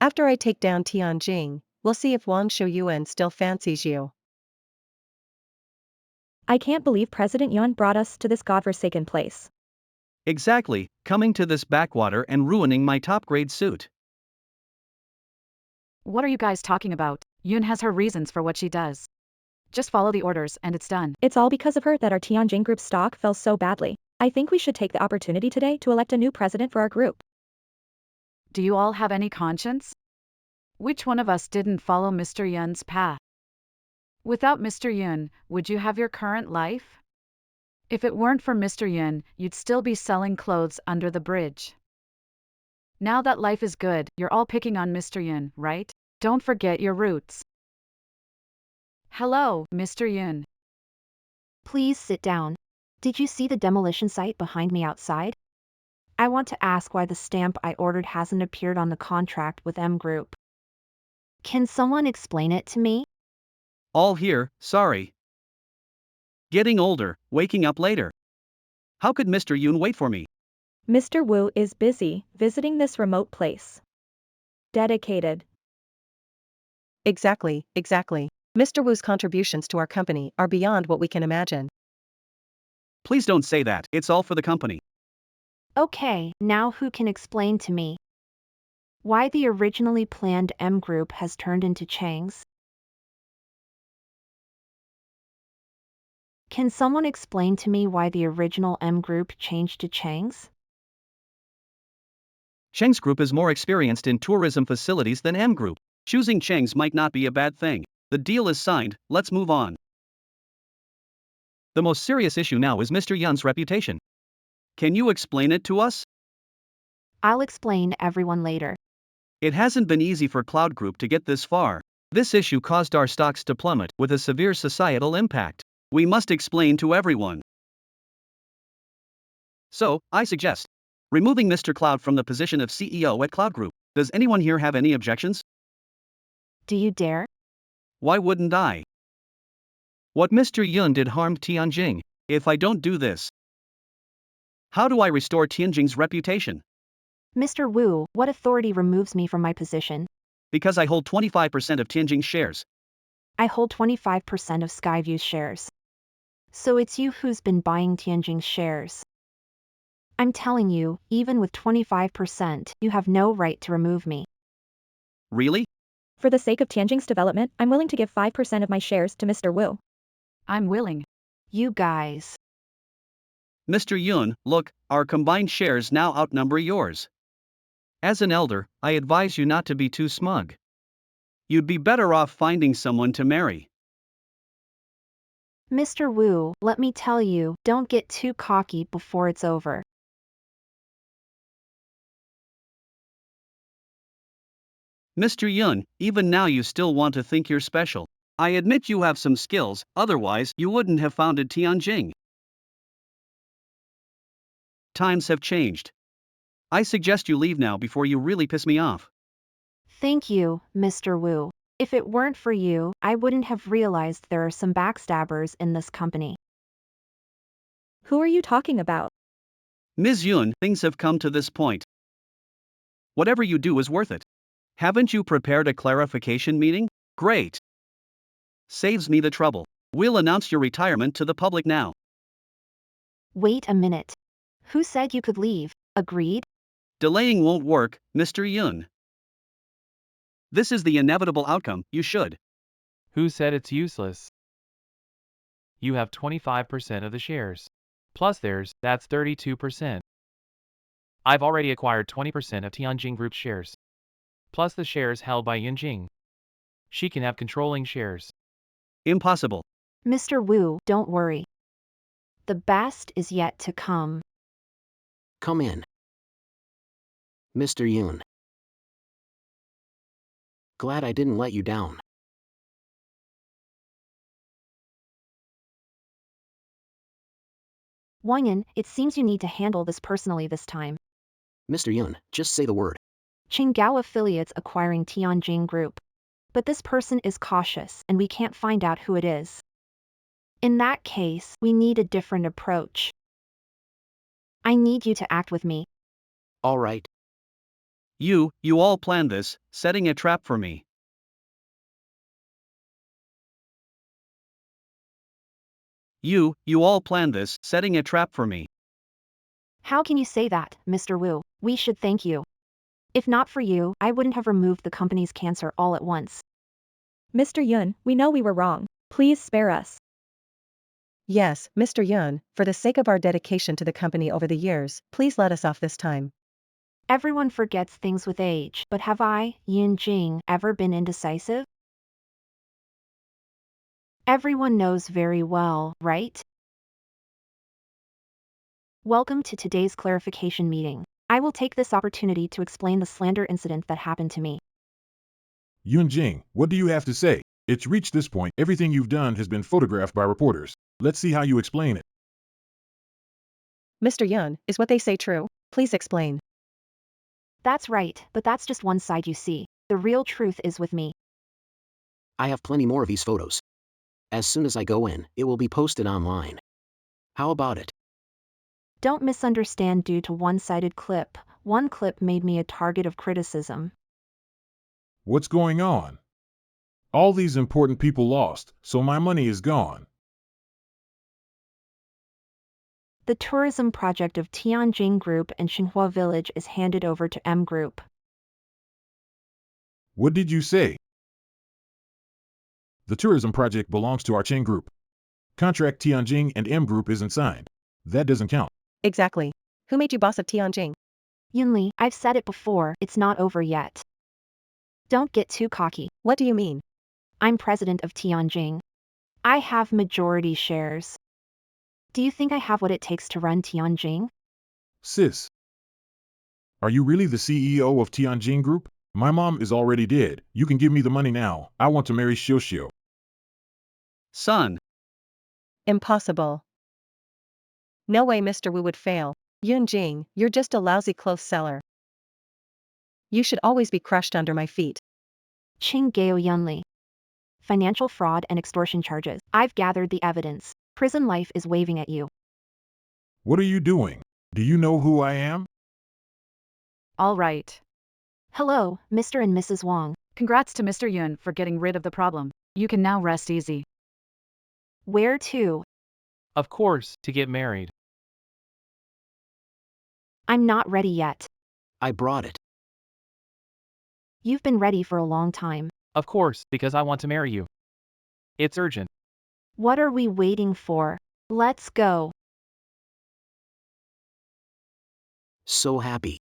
After I take down Tianjing, we'll see if Wang Shouyuan still fancies you. I can't believe President Yuan brought us to this godforsaken place. Exactly, coming to this backwater and ruining my top-grade suit. What are you guys talking about? Yun has her reasons for what she does. Just follow the orders and it's done. It's all because of her that our Tianjin Group stock fell so badly. I think we should take the opportunity today to elect a new president for our group. Do you all have any conscience? Which one of us didn't follow Mr. Yun's path? Without Mr. Yun, would you have your current life? If it weren't for Mr. Yun, you'd still be selling clothes under the bridge. Now that life is good, you're all picking on Mr. Yun, right? Don't forget your roots. Hello, Mr. Yun. Please sit down. Did you see the demolition site behind me outside? I want to ask why the stamp I ordered hasn't appeared on the contract with M Group. Can someone explain it to me? All here, sorry. Getting older, waking up later. How could Mr. Yun wait for me? Mr. Wu is busy visiting this remote place. Dedicated. Exactly. Mr. Wu's contributions to our company are beyond what we can imagine. Please don't say that, it's all for the company. Okay, now who can explain to me why the originally planned M Group has turned into Chang's? Can someone explain to me why the original M Group changed to Chang's? Cheng's Group is more experienced in tourism facilities than M Group. Choosing Cheng's might not be a bad thing. The deal is signed, let's move on. The most serious issue now is Mr. Yun's reputation. Can you explain it to us? I'll explain everyone later. It hasn't been easy for Cloud Group to get this far. This issue caused our stocks to plummet with a severe societal impact. We must explain to everyone. So, I suggest removing Mr. Cloud from the position of CEO at Cloud Group. Does anyone here have any objections? Do you dare? Why wouldn't I? What Mr. Yun did harmed Tianjing. If I don't do this, How do I restore Tianjing's reputation? Mr. Wu, what authority removes me from my position? Because I hold 25% of Tianjing's shares. I hold 25% of Skyview's shares. So it's you who's been buying Tianjing's shares. I'm telling you, even with 25%, you have no right to remove me. Really? For the sake of Tianjing's development, I'm willing to give 5% of my shares to Mr. Wu. I'm willing. You guys. Mr. Yun, look, our combined shares now outnumber yours. As an elder, I advise you not to be too smug. You'd be better off finding someone to marry. Mr. Wu, let me tell you, don't get too cocky before it's over. Mr. Yun, even now you still want to think you're special. I admit you have some skills, otherwise you wouldn't have founded Tianjing. Times have changed. I suggest you leave now before you really piss me off. Thank you, Mr. Wu. If it weren't for you, I wouldn't have realized there are some backstabbers in this company. Who are you talking about? Ms. Yun, things have come to this point. Whatever you do is worth it. Haven't you prepared a clarification meeting? Great. Saves me the trouble. We'll announce your retirement to the public now. Wait a minute. Who said you could leave? Agreed? Delaying won't work, Mr. Yun. This is the inevitable outcome, you should. Who said it's useless? You have 25% of the shares. Plus theirs, that's 32%. I've already acquired 20% of Tianjin Group's shares. Plus the shares held by Yunjing. She can have controlling shares. Impossible. Mr. Wu, don't worry. The best is yet to come. Come in. Mr. Yoon. Glad I didn't let you down. Wang Yan, it seems you need to handle this personally this time. Mr. Yoon, just say the word. Qinggao affiliates acquiring Tianjin Group. But this person is cautious and we can't find out who it is. In that case, we need a different approach. I need you to act with me. All right. You all planned this, setting a trap for me. You all planned this, setting a trap for me. How can you say that, Mr. Wu? We should thank you. If not for you, I wouldn't have removed the company's cancer all at once. Mr. Yun, we know we were wrong. Please spare us. Yes, Mr. Yun, for the sake of our dedication to the company over the years, please let us off this time. Everyone forgets things with age, but have I, Yunjing, ever been indecisive? Everyone knows very well, right? Welcome to today's clarification meeting. I will take this opportunity to explain the slander incident that happened to me. Yunjing, what do you have to say? It's reached this point, everything you've done has been photographed by reporters. Let's see how you explain it. Mr. Yun, is what they say true? Please explain. That's right, but that's just one side you see. The real truth is with me. I have plenty more of these photos. As soon as I go in, it will be posted online. How about it? Don't misunderstand due to one-sided clip. One clip made me a target of criticism. What's going on? All these important people lost, so my money is gone. The tourism project of Tianjin Group and Xinhua Village is handed over to M Group. What did you say? The tourism project belongs to our Cheng Group. Contract Tianjing and M Group isn't signed. That doesn't count. Exactly. Who made you boss of Tianjing? Yunli, I've said it before, it's not over yet. Don't get too cocky. What do you mean? I'm president of Tianjing. I have majority shares. Do you think I have what it takes to run Tianjing? Sis. Are you really the CEO of Tianjin Group? My mom is already dead. You can give me the money now. I want to marry Xiu. Son. Impossible. No way Mr. Wu would fail. Yunjing, you're just a lousy clothes seller. You should always be crushed under my feet. Qinggao Yunli. Financial fraud and extortion charges. I've gathered the evidence. Prison life is waving at you. What are you doing? Do you know who I am? All right. Hello, Mr. and Mrs. Wang. Congrats to Mr. Yun for getting rid of the problem. You can now rest easy. Where to? Of course, to get married. I'm not ready yet. I brought it. You've been ready for a long time. Of course, because I want to marry you. It's urgent. What are we waiting for? Let's go. So happy.